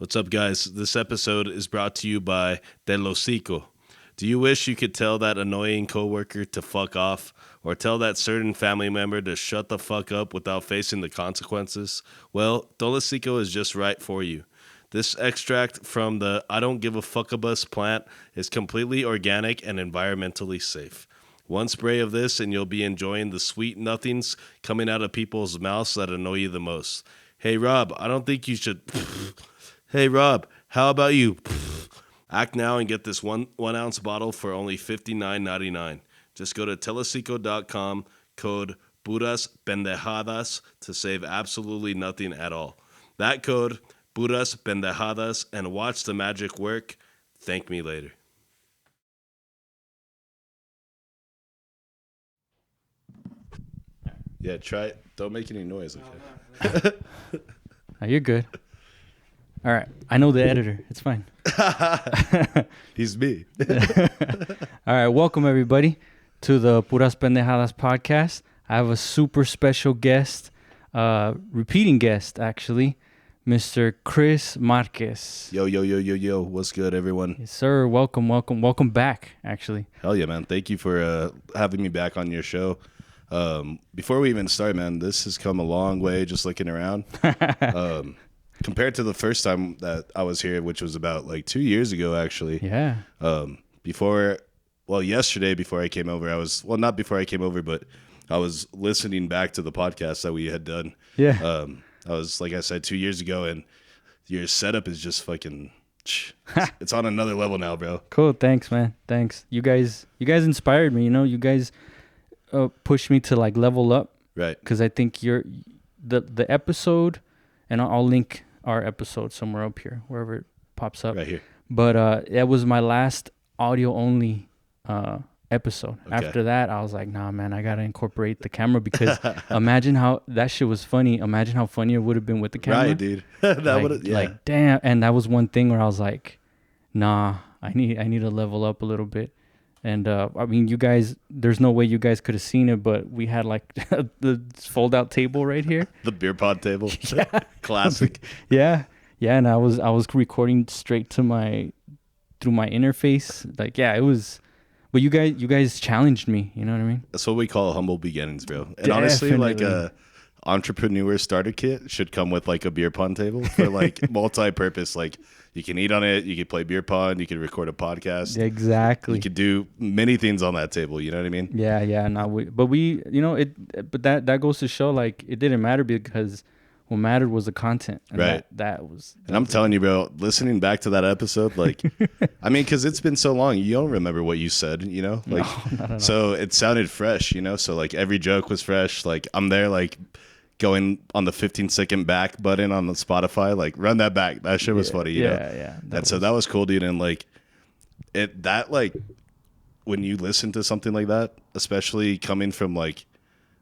What's up, guys? This episode is brought to you by Del Hocico. Do you wish you could tell that annoying coworker to fuck off, or tell that certain family member to shut the fuck up without facing the consequences? Well, Del Hocico is just right for you. This extract from the I don't give a fuckabus plant is completely organic and environmentally safe. One spray of this and you'll be enjoying the sweet nothings coming out of people's mouths that annoy you the most. Hey, Rob, I don't think you should... Hey, Rob, how about you? Act now and get this one ounce bottle for only $59.99. Just go to telecico.com, code Puras Pendejadas to save absolutely nothing at all. That code, Puras Pendejadas, and watch the magic work. Thank me later. Yeah, try it. Don't make any noise, okay? No, you're good. All right. I know the editor. It's fine. He's me. All right. Welcome, everybody, to the Puras Pendejadas podcast. I have a super special guest, repeating guest, actually, Mr. Chris Marquez. Yo. What's good, everyone? Yes, sir. Welcome back, actually. Hell yeah, man. Thank you for having me back on your show. Before we even start, man, this has come a long way just looking around. Compared to the first time that I was here, which was about like 2 years ago, actually. Yeah. Yesterday before I came over, not before I came over, but I was listening back to the podcast that we had done. Yeah. I was, like I said, 2 years ago, and your setup is just fucking, it's on another level now, bro. Cool. Thanks, man. Thanks. You guys inspired me. You guys pushed me to like level up. Right. Because I think the episode, and I'll link our episode somewhere up here, wherever it pops up. Right here. But it was my last audio only episode. Okay. After that, I was like, nah, man, I got to incorporate the camera because imagine how that shit was funny. Imagine how funny it would have been with the camera. Right, dude. That would yeah. Like, damn. And that was one thing where I was like, nah, I need to level up a little bit. And I mean, you guys, there's no way you guys could have seen it, but we had like the fold out table right here. The beer pod table. Yeah. Classic. Yeah. And I was recording straight through my interface. Like, yeah, it was, but you guys challenged me. You know what I mean? That's what we call humble beginnings, bro. And honestly, like a entrepreneur starter kit should come with like a beer pong table for like multi-purpose. Like you can eat on it, you can play beer pong, you can record a podcast. Exactly. You could do many things on that table. You know what I mean? Yeah. But that goes to show like it didn't matter because what mattered was the content. And right. That was. And I'm telling you, bro, listening back to that episode, like, I mean, because it's been so long, you don't remember what you said, like, no. So it sounded fresh, so like every joke was fresh. Like I'm there, like going on the 15-second back button on the Spotify, like run that back. That shit was funny, you know? Yeah. So that was cool, dude. And like when you listen to something like that, especially coming from like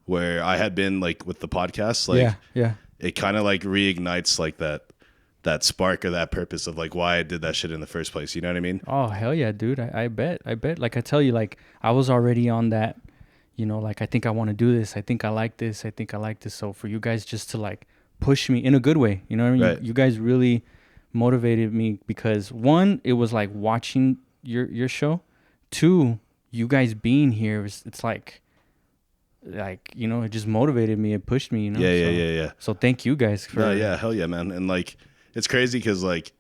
where I had been like with the podcast, like, yeah. It kind of like reignites like that spark or that purpose of like why I did that shit in the first place. You know what I mean? Oh, hell yeah, dude. I bet. Like I tell you, like I was already on that, like I think I want to do this. I think I like this. So for you guys just to like push me in a good way, you know what I mean? Right. You guys really motivated me because one, it was like watching your show. Two, you guys being here, it's like, it just motivated me. It pushed me, Yeah. So thank you guys for. Yeah, hell yeah, man. And like, it's crazy because like,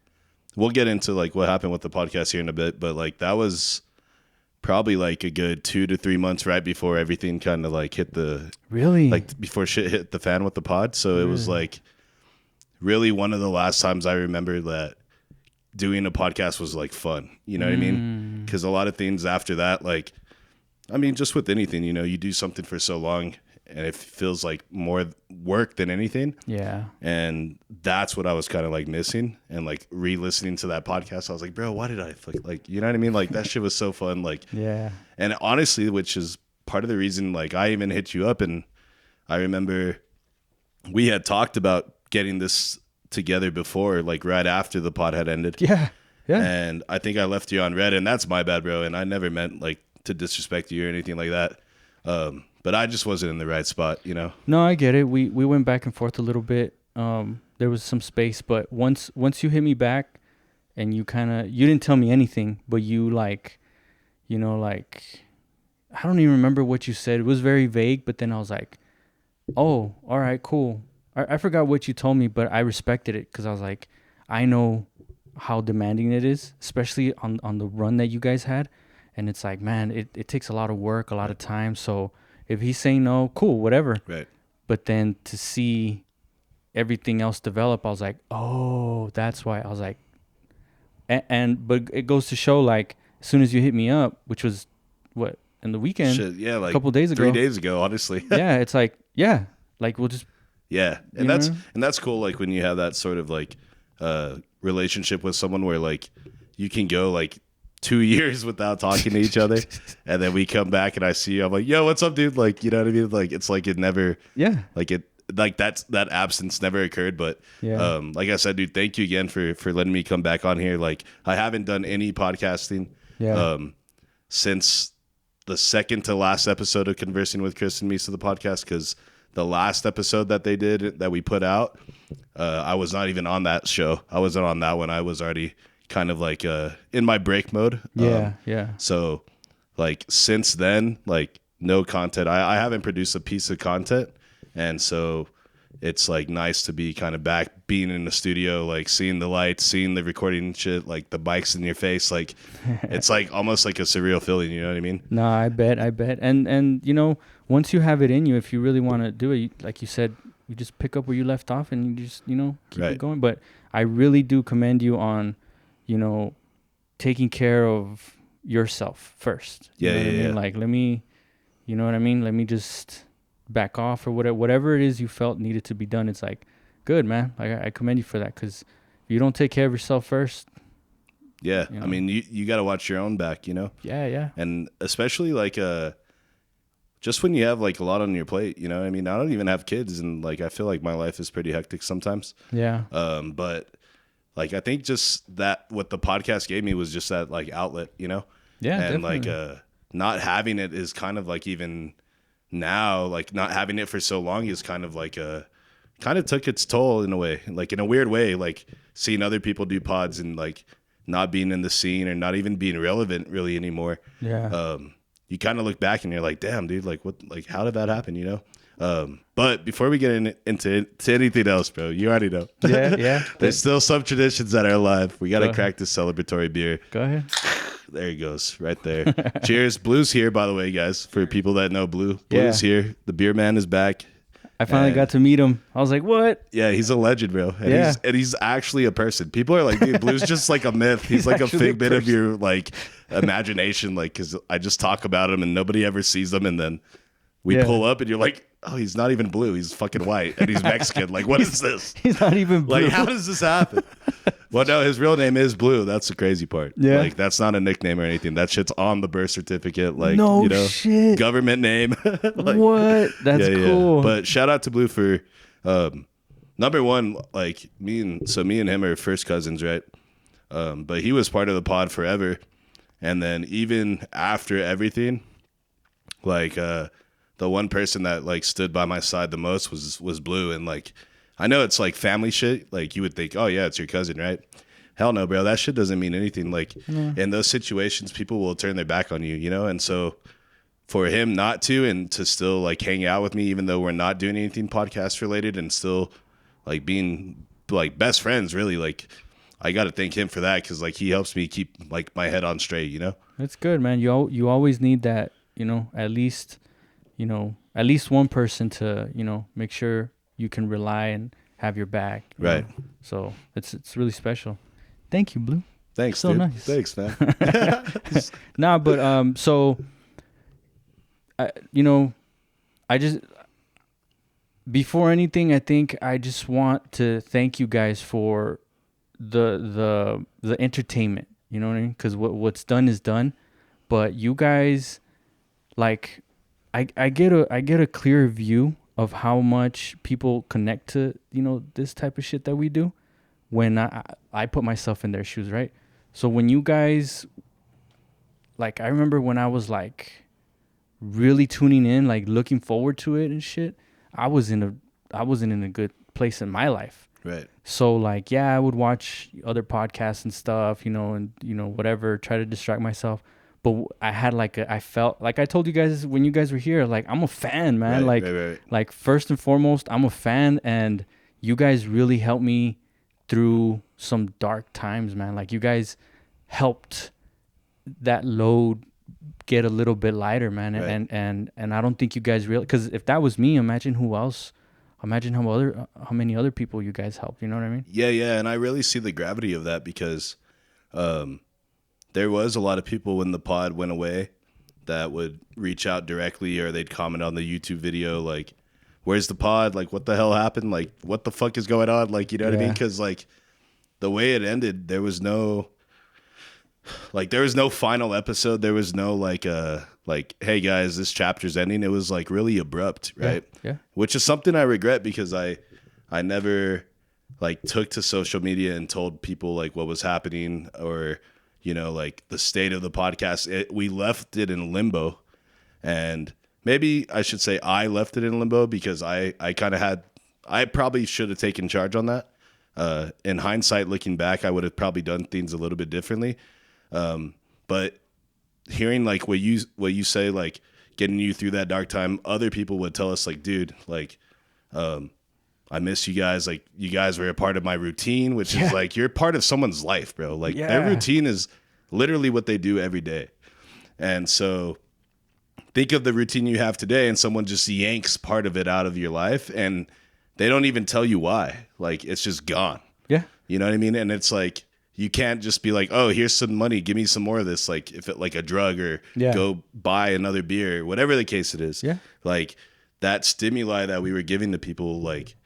we'll get into like what happened with the podcast here in a bit, but like that was probably like a good 2 to 3 months right before everything kind of like hit the before shit hit the fan with the pod. So it was like really one of the last times I remember that doing a podcast was like fun. You know what I mean? Because a lot of things after that, like, I mean, just with anything, you do something for so long and it feels like more work than anything. Yeah. And that's what I was kind of like missing. And like re-listening to that podcast, I was like, bro, why did I like, you know what I mean? Like that shit was so fun. Like, yeah. And honestly, which is part of the reason, like I even hit you up, and I remember we had talked about getting this together before, like right after the pod had ended. Yeah. And I think I left you on red, and that's my bad, bro. And I never meant like to disrespect you or anything like that. But I just wasn't in the right spot, No, I get it. We went back and forth a little bit. there was some space, but once you hit me back, and you didn't tell me anything, but you like, like, I don't even remember what you said. It was very vague, but then I was like, oh, all right, cool. I forgot what you told me, but I respected it because I was like, I know how demanding it is, especially on the run that you guys had. And it's like, man, it takes a lot of work, a lot of time. So if he's saying no, cool, whatever. Right. But then to see everything else develop, I was like, oh, that's why. I was like, but it goes to show, like, as soon as you hit me up, which was what, in the weekend, Shit, yeah, like a couple days ago, 3 days ago, honestly. yeah, it's like, yeah, like we'll just, yeah, and that's cool. Like when you have that sort of like relationship with someone where like you can go like 2 years without talking to each other, and then we come back and I see you, I'm like, yo, what's up, dude? Like, you know what I mean? Like it's like it never, yeah, like that absence never occurred. But yeah, like I said, dude, thank you again for letting me come back on here. Like I haven't done any podcasting yeah, since the second to last episode of Conversing with Chris and Misa, the podcast, because the last episode that they did that we put out, I was not even on that show. I wasn't on that one. I was already kind of like in my break mode. yeah. So like since then, like no content. I haven't produced a piece of content, and so it's like nice to be kind of back, being in the studio, like seeing the lights, seeing the recording shit, like the bikes in your face. Like it's like almost like a surreal feeling. You know what I mean? No, I bet. And once you have it in you, if you really want to do it, like you said, you just pick up where you left off and you just, keep it going. But I really do commend you on, taking care of yourself first. You know what I mean? Like, let me, you know what I mean? Let me just back off or whatever it is you felt needed to be done. It's like, good, man. Like, I commend you for that, because if you don't take care of yourself first. Yeah. I mean, you got to watch your own back, Yeah. And especially like, just when you have like a lot on your plate, I mean, I don't even have kids, and like, I feel like my life is pretty hectic sometimes. Yeah. But like, I think just that what the podcast gave me was just that like outlet, Yeah. and definitely. like, not having it is kind of like, even now, like not having it for so long is kind of like kind of took its toll in a way, like in a weird way, like seeing other people do pods and like not being in the scene or not even being relevant really anymore. Yeah. You kind of look back and you're like, damn, dude, like what, like how did that happen, But before we get into anything else, bro, you already know. Yeah. There's still some traditions that are alive. We got to crack this celebratory beer. Go ahead. There he goes, right there. Cheers. Blue's here, by the way, guys. For people that know Blue, Blue's here. The beer man is back. I finally got to meet him. I was like, what? Yeah, he's a legend, bro. And he's actually a person. People are like, dude, Blue's just like a myth. He's like a figment of your like imagination. Like, because I just talk about him and nobody ever sees him, and then we pull up and you're like, oh, he's not even blue. He's fucking white and he's Mexican. Like, what is this? He's not even blue. Like, how does this happen? Well, no, his real name is Blue. That's the crazy part. Yeah. Like, that's not a nickname or anything. That shit's on the birth certificate. Like, no shit. Government name. Like, what? That's cool. But shout out to Blue for, number one, like me and him are first cousins, right? But he was part of the pod forever. And then even after everything, like, the one person that like stood by my side the most was Blue. And like, I know it's like family shit. Like you would think, oh yeah, it's your cousin, right? Hell no, bro. That shit doesn't mean anything. Like in those situations, people will turn their back on you, And so for him not to, and to still like hang out with me, even though we're not doing anything podcast related, and still like being like best friends, really, like I got to thank him for that. Cause like he helps me keep like my head on straight, That's good, man. You always need that, at least one person to, make sure you can rely and have your back. Right. So it's really special. Thank you, Blue. Thanks, so dude. Nice. Thanks, man. Nah, but so I just, before anything, I think I just want to thank you guys for the entertainment. You know what I mean? Because what's done is done. But you guys, like, I get a clear view of how much people connect to, this type of shit that we do when I put myself in their shoes, right? So when you guys, like, I remember when I was like really tuning in, like looking forward to it and shit, I wasn't in a good place in my life. Right. So like, yeah, I would watch other podcasts and stuff, and whatever, try to distract myself. But I had I felt like I told you guys when you guys were here, like I'm a fan, man. Right, Like, right. like first and foremost, I'm a fan, and you guys really helped me through some dark times, man. Like you guys helped that load get a little bit lighter, man. Right. And I don't think you guys realize, because if that was me, imagine who else. Imagine how many other people you guys helped. You know what I mean? Yeah, and I really see the gravity of that because there was a lot of people when the pod went away that would reach out directly or they'd comment on the YouTube video like, where's the pod? Like, what the hell happened? Like, what the fuck is going on? Like, you know what I mean? Because, like, the way it ended, there was no final episode. There was no, like, hey, guys, this chapter's ending. It was, like, really abrupt, right? Yeah. Which is something I regret because I never, like, took to social media and told people, like, what was happening or, like, the state of the podcast. We left it in limbo. And maybe I should say I left it in limbo because I probably should have taken charge on that. In hindsight, looking back, I would have probably done things a little bit differently. But hearing like what you say, like getting you through that dark time, other people would tell us like, dude, like, I miss you guys. Like you guys were a part of my routine, which is like, you're part of someone's life, bro. Like their routine is literally what they do every day. And so think of the routine you have today and someone just yanks part of it out of your life and they don't even tell you why. Like it's just gone. Yeah. You know what I mean? And it's like, you can't just be like, oh, here's some money. Give me some more of this. Like if it like a drug or go buy another beer, whatever the case it is. Yeah. Like that stimuli that we were giving to people, like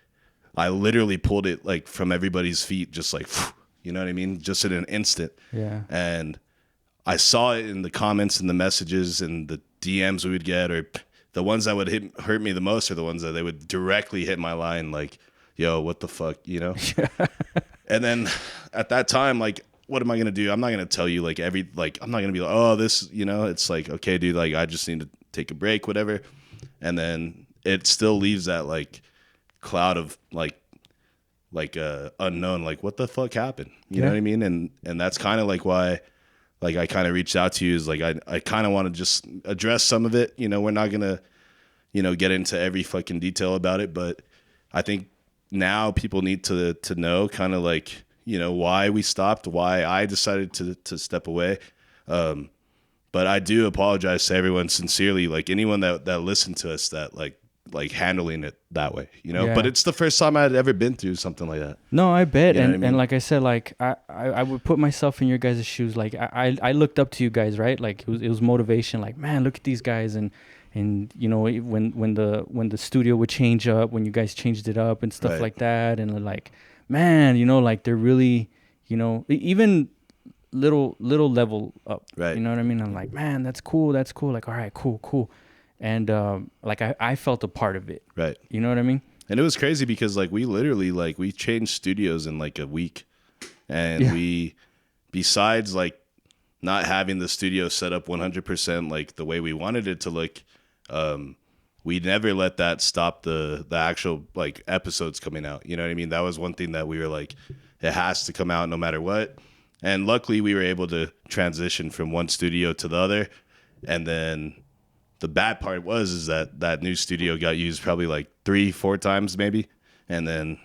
I literally pulled it like from everybody's feet, just like, you know what I mean? Just in an instant. Yeah. And I saw it in the comments and the messages and the DMs we would get, or the ones that would hurt me the most are the ones that they would directly hit my line like, yo, what the fuck, And then at that time, like, what am I going to do? I'm not going to tell you like I'm not going to be like, oh, this, it's like, okay, dude, like I just need to take a break, whatever. And then it still leaves that like cloud of like unknown, like what the fuck happened? You know what I mean? And that's kind of like why, like I kind of reached out to you is like, I kind of want to just address some of it. We're not going to, get into every fucking detail about it, but I think now people need to know kind of like, why we stopped, why I decided to step away. But I do apologize to everyone sincerely, like anyone that listened to us that like handling it that way, but it's the first time I had ever been through something like that. No, I bet. You know what I mean? And like I said, like I would put myself in your guys' shoes. Like I looked up to you guys, right? Like it was motivation. Like, man, look at these guys. And when the studio would change up, when you guys changed it up and stuff like that. And like, man, like they're really, even little level up, right? You know what I mean? I'm like, man, that's cool. Like, all right, cool. And like I felt a part of it. Right. You know what I mean? And it was crazy because like we literally like we changed studios in like a week. And we, besides like not having the studio set up 100% like the way we wanted it to look, we never let that stop the actual like episodes coming out. You know what I mean? That was one thing that we were like, it has to come out no matter what. And luckily we were able to transition from one studio to the other. And then the bad part is that new studio got used probably like 3-4 times maybe. And then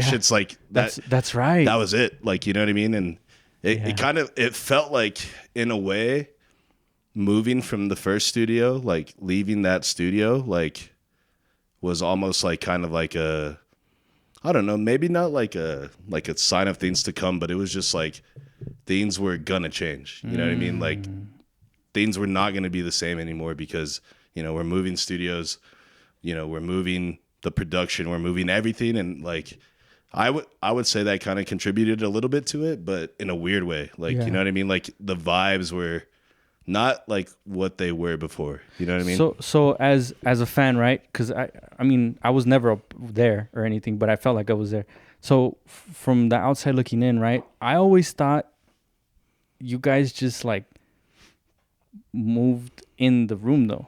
shit's like, that's right. That was it. Like, you know what I mean? And it kind of, it felt like in a way moving from the first studio, like leaving that studio, like was almost like kind of like a, I don't know, maybe not like a sign of things to come, but it was just like things were gonna change. You know what I mean? Like things were not going to be the same anymore because, we're moving studios, we're moving the production, we're moving everything. And like, I would say that kind of contributed a little bit to it, but in a weird way. Like, you know what I mean? Like the vibes were not like what they were before. You know what I mean? So as a fan, right? Because I mean, I was never up there or anything, but I felt like I was there. So from the outside looking in, right? I always thought you guys just like moved in the room though.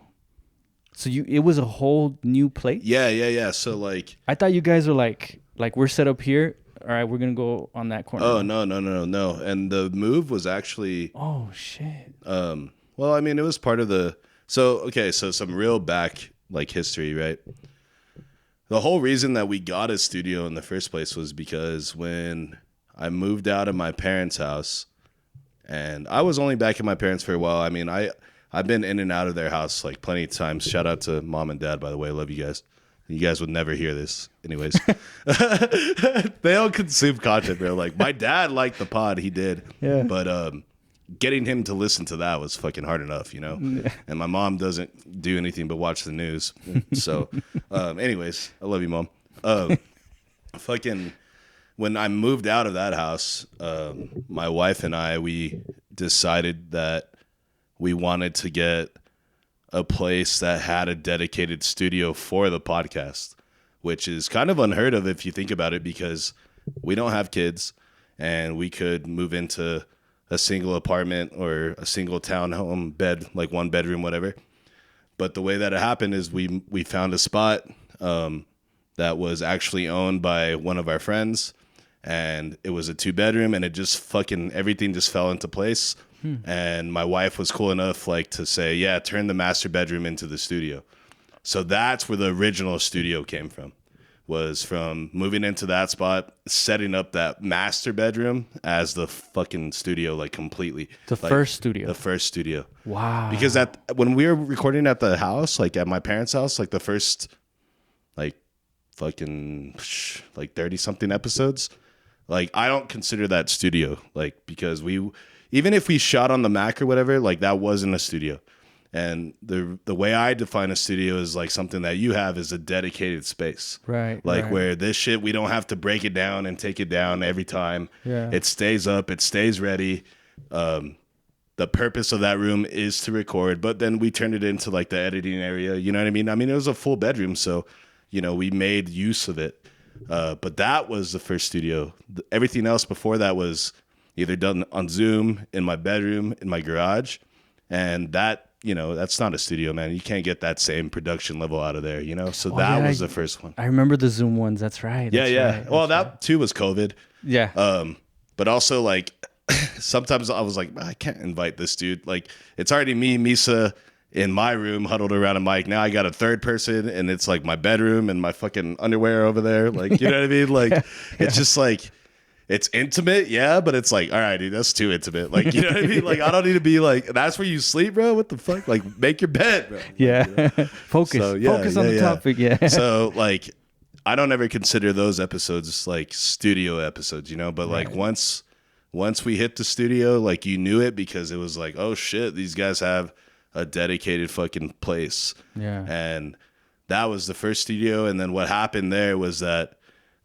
So it was a whole new place? Yeah. So like, I thought you guys were like we're set up here. All right, we're gonna go on that corner. oh no. And the move was actually, Oh shit. well, I mean, it was part of the. So some real back like history, right? The whole reason that we got a studio in the first place was because when I moved out of my parents' house, and I was only back in my parents for a while. I mean, I've been in and out of their house like plenty of times. Shout out to mom and dad, by the way. Love you guys. You guys would never hear this. Anyways, they don't consume content, bro. Like my dad liked the pod. He did. Yeah. But getting him to listen to that was fucking hard enough, you know? Yeah. And my mom doesn't do anything but watch the news. So, anyways, I love you, mom. Fucking, when I moved out of that house, my wife and I, we decided that we wanted to get a place that had a dedicated studio for the podcast, which is kind of unheard of if you think about it, because we don't have kids and we could move into a single apartment or a single townhome bed, like one bedroom, whatever. But the way that it happened is we found a spot that was actually owned by one of our friends, and it was a 2-bedroom, and it just fucking everything just fell into place. And my wife was cool enough like to say, yeah, turn the master bedroom into the studio. So that's where the original studio came from, was from moving into that spot, setting up that master bedroom as the fucking studio, like completely. The first studio. Wow. Because when we were recording at the house, like at my parents' house, like the first like fucking like 30 something episodes, like I don't consider that studio, like, because even if we shot on the Mac or whatever, like that wasn't a studio. And the way I define a studio is like something that you have is a dedicated space. Right. Like right. where this shit, we don't have to break it down and take it down every time. Yeah. It stays up. It stays ready. The purpose of that room is to record, but then we turned it into like the editing area. You know what I mean? I mean, it was a full bedroom. So, you know, we made use of it. But that was the first studio. Everything else before that was either done on Zoom, in my bedroom, in my garage. And that, you know, that's not a studio, man. You can't get that same production level out of there, you know? So that was the first one. I remember the Zoom ones. That's right. Yeah. Right, well, that too was COVID. Yeah. But also, like, sometimes I was like, I can't invite this dude. Like, it's already me, Misa, in my room, huddled around a mic. Now I got a third person, and it's like my bedroom and my fucking underwear over there. Like, you know what I mean? Like, It's just like, it's intimate, yeah, but it's like, all right, dude, that's too intimate. Like, you know what I mean? Like, I don't need to be like, that's where you sleep, bro? What the fuck? Like, make your bed, bro. Like, yeah. You know? Focus on the topic, yeah. So, like, I don't ever consider those episodes like studio episodes, you know? But, like, once we hit the studio, like, you knew it because it was like, oh, shit, these guys have a dedicated fucking place. Yeah. And that was the first studio. And then what happened there was that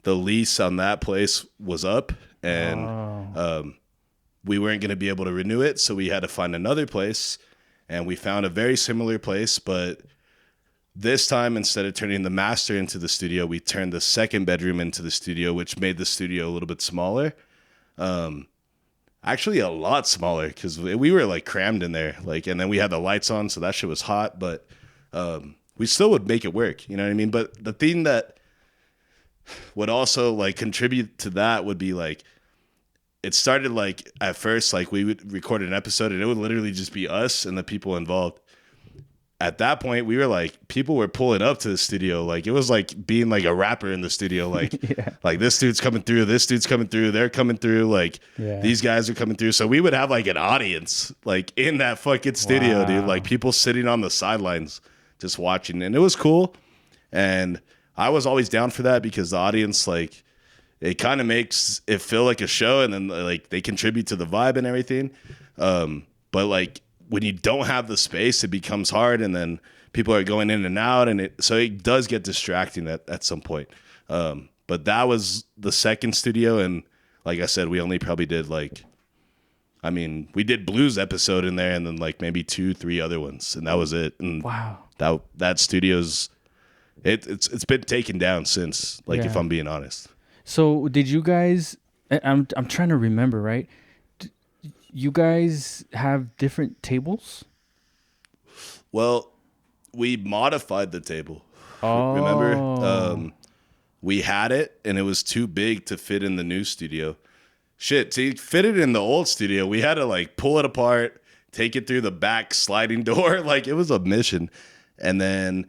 the lease on that place was up, and we weren't going to be able to renew it. So we had to find another place, and we found a very similar place. But this time, instead of turning the master into the studio, we turned the second bedroom into the studio, which made the studio a little bit smaller. Actually, a lot smaller, because we were like crammed in there. Like, and then we had the lights on, so that shit was hot. But we still would make it work. You know what I mean? But the thing that would also like contribute to that would be like, it started like at first, like we would record an episode and it would literally just be us and the people involved. At that point, we were like, people were pulling up to the studio. Like, it was like being like a rapper in the studio. Like, like this dude's coming through, they're coming through. Like, these guys are coming through. So we would have like an audience like in that fucking studio, dude. Like people sitting on the sidelines just watching, and it was cool. And I was always down for that because the audience, like, it kind of makes it feel like a show, and then like they contribute to the vibe and everything. But like when you don't have the space, it becomes hard, and then people are going in and out, and so it does get distracting at some point. But that was the second studio, and like I said, we only probably did like, I mean, we did blues episode in there, and then like maybe 2-3 other ones, and that was it. And wow, that studio's. It's been taken down since, like, if I'm being honest. So did you guys? I'm trying to remember, right? You guys have different tables? Well, we modified the table. Oh. Remember? We had it, and it was too big to fit in the new studio. Shit, to fit it in the old studio, we had to like pull it apart, take it through the back sliding door. Like, it was a mission. And then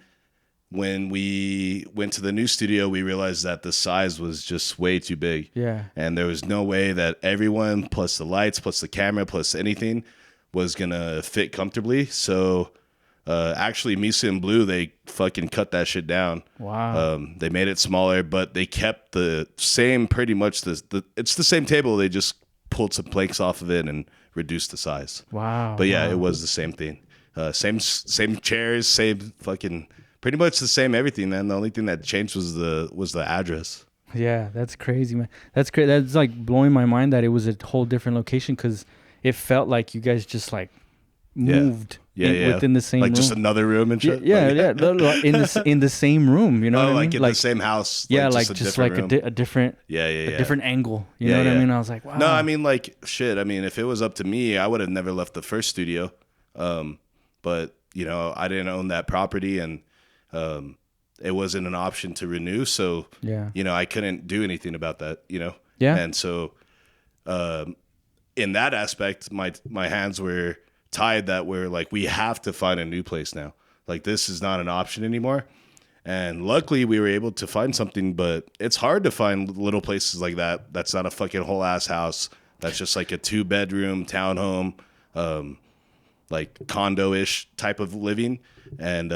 when we went to the new studio, we realized that the size was just way too big. Yeah. And there was no way that everyone, plus the lights, plus the camera, plus anything, was going to fit comfortably. So actually, Misa and Blue, they fucking cut that shit down. Wow. They made it smaller, but they kept the same, pretty much, it's the same table. They just pulled some planks off of it and reduced the size. Wow. But yeah, it was the same thing. Same chairs, same fucking, pretty much the same everything, man. The only thing that changed was the address. Yeah, that's crazy, man. That's crazy. That's like blowing my mind that it was a whole different location, because it felt like you guys just like moved within the same like room. just another room and shit. Yeah. In the same room, you know what I mean? Like in the same house. Yeah, like just like a different different angle. You know what I mean? I was like, wow. No, I mean, like, shit. I mean, if it was up to me, I would have never left the first studio. But you know, I didn't own that property, and it wasn't an option to renew. So you know, I couldn't do anything about that. You know. Yeah. And so, in that aspect, my hands were tied, that we're like, we have to find a new place now. Like, this is not an option anymore. And luckily we were able to find something, but it's hard to find little places like that. That's not a fucking whole ass house. That's just like a 2-bedroom townhome, like condo-ish type of living. And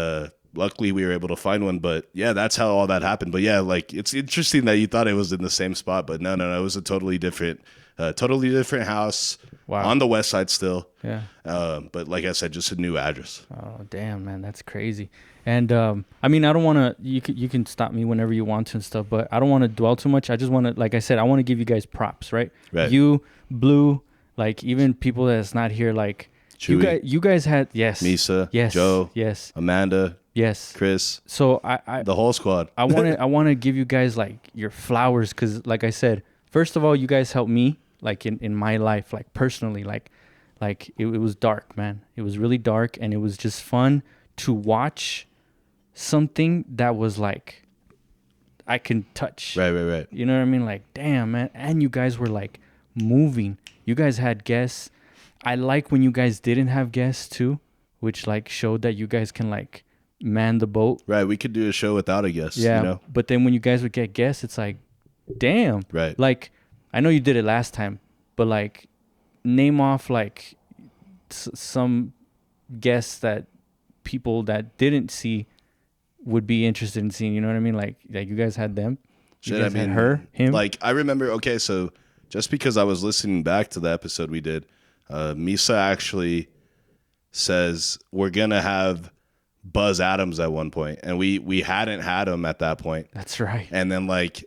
luckily we were able to find one. But yeah, that's how all that happened. But yeah, like, it's interesting that you thought it was in the same spot, but no, it was a totally different house. Wow. On the west side still. Yeah. But like I said, just a new address. Oh, damn, man, that's crazy. And I mean, I don't want to. You can stop me whenever you want to and stuff, but I don't want to dwell too much. I just want to, like I said, I want to give you guys props, right? Right. You, Blue, like even people that's not here, like Chewy. you guys had Misa, yes, Joe, yes, Amanda, yes, Chris. So I the whole squad. I want to give you guys like your flowers, because like I said, first of all, you guys helped me like in my life, like personally, like it was dark, man. It was really dark, and it was just fun to watch something that was like I can touch. Right. You know what I mean? Like, damn, man. And you guys were like moving. You guys had guests. I like when you guys didn't have guests too, which like showed that you guys can like man the boat. Right. We could do a show without a guest. Yeah. You know? But then when you guys would get guests, it's like, damn. Right. Like, I know you did it last time, but like, name off like some guests that people that didn't see would be interested in seeing. You know what I mean? Like you guys had them. You guys had her, him. Like, I remember. Okay, so just because I was listening back to the episode we did, Misa actually says we're gonna have Buzz Adams at one point, and we hadn't had him at that point. That's right. And then like,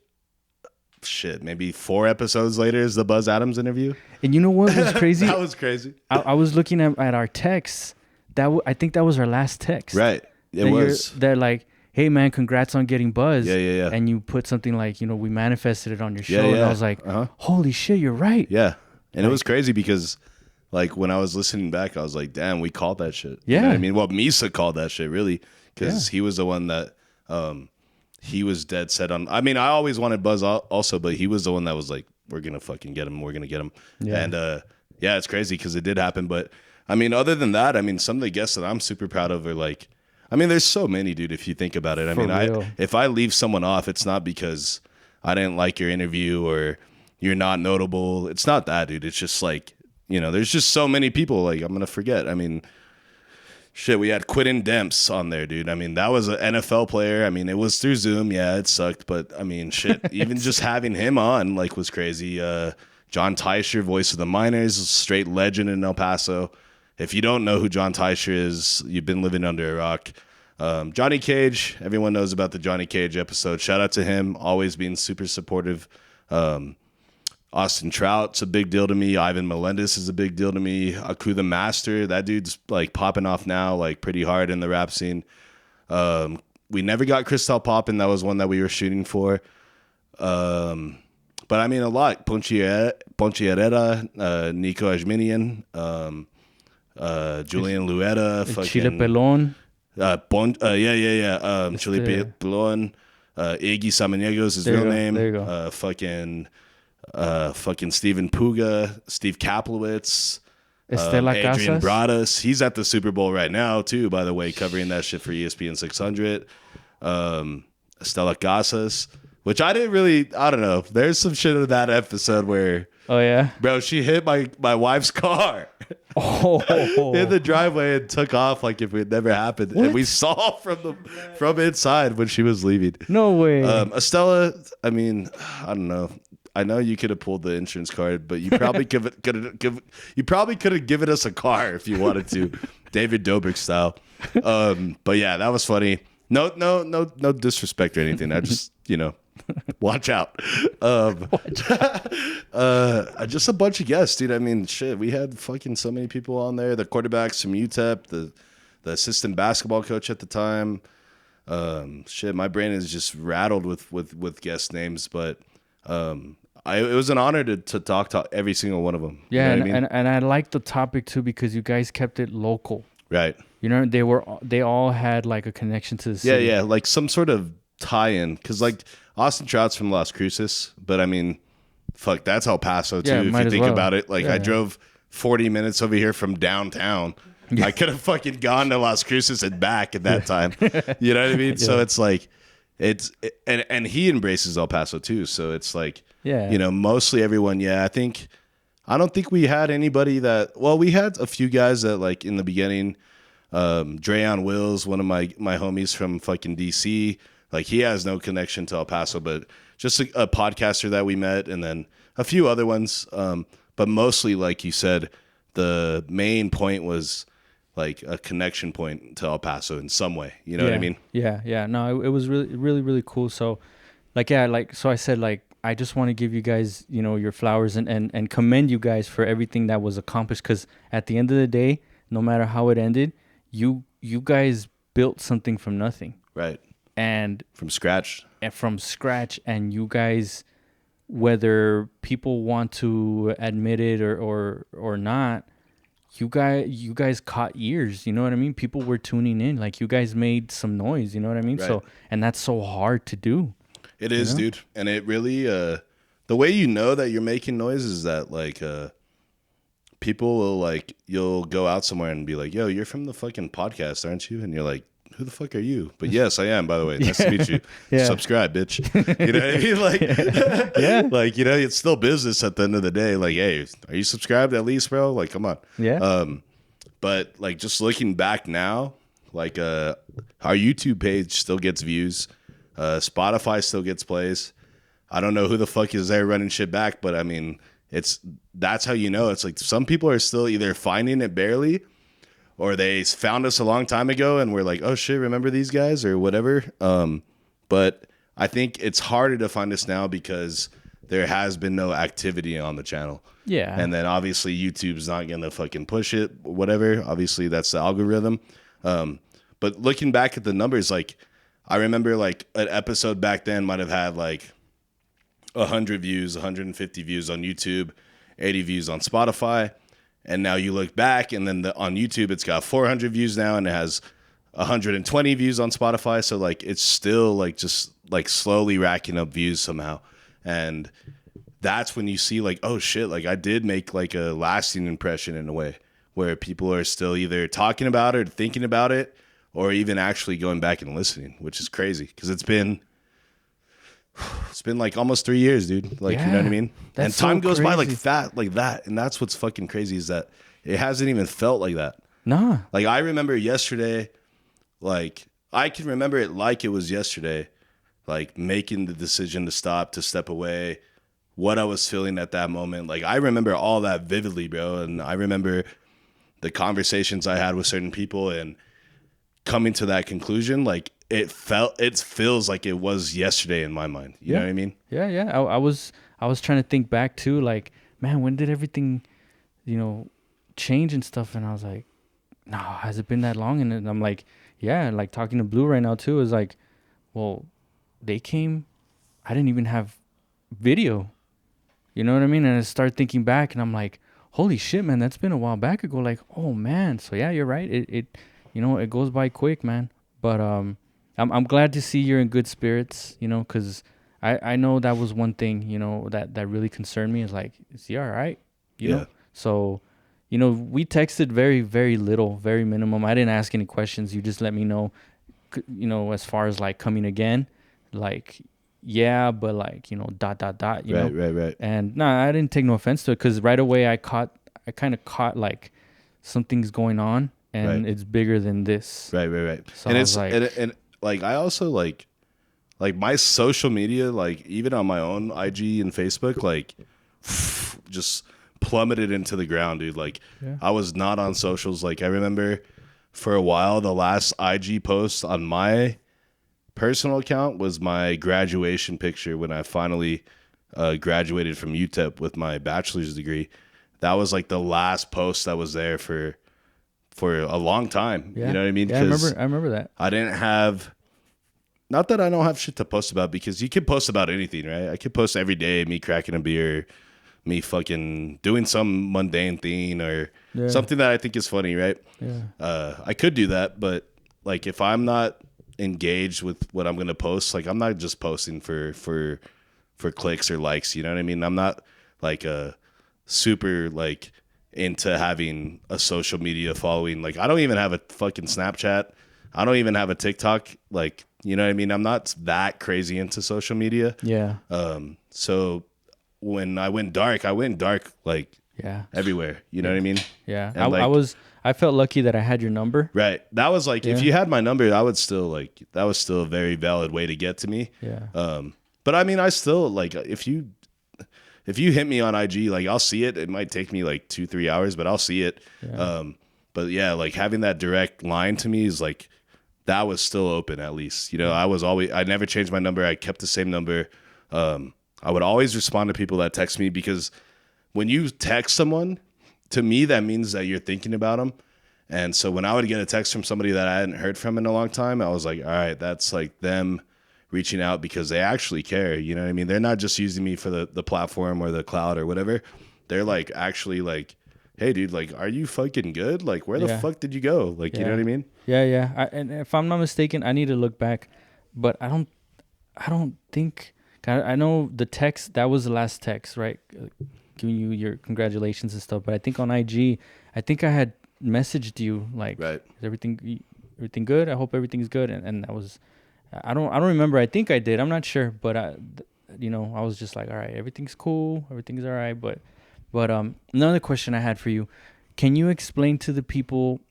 shit, maybe 4 episodes later is the Buzz Adams interview. And you know what was crazy? That was crazy. I was looking at our texts. I think that was our last text. Right. It was. They're like, hey man, congrats on getting Buzz. Yeah. And you put something like, you know, we manifested it on your show. Yeah. And I was like, holy shit, you're right. Yeah. And it was crazy because like when I was listening back, I was like, damn, we called that shit. Yeah. You know what I mean? Well, Misa called that shit really, because he was the one that he was dead set on. I mean, I always wanted Buzz also, but he was the one that was like, we're going to fucking get him. We're going to get him. Yeah. And yeah, it's crazy because it did happen. But I mean, other than that, I mean, some of the guests that I'm super proud of are like, I mean, there's so many, dude, if you think about it. I mean, if I leave someone off, it's not because I didn't like your interview or you're not notable. It's not that, dude. It's just like, you know, there's just so many people like I'm going to forget. I mean, shit, we had Quentin Demps on there, dude. I mean, that was an NFL player. I mean, it was through Zoom. Yeah, it sucked. But, I mean, shit, even just having him on, like, was crazy. John Teicher, voice of the Miners, straight legend in El Paso. If you don't know who John Teicher is, you've been living under a rock. Johnny Cage, everyone knows about the Johnny Cage episode. Shout out to him, always being super supportive. Austin Trout's a big deal to me. Ivan Melendez is a big deal to me. Aku the Master, that dude's like popping off now, like pretty hard in the rap scene. We never got Cristal Poppin'. That was one that we were shooting for. But I mean, a lot. Ponchi Herrera, Nico Ajminian, Julian Lueta, Chile Pelon. Felipe Blon. Iggy Samaniegos, his real name. There you go. Fucking Steven Puga, Steve Kaplowitz, Estela Adrian Casas. Broadus. He's at the Super Bowl right now too, by the way, covering that shit for ESPN 600. Estela Casas, which I don't know. There's some shit in that episode where, Oh yeah. bro, she hit my wife's car Oh. in the driveway and took off like if it never happened. What? And we saw from inside when she was leaving. No way. Estella, I mean, I don't know. I know you could have pulled the insurance card, but you probably could have given us a car if you wanted to, David Dobrik style. But yeah, that was funny. No disrespect or anything. I just watch out. Just a bunch of guests, dude. I mean, shit. We had fucking so many people on there. The quarterbacks from UTEP, the assistant basketball coach at the time. Shit, my brain is just rattled with guest names, but it was an honor to talk to every single one of them. Yeah, you know what I mean? and I liked the topic too because you guys kept it local. Right. You know, they all had like a connection to the city. Yeah, like some sort of tie-in, because like Austin Trout's from Las Cruces, but I mean, fuck, that's El Paso too. Yeah, if might you as think well. about it, like Yeah. I drove 40 minutes over here from downtown. I could have fucking gone to Las Cruces and back at that time. You know what I mean? So it's like, and he embraces El Paso too. So it's like, Yeah. mostly everyone. Yeah, I don't think we had anybody we had a few guys that like in the beginning. Dreyon Wills, one of my homies from fucking DC, like he has no connection to El Paso, but just a podcaster that we met, and then a few other ones. But mostly, like you said, the main point was like a connection point to El Paso in some way. You know what I mean? Yeah. No, it was really, really, really cool. So, so I said, like, I just want to give you guys, your flowers and commend you guys for everything that was accomplished. Because at the end of the day, no matter how it ended, you guys built something from nothing. Right. And From scratch. And you guys, whether people want to admit it or not, you guys caught ears. You know what I mean? People were tuning in. Like, you guys made some noise. You know what I mean? Right. So, and that's so hard to do. It is, dude. And it really, the way you know that you're making noise is that like, people will like, you'll go out somewhere and be like, yo, you're from the fucking podcast, aren't you? And you're like, who the fuck are you? But yes, I am, by the way. Nice to meet you. Yeah. Subscribe, bitch. You know what I mean? Like, Yeah. like, it's still business at the end of the day. Like, hey, are you subscribed at least, bro? Like, come on. Yeah. But like, just looking back now, like, our YouTube page still gets views. Spotify still gets plays. I don't know who the fuck is there running shit back, but I mean, that's how you know. It's like some people are still either finding it barely, or they found us a long time ago and we're like, oh shit, remember these guys or whatever. But I think it's harder to find us now because there has been no activity on the channel. Yeah. And then obviously YouTube's not gonna fucking push it, whatever. Obviously that's the algorithm. But looking back at the numbers, like I remember like an episode back then might have had like 100 views, 150 views on YouTube, 80 views on Spotify. And now you look back and then on YouTube, it's got 400 views now and it has 120 views on Spotify. So like, it's still like just like slowly racking up views somehow. And that's when you see like, oh shit, like I did make like a lasting impression in a way where people are still either talking about it or thinking about it or even actually going back and listening, which is crazy because it's been like almost 3 years, dude. Like, you know what I mean? That's And time so goes by crazy. like that. And that's what's fucking crazy is that it hasn't even felt like that. Nah. Like I remember yesterday, like I can remember it like it was yesterday, like making the decision to step away, what I was feeling at that moment. Like I remember all that vividly, bro. And I remember the conversations I had with certain people and coming to that conclusion. Like it feels like it was yesterday in my mind. You know what I mean? Yeah. I was trying to think back too, like, man, when did everything, change and stuff? And I was like, no, has it been that long? And then I'm like, yeah, like talking to Blue right now too is like, well, they came, I didn't even have video. You know what I mean? And I started thinking back and I'm like, holy shit, man, that's been a while back ago. Like, oh man. So yeah, you're right. it goes by quick, man. But I'm glad to see you're in good spirits, because I know that was one thing, that really concerned me, is like, is he all right? Yeah. So, we texted very, very little, very minimum. I didn't ask any questions. You just let me know, as far as like coming again, like, yeah, but like, dot, dot, dot, you know? Right. And no, I didn't take no offense to it, because right away I kind of caught like something's going on, and it's bigger than this. Right. So And I it's was like, and like I also like my social media, like even on my own IG and Facebook, like just plummeted into the ground, dude. Like I was not on socials. Like I remember for a while, the last IG post on my personal account was my graduation picture when I finally graduated from UTEP with my bachelor's degree. That was like the last post that was there for a long time. yeah. You know what I mean? Yeah, I remember that. I didn't have, not that I don't have shit to post about, because you can post about anything, right? I could post every day, me cracking a beer, me fucking doing some mundane thing or something that I think is funny, right? Yeah. I could do that, but like if I'm not engaged with what I'm gonna post, like I'm not just posting for clicks or likes, you know what I mean? I'm not like a super like into having a social media following. Like I don't even have a fucking Snapchat. I don't even have a TikTok. Like, you know what I mean? I'm not that crazy into social media. Yeah. So when I went dark like everywhere. You know what I mean? Yeah. And I felt lucky that I had your number. right. That was like, if you had my number, I would still like, that was still a very valid way to get to me. Yeah. But I mean, I still like, if you hit me on IG, like I'll see it. It might take me like 2-3 hours, but I'll see it. Yeah. But yeah, like having that direct line to me is like, that was still open at least. I never changed my number. I kept the same number. I would always respond to people that text me, because when you text someone, to me, that means that you're thinking about them. And so when I would get a text from somebody that I hadn't heard from in a long time, I was like, all right, that's like them reaching out because they actually care. You know what I mean? They're not just using me for the platform or the cloud or whatever. They're like actually like, hey, dude, like, are you fucking good? Like, where the fuck did you go? Like, you know what I mean? Yeah. And if I'm not mistaken, I need to look back, but I don't think. I know the text, that was the last text, right? Giving you your congratulations and stuff. But I think on IG, I think I had messaged you like, right. Is everything good? I hope everything's good. And that was, I don't remember. I think I did. I'm not sure. But I was just like, all right, everything's cool. Everything's all right. But another question I had for you, can you explain to the people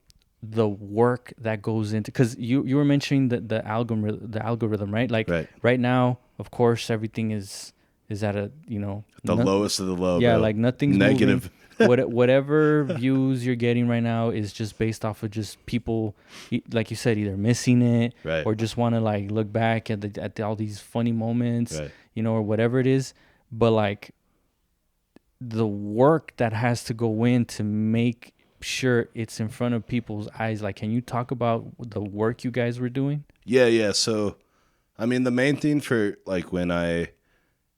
the work that goes into, because you were mentioning the algorithm, right? Like right now, of course, everything is at a the lowest of the low. Yeah, bro. like nothing's negative. Whatever views you're getting right now is just based off of just people, like you said, either missing it or just want to like look back at all these funny moments, or whatever it is. But like the work that has to go in to make sure it's in front of people's eyes, like, can you talk about the work you guys were doing? Yeah. So, I mean, the main thing for like when I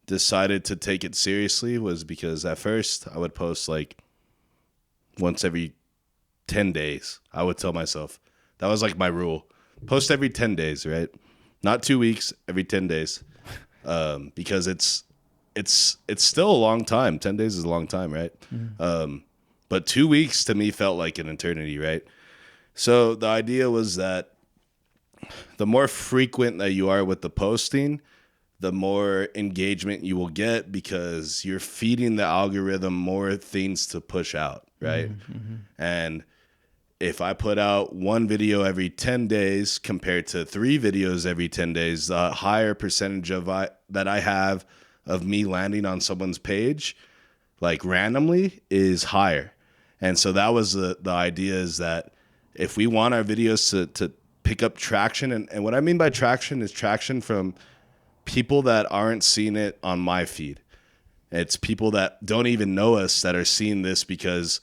decided to take it seriously was because at first I would post like once every 10 days. I would tell myself that was like my rule. Post every 10 days, right? Not 2 weeks, every 10 days. Because it's still a long time. 10 days is a long time, right? Mm-hmm. But 2 weeks to me felt like an eternity, right? So the idea was that the more frequent that you are with the posting, the more engagement you will get, because you're feeding the algorithm more things to push out, right? Mm-hmm. And if I put out one video every 10 days compared to 3 videos every 10 days, the higher percentage that I have of me landing on someone's page, like randomly, is higher. And so that was the idea, is that if we want our videos to pick up traction, and what I mean by traction is traction from people that aren't seeing it on my feed. It's people that don't even know us that are seeing this because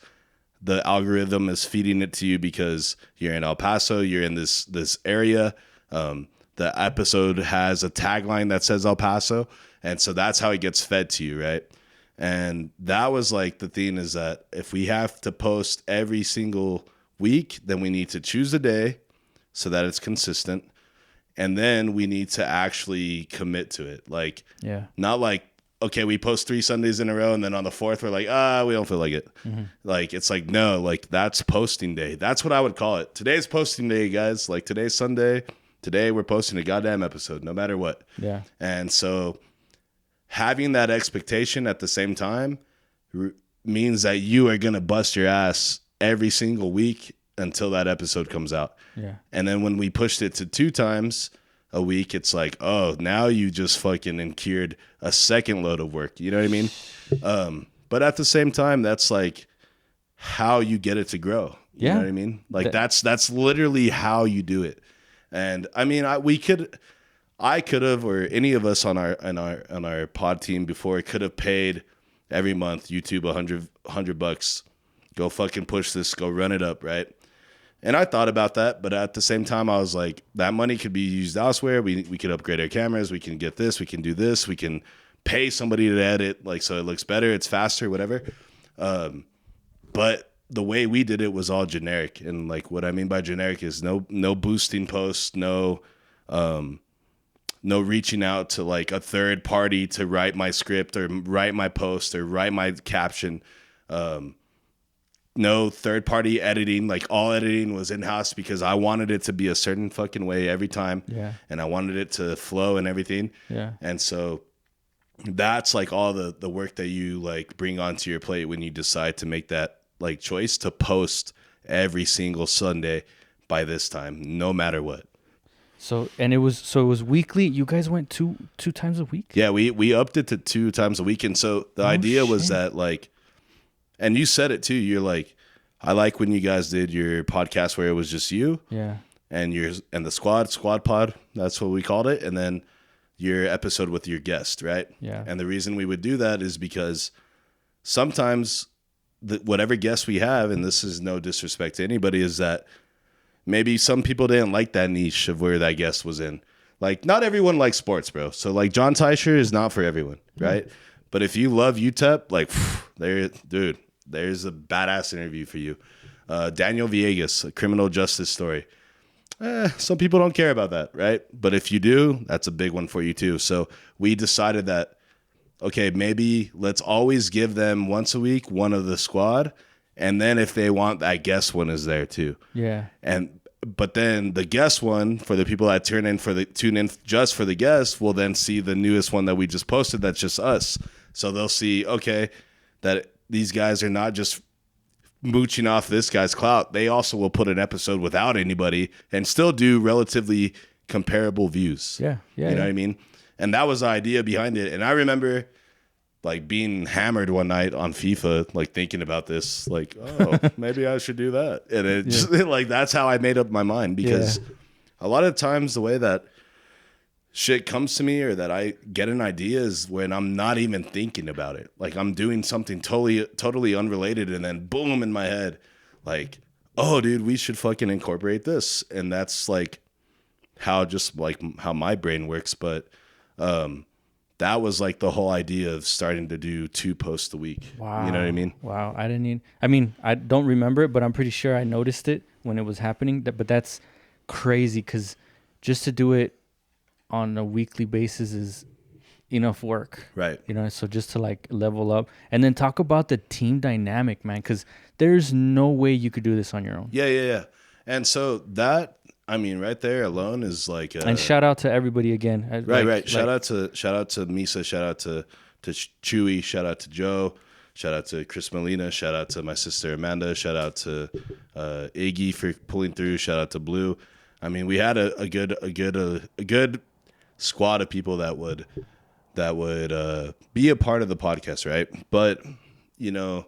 the algorithm is feeding it to you because you're in El Paso, you're in this area. The episode has a tagline that says El Paso, and so that's how it gets fed to you, right? And that was like the thing, is that if we have to post every single week, then we need to choose a day so that it's consistent. And then we need to actually commit to it. Like, not like, okay, we post 3 Sundays in a row, and then on the 4th, we're like, we don't feel like it. Mm-hmm. Like, it's like, no, like, that's posting day. That's what I would call it. Today's posting day, guys. Like, today's Sunday. Today, we're posting a goddamn episode, no matter what. Yeah. And so having that expectation at the same time means that you are going to bust your ass every single week until that episode comes out. Yeah. And then when we pushed it to 2 times a week, it's like, oh, now you just fucking incurred a second load of work. You know what I mean? But at the same time, that's like how you get it to grow. You know what I mean? Like that's literally how you do it. And I mean, I could have, or any of us on our pod team before could have paid every month YouTube $100. Go fucking push this, go run it up, right? And I thought about that, but at the same time, I was like, that money could be used elsewhere. We could upgrade our cameras. We can get this. We can do this. We can pay somebody to edit, like, so it looks better. It's faster, whatever. But the way we did it was all generic. And like, what I mean by generic is no boosting posts, no reaching out to like a third party to write my script or write my post or write my caption. No third-party editing. Like, all editing was in-house because I wanted it to be a certain fucking way every time. Yeah. And I wanted it to flow and everything. Yeah. And so that's like all the work that you like bring onto your plate when you decide to make that like choice to post every single Sunday by this time, no matter what. So it was weekly. You guys went two times a week? Yeah, we upped it to 2 times a week. And so the idea was that like, and you said it too. You're like, I like when you guys did your podcast where it was just you, and the squad pod. That's what we called it, and then your episode with your guest, right? Yeah. And the reason we would do that is because sometimes whatever guest we have, and this is no disrespect to anybody, is that maybe some people didn't like that niche of where that guest was in. Like, not everyone likes sports, bro. So like John Teicher is not for everyone, right? But if you love UTEP, like, there's a badass interview for you. Daniel Villegas, a criminal justice story. Some people don't care about that, right? But if you do, that's a big one for you too. So we decided that, okay, maybe let's always give them once a week one of the squad, and then if they want, that guest one is there too. Yeah. But then the guest one, for the people that tune in just for the guest, will then see the newest one that we just posted. That's just us. So they'll see, okay, that these guys are not just mooching off this guy's clout. They also will put an episode without anybody and still do relatively comparable views. Yeah. You know what I mean? And that was the idea behind it. And I remember like being hammered one night on FIFA, like thinking about this, like, oh, maybe I should do that. And it just like, that's how I made up my mind, because a lot of times the way that shit comes to me or that I get an idea is when I'm not even thinking about it. Like, I'm doing something totally unrelated, and then boom in my head, like, oh, dude, we should fucking incorporate this. And that's like how my brain works. But that was like the whole idea of starting to do 2 posts a week. Wow. You know what I mean? Wow. I don't remember it, but I'm pretty sure I noticed it when it was happening. But that's crazy, because just to do it on a weekly basis is enough work. Right. You know, so just to like level up. And then talk about the team dynamic, man, because there's no way you could do this on your own. Yeah. And so that, I mean, right there alone is like and shout out to everybody again. Right. Shout out to Misa, shout out to Chewy, shout out to Joe, shout out to Chris Molina, shout out to my sister Amanda, shout out to Iggy for pulling through, shout out to Blue. I mean, we had a good squad of people that would be a part of the podcast, right? But you know,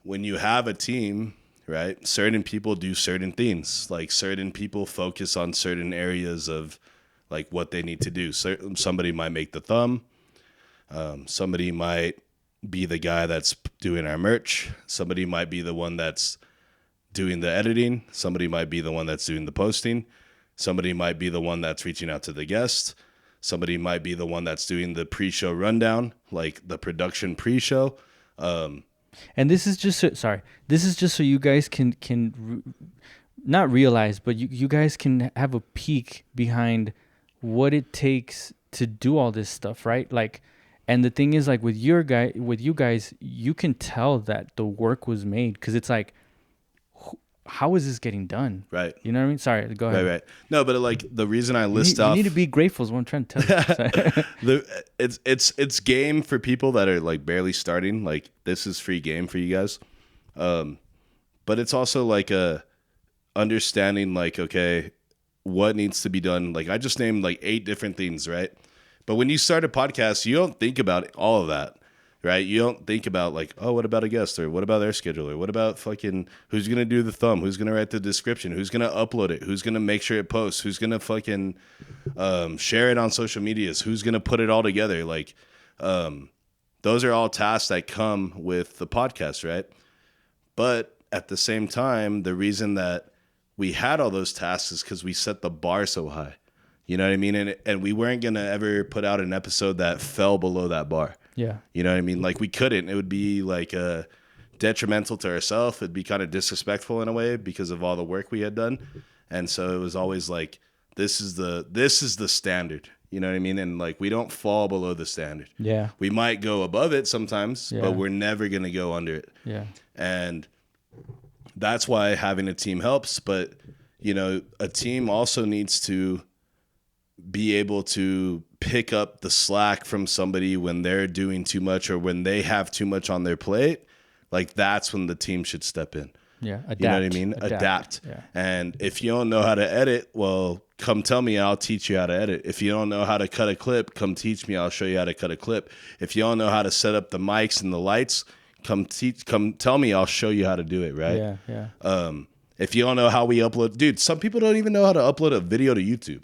when you have a team, right, certain people do certain things. Like, certain people focus on certain areas of like what they need to do. Somebody might make the thumb. Somebody might be the guy that's doing our merch. Somebody might be the one that's doing the editing. Somebody might be the one that's doing the posting. Somebody might be the one that's reaching out to the guest. Somebody might be the one that's doing the pre-show rundown, like the production pre-show. And this is just this is just so you guys not realize, but you guys can have a peek behind what it takes to do all this stuff, right? Like, and the thing is, like, with you guys, you can tell that the work was made, because it's like, how is this getting done? Right. You know what I mean? Sorry, go ahead. Right. No, but like the reason I list off, you need to be grateful is what I'm trying to tell you. it's game for people that are like barely starting. Like, this is free game for you guys. But it's also like a understanding, like, okay, what needs to be done. Like, I just named like 8 different things, right? But when you start a podcast, you don't think about all of that. Right? You don't think about like, oh, what about a guest, or what about their schedule, or what about fucking who's going to do the thumb, who's going to write the description, who's going to upload it, who's going to make sure it posts, who's going to fucking share it on social medias, who's going to put it all together. Like, those are all tasks that come with the podcast, right? But at the same time, the reason that we had all those tasks is because we set the bar so high. You know what I mean? And we weren't going to ever put out an episode that fell below that bar. Yeah. You know what I mean? Like, we couldn't. It would be like detrimental to ourselves. It'd be kind of disrespectful in a way because of all the work we had done. And so it was always like, this is the standard. You know what I mean? And like, we don't fall below the standard. Yeah. We might go above it sometimes, but we're never going to go under it. Yeah. And that's why having a team helps. But, you know, a team also needs to be able to pick up the slack from somebody when they're doing too much or when they have too much on their plate. Like, that's when the team should step in. Yeah. Adapt. You know what I mean? Adapt. Yeah. And if you don't know how to edit, well, come tell me, I'll teach you how to edit. If you don't know how to cut a clip, come teach me, I'll show you how to cut a clip. If you don't know how to set up the mics and the lights, come tell me, I'll show you how to do it, right? Yeah. If you don't know how we upload, dude, some people don't even know how to upload a video to YouTube.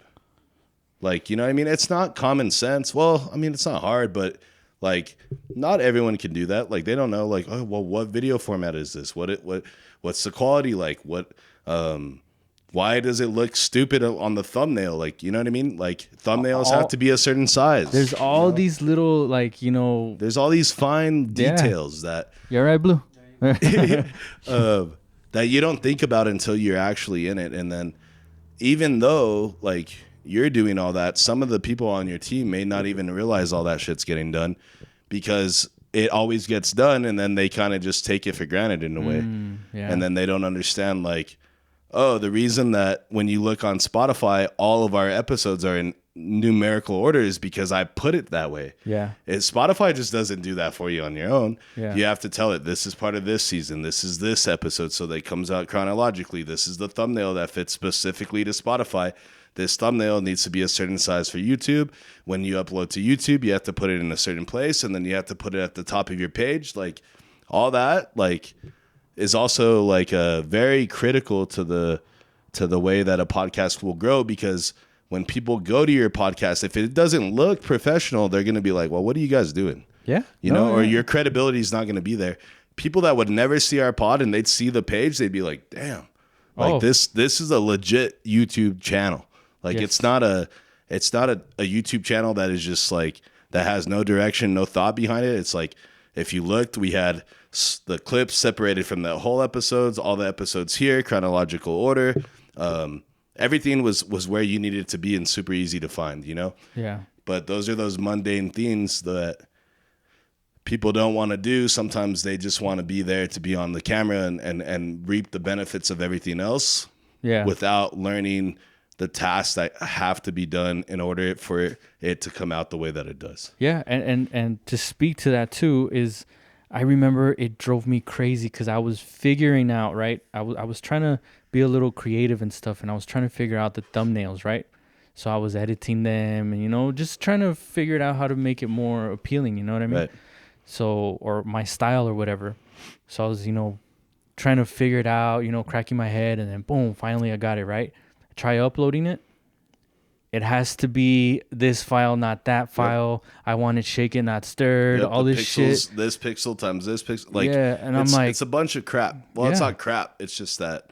Like, you know what I mean? It's not common sense. Well, I mean, it's not hard, but like, not everyone can do that. Like, they don't know, like, oh, well, what video format is this? What's the quality like? Why does it look stupid on the thumbnail? Like, you know what I mean? Like, thumbnails have to be a certain size. There's all these little, like, you know, there's all these fine details that you're right, Blue. that you don't think about until you're actually in it. And then, even though like you're doing all that, some of the people on your team may not even realize all that shit's getting done because it always gets done, and then they kind of just take it for granted in a way. And then they don't understand, like, oh, the reason that when you look on Spotify, all of our episodes are in numerical order is because I put it that way. Yeah. Spotify just doesn't do that for you on your own. Yeah. You have to tell it, this is part of this season. This is this episode. So that it comes out chronologically. This is the thumbnail that fits specifically to Spotify. This thumbnail needs to be a certain size for YouTube. When you upload to YouTube, you have to put it in a certain place, and then you have to put it at the top of your page. Like, all that, like, is also like very critical to the way that a podcast will grow, because when people go to your podcast, if it doesn't look professional, they're going to be like, well, what are you guys doing? Yeah. Or your credibility is not going to be there. People that would never see our pod and they'd see the page, they'd be like, damn, like this is a legit YouTube channel. Like, it's not a YouTube channel that is just like, that has no direction, no thought behind it. It's like, if you looked, we had the clips separated from the whole episodes, all the episodes here, chronological order. Everything was where you needed it to be and super easy to find, you know? Yeah. But those are those mundane things that people don't want to do. Sometimes they just want to be there to be on the camera and reap the benefits of everything else without learning the tasks that have to be done in order for it to come out the way that it does. Yeah, and to speak to that too is, I remember it drove me crazy because I was figuring out, right? I was trying to be a little creative and stuff, and I was trying to figure out the thumbnails, right? So I was editing them and, you know, just trying to figure out how to make it more appealing, you know what I mean? Right. So, or my style or whatever. So I was, you know, trying to figure it out, you know, cracking my head, and then boom, finally I got it, right? Try uploading it. It has to be this file, not that file. Yep. I want it shaken, not stirred. All this pixels, shit. This pixel times this pixel. Like, and I'm like, it's a bunch of crap. Well, it's not crap. It's just that,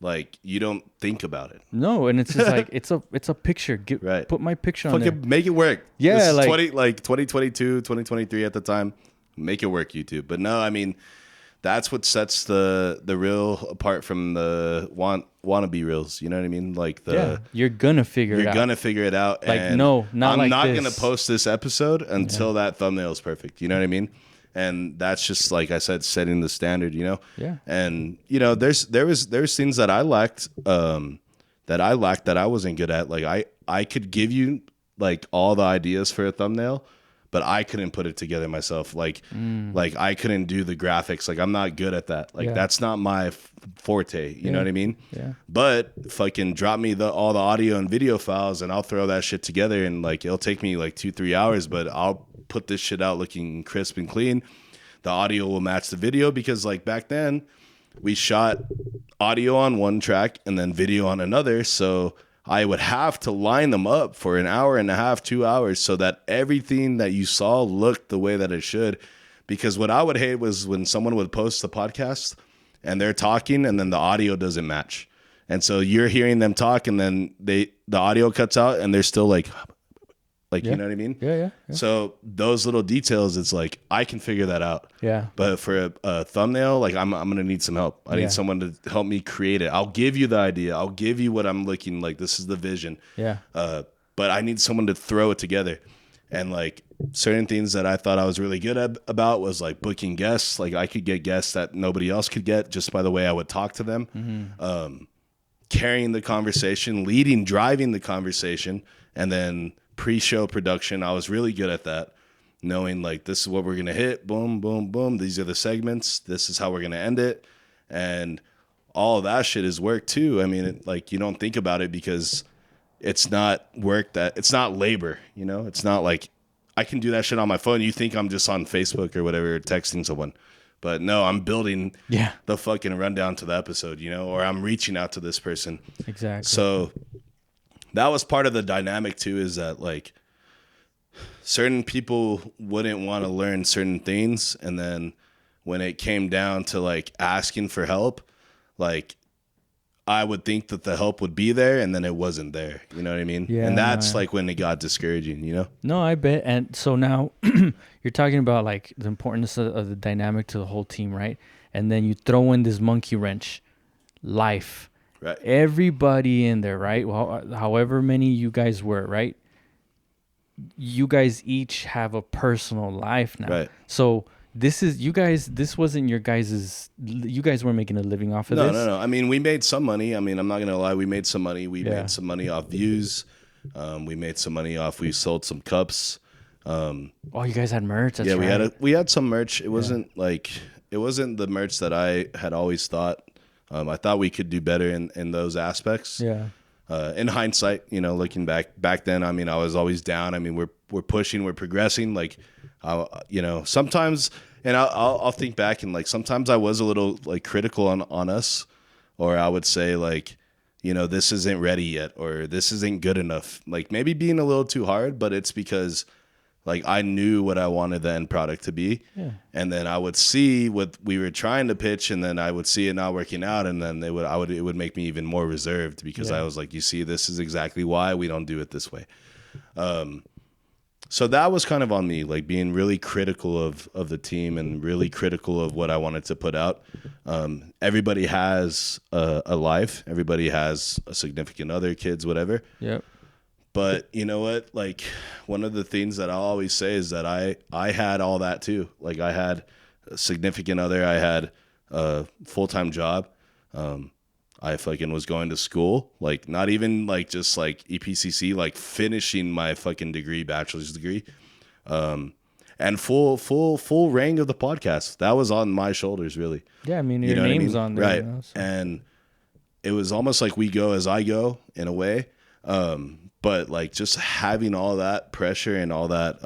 like, you don't think about it. No, and it's just like it's a picture. Right. Put my picture on there. Make it work. Yeah, this is 2022, 2023 at the time. Make it work, YouTube. But no, I mean, that's what sets the reel apart from the wannabe reels. You know what I mean? Like you're gonna figure it out. You're gonna figure it out. Like, and no, not I'm like not this. gonna post this episode until that thumbnail is perfect. You know what I mean? And that's just, like I said, setting the standard. You know? Yeah. And there was things that I lacked, that I wasn't good at. Like I could give you like all the ideas for a thumbnail, but I couldn't put it together myself. Like I couldn't do the graphics. Like I'm not good at that. Like that's not my forte. You know what I mean? Yeah. But fucking drop me all the audio and video files, and I'll throw that shit together. And like it'll take me like 2-3 hours, but I'll put this shit out looking crisp and clean. The audio will match the video, because like back then we shot audio on one track and then video on another. So I would have to line them up for an hour and a half, 2 hours, so that everything that you saw looked the way that it should. Because what I would hate was when someone would post the podcast and they're talking and then the audio doesn't match. And so you're hearing them talk and then the audio cuts out and they're still like, you know what I mean? Yeah. So those little details, it's like, I can figure that out. Yeah. But for a thumbnail, like I'm going to need some help. I need someone to help me create it. I'll give you the idea. I'll give you what I'm looking like. This is the vision. Yeah. But I need someone to throw it together. And like certain things that I thought I was really good about was like booking guests. Like I could get guests that nobody else could get just by the way I would talk to them. Mm-hmm. Carrying the conversation, driving the conversation, and then pre-show production. I was really good at that, knowing like this is what we're going to hit. Boom, boom, boom. These are the segments. This is how we're going to end it. And all of that shit is work too. I mean, like you don't think about it because it's not work, it's not labor, you know? It's not like I can do that shit on my phone. You think I'm just on Facebook or whatever, texting someone. But no, I'm building the fucking rundown to the episode, you know, or I'm reaching out to this person. Exactly. So that was part of the dynamic too, is that like certain people wouldn't want to learn certain things. And then when it came down to like asking for help, like I would think that the help would be there and then it wasn't there. You know what I mean? Yeah. And that's like when it got discouraging, you know? No, I bet. And so now you're talking about like the importance of the dynamic to the whole team, right? And then you throw in this monkey wrench, life. Right. Everybody in there, right? Well, however many you guys were, right? You guys each have a personal life now. Right. So this wasn't your guys's, you guys weren't making a living off of this? No. I mean, we made some money. I mean, I'm not going to lie. We made some money. We made some money off views. We made some money off, we sold some cups. Oh, you guys had merch? That's right. We had some merch. It wasn't it wasn't the merch that I had always thought. I thought we could do better in those aspects. Yeah. In hindsight, you know, looking back then, I mean, I was always down. I mean, we're pushing, we're progressing. Like, you know, sometimes, and I'll think back and like sometimes I was a little like critical on us, or I would say like, you know, this isn't ready yet, or this isn't good enough. Like maybe being a little too hard, but it's because like I knew what I wanted the end product to be. Yeah. And then I would see what we were trying to pitch, and then I would see it not working out, and then it would make me even more reserved, because I was like, you see, this is exactly why we don't do it this way. So that was kind of on me, like being really critical of the team and really critical of what I wanted to put out. Everybody has a life. Everybody has a significant other, kids, whatever. Yep. But you know what? Like one of the things that I'll always say is that I had all that too. Like I had a significant other. I had a full-time job. I fucking was going to school, like not even like just like EPCC, like finishing my fucking degree, bachelor's degree, and full reign of the podcast. That was on my shoulders, really. Yeah, I mean, your name's on there, right? You know, so. And it was almost like we go as I go in a way, but like just having all that pressure and all that,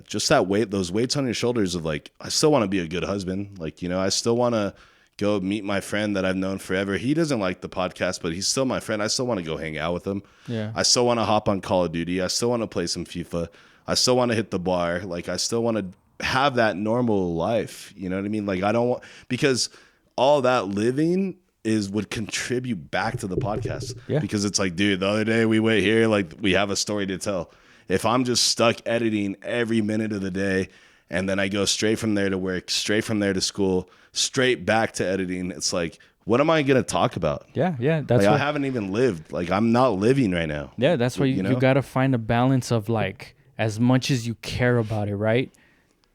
just that weight, those weights on your shoulders of like, I still want to be a good husband, like, you know, I still want to go meet my friend that I've known forever. He doesn't like the podcast, but he's still my friend. I still want to go hang out with him. Yeah. I still want to hop on Call of Duty. I still want to play some FIFA. I still want to hit the bar. Like I still want to have that normal life. You know what I mean? Like I don't want, because all that living would contribute back to the podcast. Yeah. Because it's like, dude, the other day we went here, like we have a story to tell. if I'm just stuck editing every minute of the day, and then I go straight from there to work, straight from there to school, straight back to editing, it's like, what am I going to talk about? Yeah. That's like, what, I haven't even lived. Like, I'm not living right now. Yeah, that's why you got to find a balance of like, as much as you care about it, right?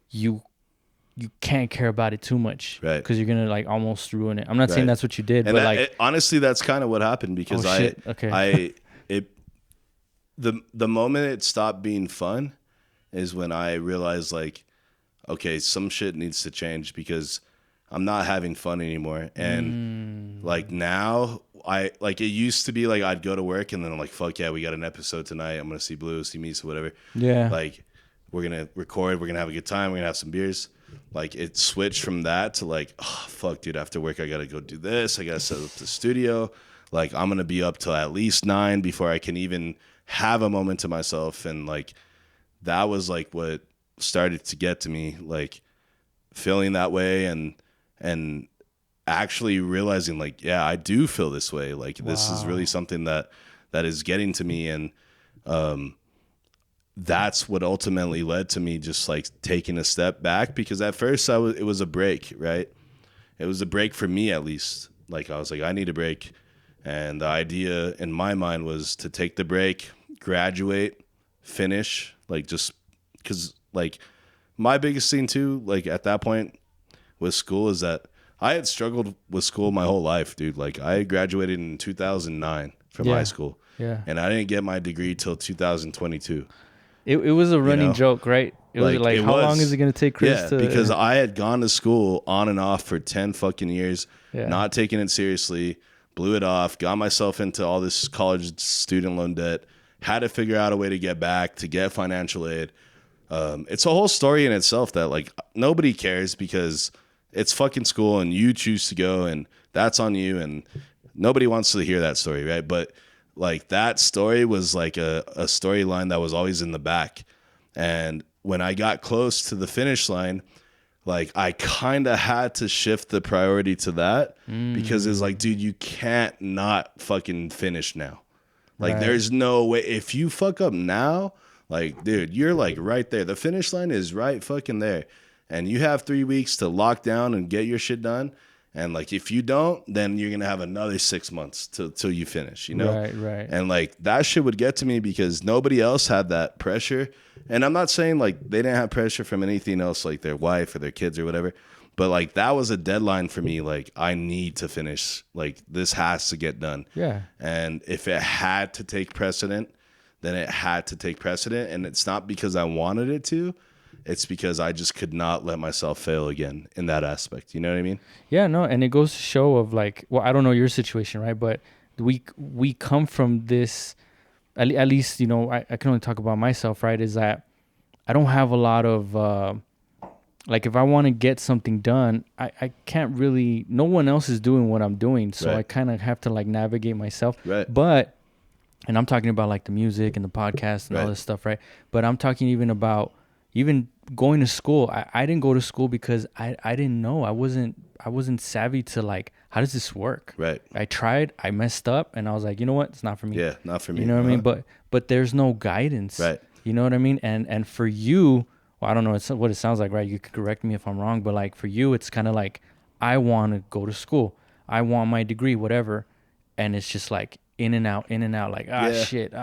You can't care about it too much, right? Because you're gonna like almost ruin it. I'm not saying that's what you did, and but honestly, that's kind of what happened because the moment it stopped being fun is when I realized like, okay, some shit needs to change because I'm not having fun anymore. And like now it used to be like I'd go to work and then I'm like, fuck yeah, we got an episode tonight. I'm gonna see Blue, see Misa, whatever. Yeah. Like we're gonna record, we're gonna have a good time, we're gonna have some beers. Like it switched from that to like, oh fuck, dude, after work I gotta go do this. I gotta set up the studio. Like I'm gonna be up till at least 9 before I can even have a moment to myself. And like that was like what started to get to me, like feeling that way and actually realizing like, yeah, I do feel this way. Like this is really something that is getting to me. And that's what ultimately led to me just like taking a step back, because at first it was a break, right? It was a break for me, at least. Like I was like, I need a break. And the idea in my mind was to take the break, graduate, finish, like just because like my biggest thing too, like at that point with school is that I had struggled with school my whole life, dude. Like I graduated in 2009 from high school. Yeah. And I didn't get my degree till 2022. It was a running joke, right? It was like how long is it going to take Chris to... because I had gone to school on and off for 10 fucking years, not taking it seriously, blew it off, got myself into all this college student loan debt, had to figure out a way to get back, to get financial aid. It's a whole story in itself that like nobody cares because it's fucking school and you choose to go and that's on you and nobody wants to hear that story, right? But like that story was like a storyline that was always in the back. And when I got close to the finish line, like I kind of had to shift the priority to that because it's like, dude, you can't not fucking finish now. Like there's no way. If you fuck up now, like, dude, you're like right there. The finish line is right fucking there. And you have 3 weeks to lock down and get your shit done. And like, if you don't, then you're going to have another 6 months till you finish, you know? Right. And like that shit would get to me because nobody else had that pressure. And I'm not saying like they didn't have pressure from anything else, like their wife or their kids or whatever. But like that was a deadline for me. Like I need to finish, like this has to get done. Yeah. And if it had to take precedent, then it had to take precedent. And it's not because I wanted it to. It's because I just could not let myself fail again in that aspect. You know what I mean? Yeah, no, and it goes to show of like, well, I don't know your situation, right? But we come from this, at least, you know, I can only talk about myself, right? Is that I don't have a lot of, like if I want to get something done, I can't really, no one else is doing what I'm doing. So I kind of have to like navigate myself. Right. But, and I'm talking about like the music and the podcast and all this stuff, right? But I'm talking even about, even going to school, I didn't go to school because I didn't know. I wasn't savvy to like, how does this work? Right. I tried, I messed up, and I was like, you know what? It's not for me. Yeah, not for me. You know what I mean? But there's no guidance. Right. You know what I mean? And for you, well, I don't know what it sounds like, right? You could correct me if I'm wrong, but like for you, it's kind of like, I want to go to school. I want my degree, whatever. And it's just like, in and out, like, shit.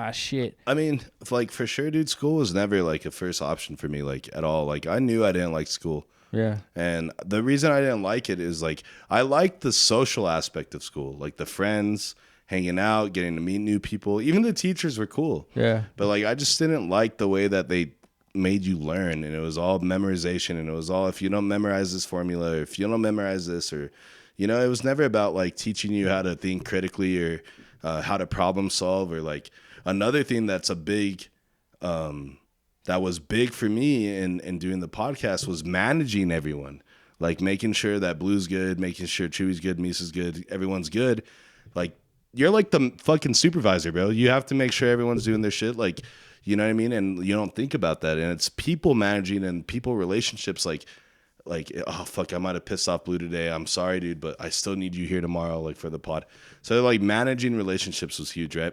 I mean, like, for sure, dude, school was never, like, a first option for me, like, at all. Like, I knew I didn't like school. Yeah. And the reason I didn't like it is, like, I liked the social aspect of school. Like, the friends, hanging out, getting to meet new people. Even the teachers were cool. Yeah. But, like, I just didn't like the way that they made you learn. And it was all memorization. And it was all, if you don't memorize this formula, or if you don't memorize this, or, you know, it was never about, like, teaching you how to think critically or how to problem solve. Or like another thing that's a big that was big for me in doing the podcast was managing everyone, like making sure that Blue's good, making sure Chewy's good, Misa's good, everyone's good. Like you're like the fucking supervisor, bro. You have to make sure everyone's doing their shit, like, you know what I mean? And you don't think about that. And it's people managing and people relationships, like, oh fuck, I might have pissed off Blue today. I'm sorry, dude, but I still need you here tomorrow, like for the pod. So like managing relationships was huge, right?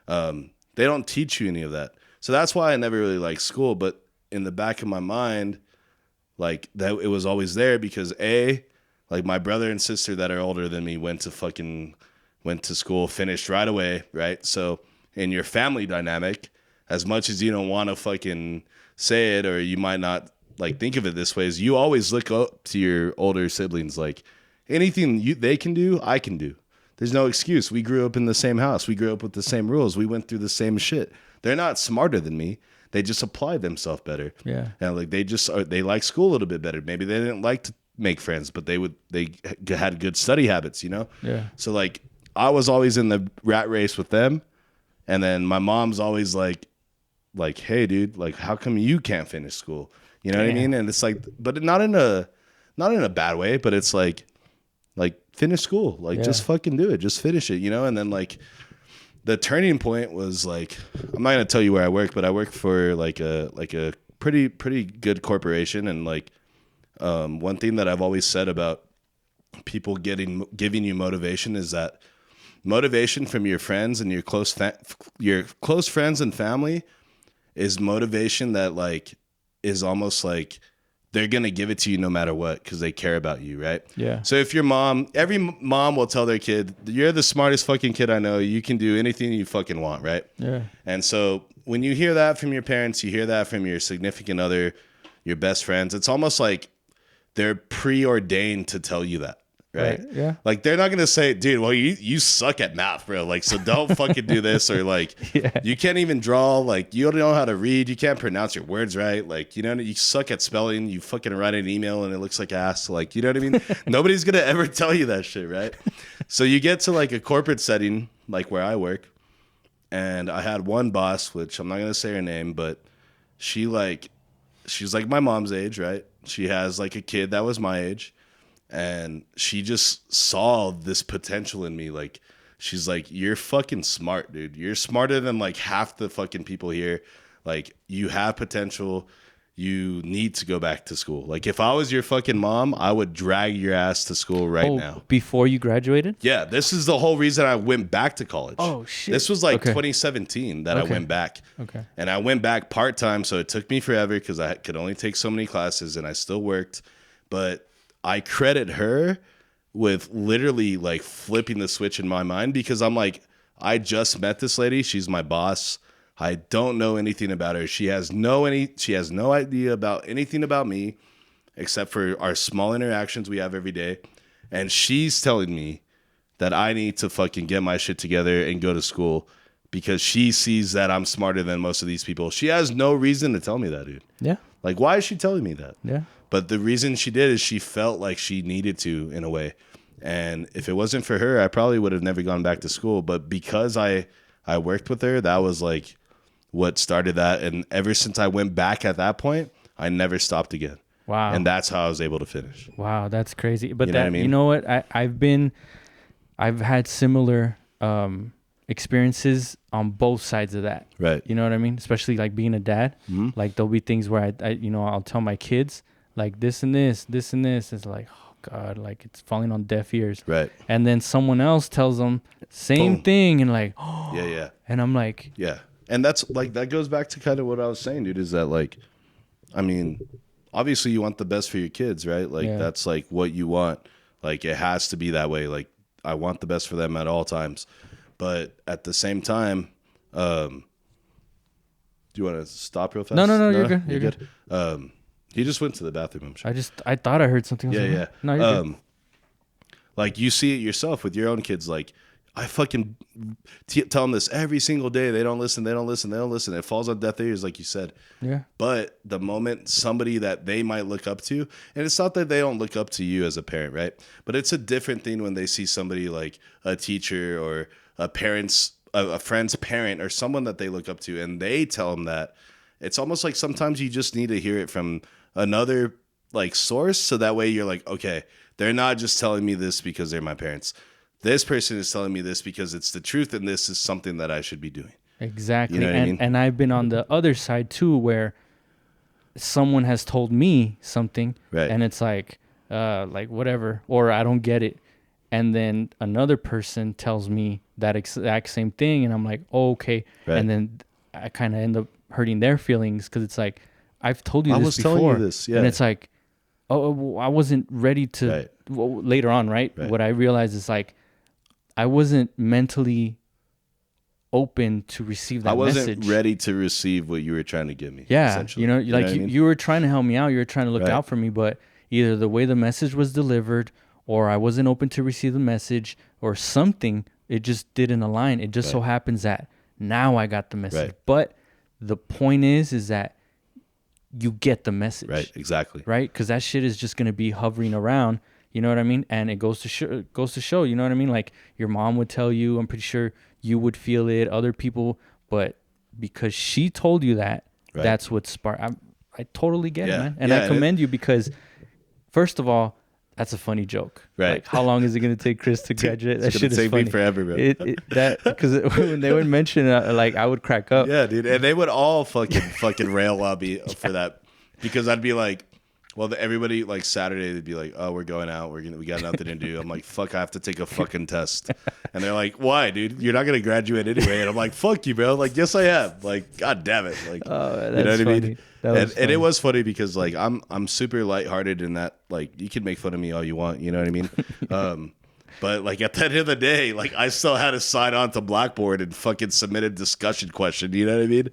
They don't teach you any of that. So that's why I never really liked school. But in the back of my mind, like that, it was always there because like my brother and sister that are older than me went to school, finished right away, right? So in your family dynamic, as much as you don't want to fucking say it, or you might not like think of it this way, is you always look up to your older siblings. Like anything they can do, I can do. There's no excuse. We grew up in the same house. We grew up with the same rules. We went through the same shit. They're not smarter than me. They just applied themselves better. Yeah. And like they like school a little bit better. Maybe they didn't like to make friends, but they had good study habits, you know? Yeah. So like I was always in the rat race with them. And then my mom's always like, hey dude, like how come you can't finish school? You know what I mean? And it's like, but not in a bad way, but it's like finish school, like just fucking do it, just finish it, you know? And then like the turning point was like, I'm not gonna tell you where I work, but I work for like a pretty good corporation. And like one thing that I've always said about people giving you motivation is that motivation from your friends and your close friends and family is motivation that like is almost like they're going to give it to you no matter what because they care about you, right? Yeah. So if every mom will tell their kid, you're the smartest fucking kid I know. You can do anything you fucking want, right? Yeah. And so when you hear that from your parents, you hear that from your significant other, your best friends, it's almost like they're preordained to tell you that. Right? Yeah. Like they're not gonna say, dude, well, you suck at math, bro. Like, so don't fucking do this, or like you can't even draw, like you don't know how to read, you can't pronounce your words right, like you know you suck at spelling, you fucking write an email and it looks like ass, like you know what I mean? Nobody's gonna ever tell you that shit, right? So you get to like a corporate setting, like where I work, and I had one boss, which I'm not gonna say her name, but she's like my mom's age, right? She has like a kid that was my age. And she just saw this potential in me. Like, she's like, you're fucking smart, dude. You're smarter than like half the fucking people here. Like, you have potential. You need to go back to school. Like, if I was your fucking mom, I would drag your ass to school right now. Before you graduated? Yeah, this is the whole reason I went back to college. Oh, shit. This was like 2017 that I went back. Okay. And I went back part-time, so it took me forever because I could only take so many classes, and I still worked. But I credit her with literally like flipping the switch in my mind because I'm like, I just met this lady. She's my boss. I don't know anything about her. She has no idea about anything about me except for our small interactions we have every day. And she's telling me that I need to fucking get my shit together and go to school because she sees that I'm smarter than most of these people. She has no reason to tell me that, dude. Yeah. Like, why is she telling me that? Yeah. But the reason she did is she felt like she needed to in a way. And if it wasn't for her, I probably would have never gone back to school. But because I worked with her, that was like what started that. And ever since I went back at that point, I never stopped again. Wow. And that's how I was able to finish. Wow, that's crazy. But You know what I mean? You know what? I've had similar experiences on both sides of that. Right. You know what I mean? Especially like being a dad. Mm-hmm. Like there'll be things where I'll tell my kids like this and this. It's like, oh God, like it's falling on deaf ears. Right. And then someone else tells them same Boom. thing and like, oh. Yeah. And I'm like, yeah. And that's like, that goes back to kind of what I was saying, dude, is that like, I mean, obviously you want the best for your kids, right? Like that's like what you want. Like it has to be that way. Like I want the best for them at all times. But at the same time, do you want to stop real fast? No, you're good. You're good. He just went to the bathroom, I'm sure. I thought I heard something. Yeah. No, you're good. Like you see it yourself with your own kids. Like I fucking tell them this every single day. They don't listen. It falls on deaf ears, like you said. Yeah. But the moment somebody that they might look up to, and it's not that they don't look up to you as a parent, right? But it's a different thing when they see somebody like a teacher or a friend's parent or someone that they look up to, and they tell them that. It's almost like sometimes you just need to hear it from another like source, so that way you're like, okay, they're not just telling me this because they're my parents. This person is telling me this because it's the truth, and this is something that I should be doing. Exactly. You know what I mean? And I've been on the other side too, where someone has told me something, right, and it's like whatever, or I don't get it. And then another person tells me that exact same thing, and I'm like, oh, okay. Right. And then I kind of end up hurting their feelings because it's like I've told you I this was before, telling you this, yeah. and it's like, oh, I wasn't ready to. Right. Well, later on, right? What I realized is like I wasn't mentally open to receive that I wasn't message. ready to receive what you were trying to give me. Yeah, you know, like what I mean? you were trying to help me out. You were trying to look Right. out for me, but either the way the message was delivered, or I wasn't open to receive the message, or something. It just didn't align. It just so happens that now I got the message. Right. But the point is that you get the message. Right, exactly. Right, because that shit is just gonna be hovering around. You know what I mean? And it goes to show. You know what I mean? Like your mom would tell you. I'm pretty sure you would feel it. Other people, but because she told you that, that's what sparked. I totally get it, man. And I commend you because, first of all, that's a funny joke. Right. Like, how long is it going to take Chris to graduate? That shit is take funny. me forever, bro. Because when they would mention it, like, I would crack up. Yeah, dude. And they would all fucking rail on me for that because I'd be like, well, everybody like Saturday they'd be like, "Oh, we're going out. We got nothing to do." I'm like, "Fuck, I have to take a fucking test." And they're like, "Why, dude? You're not gonna graduate anyway." And I'm like, "Fuck you, bro." Like, "Yes, I am." Like, God damn it. Like, that's you know what funny. I mean? And it was funny because like I'm super lighthearted in that like you can make fun of me all you want. You know what I mean? But like at the end of the day, like I still had to sign on to Blackboard and fucking submit a discussion question. You know what I mean?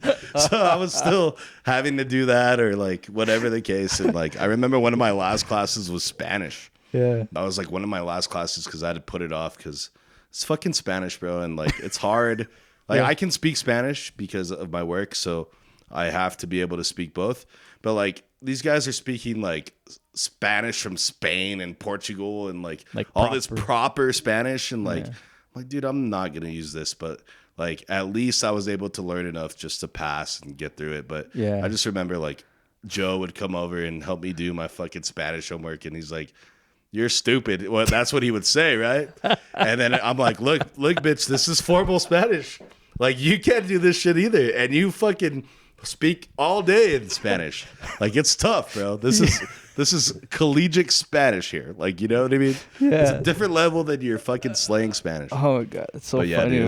So I was still having to do that or like whatever the case. And like I remember one of my last classes was Spanish. Yeah. I was like one of my last classes because I had to put it off because it's fucking Spanish, bro. And like it's hard. Like I can speak Spanish because of my work, so I have to be able to speak both. But like these guys are speaking like Spanish from Spain and Portugal and like all this proper Spanish and like I'm like, dude, I'm not gonna use this, but like at least I was able to learn enough just to pass and get through it. But I just remember like Joe would come over and help me do my fucking Spanish homework and he's like, "You're stupid." Well, that's what he would say, right? And then I'm like, look, bitch, this is formal Spanish. Like you can't do this shit either. And you fucking speak all day in Spanish. Like it's tough, bro. This is collegiate Spanish here. Like, you know what I mean? Yeah. It's a different level than your fucking slang Spanish. Oh my god, it's so but yeah, funny. dude,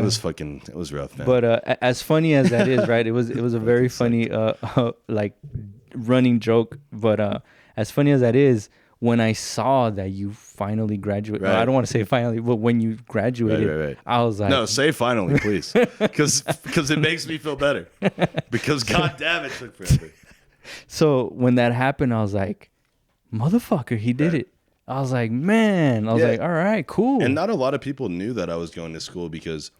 it was rough, man. But as funny as that is, right? It was a very funny like running joke. But as funny as that is, when I saw that you finally graduated, I don't want to say finally, but when you graduated, I was like, no, say finally, please, because it makes me feel better. Because god damn it took forever. So when that happened, I was like, motherfucker, he did it. I was like, man, I was like, all right, cool. And not a lot of people knew that I was going to school because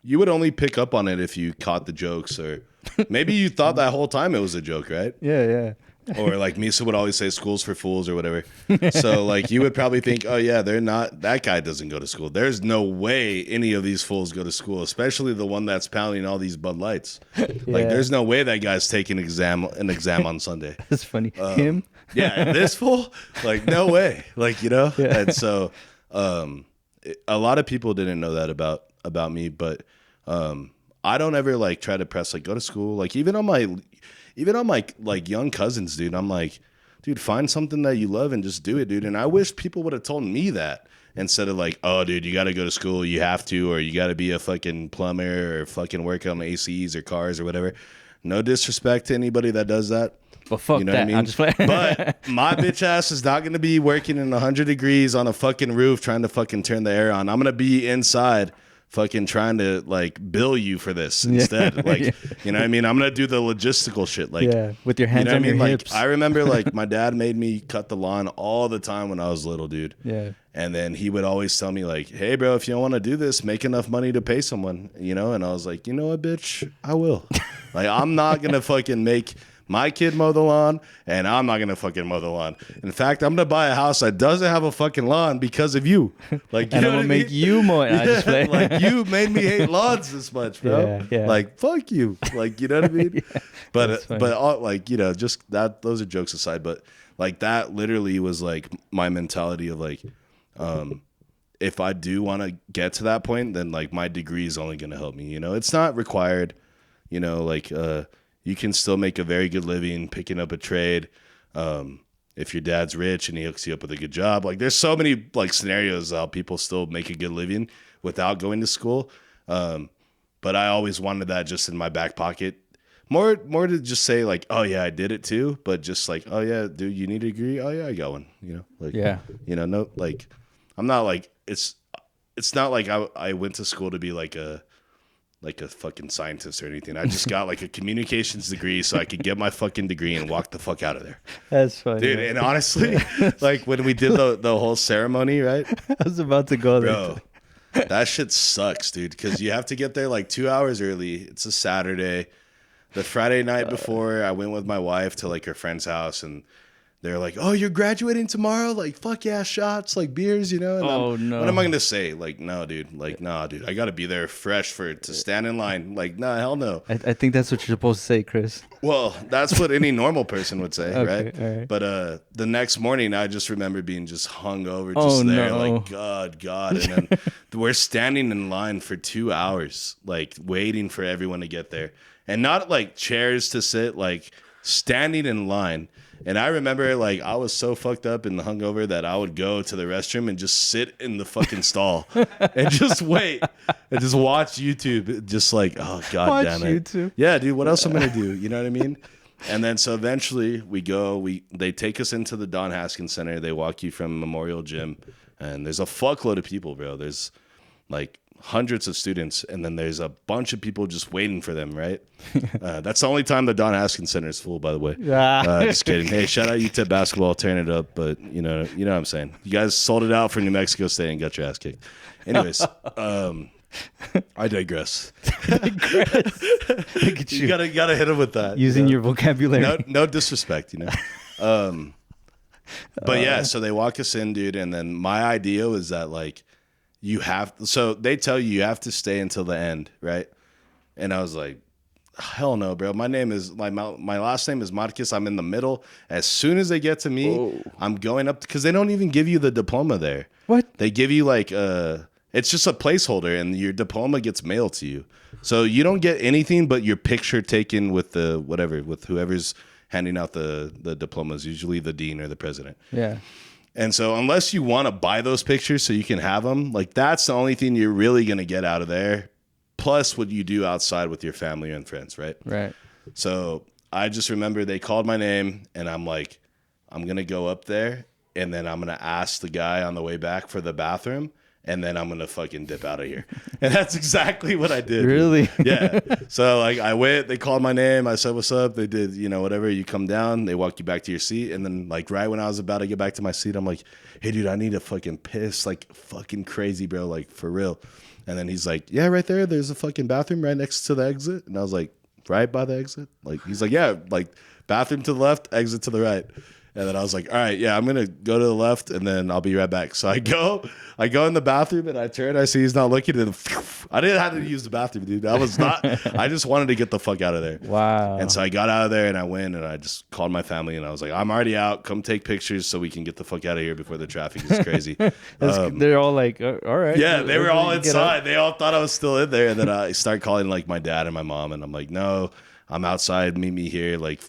you would only pick up on it if you caught the jokes or maybe you thought that whole time it was a joke, right? Yeah. Or like Misa would always say school's for fools or whatever. So like you would probably think, oh yeah, that guy doesn't go to school. There's no way any of these fools go to school, especially the one that's pounding all these Bud Lights. Like there's no way that guy's taking an exam on Sunday. That's funny. Him? Yeah, this fool? Like no way. Like, you know? Yeah. And so a lot of people didn't know that about me, but I don't ever like try to press like go to school. Like even on my like young cousins, dude, I'm like, dude, find something that you love and just do it, dude. And I wish people would have told me that instead of like, oh, dude, you got to go to school, you have to, or you got to be a fucking plumber or fucking work on ACs or cars or whatever. No disrespect to anybody that does that. But fuck you know that. What I mean? But my bitch ass is not going to be working in 100 degrees on a fucking roof trying to fucking turn the air on. I'm going to be inside fucking trying to like bill you for this instead. Like, you know what I mean? I'm going to do the logistical shit. Like, with your hands on your hips. Like, I remember like my dad made me cut the lawn all the time when I was little, dude. Yeah. And then he would always tell me like, hey bro, if you don't want to do this, make enough money to pay someone, you know? And I was like, you know what, bitch? I will. Like, I'm not going to fucking make my kid mow the lawn, and I'm not gonna fucking mow the lawn. In fact, I'm gonna buy a house that doesn't have a fucking lawn because of you. Like, you and know I'm gonna make mean? you mow it. Like you made me hate lawns this much, bro. Yeah. Like, fuck you. Like, you know what I mean? But all, like, you know, just that. Those are jokes aside, but like that literally was like my mentality of like, if I do want to get to that point, then like my degree is only gonna help me. You know, it's not required. You know, like you can still make a very good living picking up a trade. If your dad's rich and he hooks you up with a good job, like there's so many like scenarios how people still make a good living without going to school. But I always wanted that just in my back pocket. more to just say like, oh yeah, I did it too, but just like, oh yeah, dude, you need a degree? Oh yeah, I got one. Like, no, like, I'm not like it's not like I went to school to be like a fucking scientist or anything. I just got like a communications degree so I could get my fucking degree and walk the fuck out of there. That's funny, dude. Man. And honestly, like when we did the whole ceremony, right? I was about to go there. Bro, that shit sucks, dude, because you have to get there like 2 hours early. It's a Saturday. The Friday night before, I went with my wife to like her friend's house, and they're like, "Oh, you're graduating tomorrow? Like, fuck yeah, shots, like beers, And no. What am I gonna say? Like, no, dude. Like, nah, dude. I gotta be there fresh to stand in line. Like, nah, hell no. I think that's what you're supposed to say, Chris. Well, that's what any normal person would say, okay, right? All right? But the next morning, I just remember being just hungover, just there, no. like God. And then we're standing in line for 2 hours, like waiting for everyone to get there, and not like chairs to sit, like standing in line. And I remember, like, I was so fucked up and hungover that I would go to the restroom and just sit in the fucking stall and just wait and just watch YouTube. Just like, oh, God damn it. YouTube. Yeah, dude, what else am I going to do? You know what I mean? And then so eventually we go, they take us into the Don Haskins Center. They walk you from Memorial Gym. And there's a fuckload of people, bro. There's like hundreds of students, and then there's a bunch of people just waiting for them, right? That's the only time the Don Haskins Center is full, by the way. Just kidding. Hey, shout out UTEP basketball, tearing it up, but you know what I'm saying. You guys sold it out for New Mexico State and got your ass kicked. Anyways, I digress. Look at You gotta hit him with that. Using your vocabulary. No disrespect, But yeah, so they walk us in, dude, and then my idea was that like, so they tell you have to stay until the end, right? And I was like, hell no, bro. My last name is Marquez. I'm in the middle. As soon as they get to me, I'm going up because they don't even give you the diploma there. What? They give you like it's just a placeholder, and your diploma gets mailed to you. So you don't get anything but your picture taken with with whoever's handing out the diplomas, usually the dean or the president. Yeah. And so unless you want to buy those pictures so you can have them, like that's the only thing you're really going to get out of there. Plus what you do outside with your family and friends, right? Right. So I just remember they called my name, and I'm like, I'm going to go up there, and then I'm going to ask the guy on the way back for the bathroom, and then I'm going to fucking dip out of here. And that's exactly what I did. Really? Yeah. So like I went, they called my name. I said, what's up? They did, whatever. You come down, they walk you back to your seat. And then like right when I was about to get back to my seat, I'm like, hey dude, I need a fucking piss. Like fucking crazy, bro. Like for real. And then he's like, yeah, right there. There's a fucking bathroom right next to the exit. And I was like, right by the exit? Like, he's like, yeah, like bathroom to the left, exit to the right. And then I was like, all right, yeah, I'm going to go to the left and then I'll be right back. So I go in the bathroom and I turn, I see he's not looking, and I didn't have to use the bathroom, dude. I just wanted to get the fuck out of there. Wow. And so I got out of there and I went and I just called my family and I was like, I'm already out. Come take pictures so we can get the fuck out of here before the traffic is crazy. They're all like, all right. Yeah, they were all inside. They all thought I was still in there. And then I start calling like my dad and my mom, and I'm like, no, I'm outside. Meet me here. Like,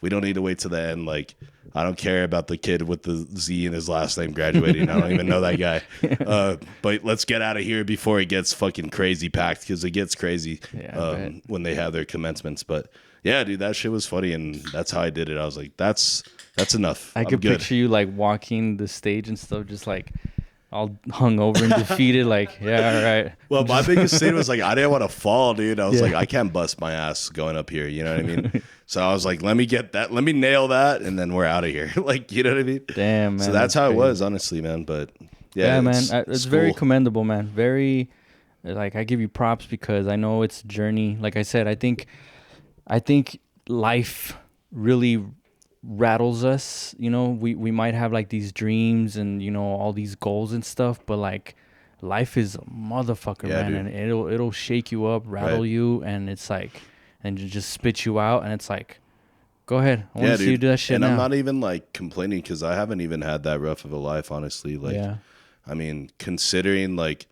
we don't need to wait till the end. Like, I don't care about the kid with the Z in his last name graduating. I don't even know that guy. But let's get out of here before it gets fucking crazy packed, because it gets crazy when they have their commencements. But yeah, dude, that shit was funny, and that's how I did it. I was like, that's enough. I could picture you like walking the stage and stuff, just like all hungover and defeated. Like, yeah, all right. Well, my biggest thing was like, I didn't want to fall, dude. I was like, I can't bust my ass going up here. You know what I mean? So I was like, let me get that. Let me nail that. And then we're out of here. Like, you know what I mean? Damn, man. So that's how it was, honestly, man. But yeah, man. It's very commendable, man. Very, like, I give you props because I know it's a journey. Like I said, I think life really rattles us. We might have like these dreams and all these goals and stuff, but like life is a motherfucker, man, dude. And it'll shake you up, rattle you, and it's like, and just spit you out, and it's like, go ahead, I want to see you do that shit. And now. I'm not even like complaining, because I haven't even had that rough of a life, honestly. Like, I mean, considering like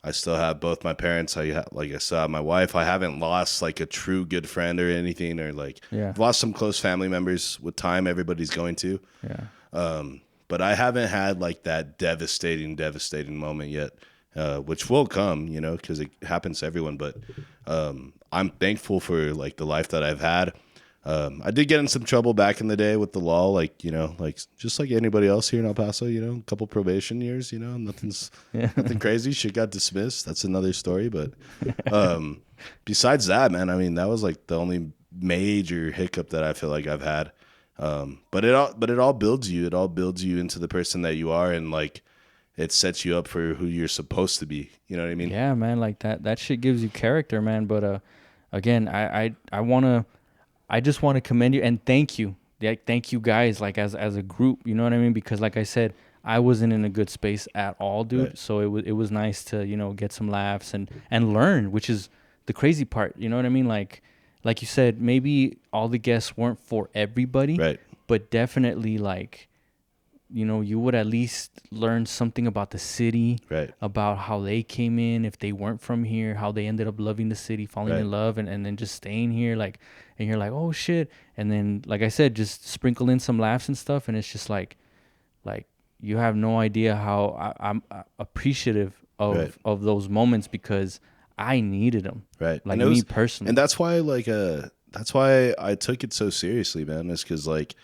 I still have both my parents. Like I still have my wife. I haven't lost like a true good friend or anything, or like I've lost some close family members with time. Everybody's going to. Yeah. But I haven't had like that devastating moment yet, which will come, because it happens to everyone. But I'm thankful for like the life that I've had. I did get in some trouble back in the day with the law, like, you know, like just like anybody else here in El Paso, you know, a couple probation years, you know, nothing crazy. Shit got dismissed. That's another story. But besides that, man, I mean, that was like the only major hiccup that I feel like I've had. But it all builds you. It all builds you into the person that you are, and like it sets you up for who you're supposed to be. You know what I mean? Yeah, man, like that shit gives you character, man. But again, I just want to commend you and thank you. Like, thank you guys, like as a group, you know what I mean? Because like I said, I wasn't in a good space at all, dude. Right. So it was nice to, you know, get some laughs and learn, which is the crazy part. You know what I mean? Like you said, maybe all the guests weren't for everybody, Right. but definitely like, you know, you would at least learn something about the city, Right. about how they came in, if they weren't from here, how they ended up loving the city, falling Right. in love, and then just staying here, like, and you're like, oh shit, and then like I said, just sprinkle in some laughs and stuff, and it's just like you have no idea how I'm appreciative of Right. of those moments because I needed them, Right. like And me personally, and that's why that's why I took it so seriously, man. Is because like,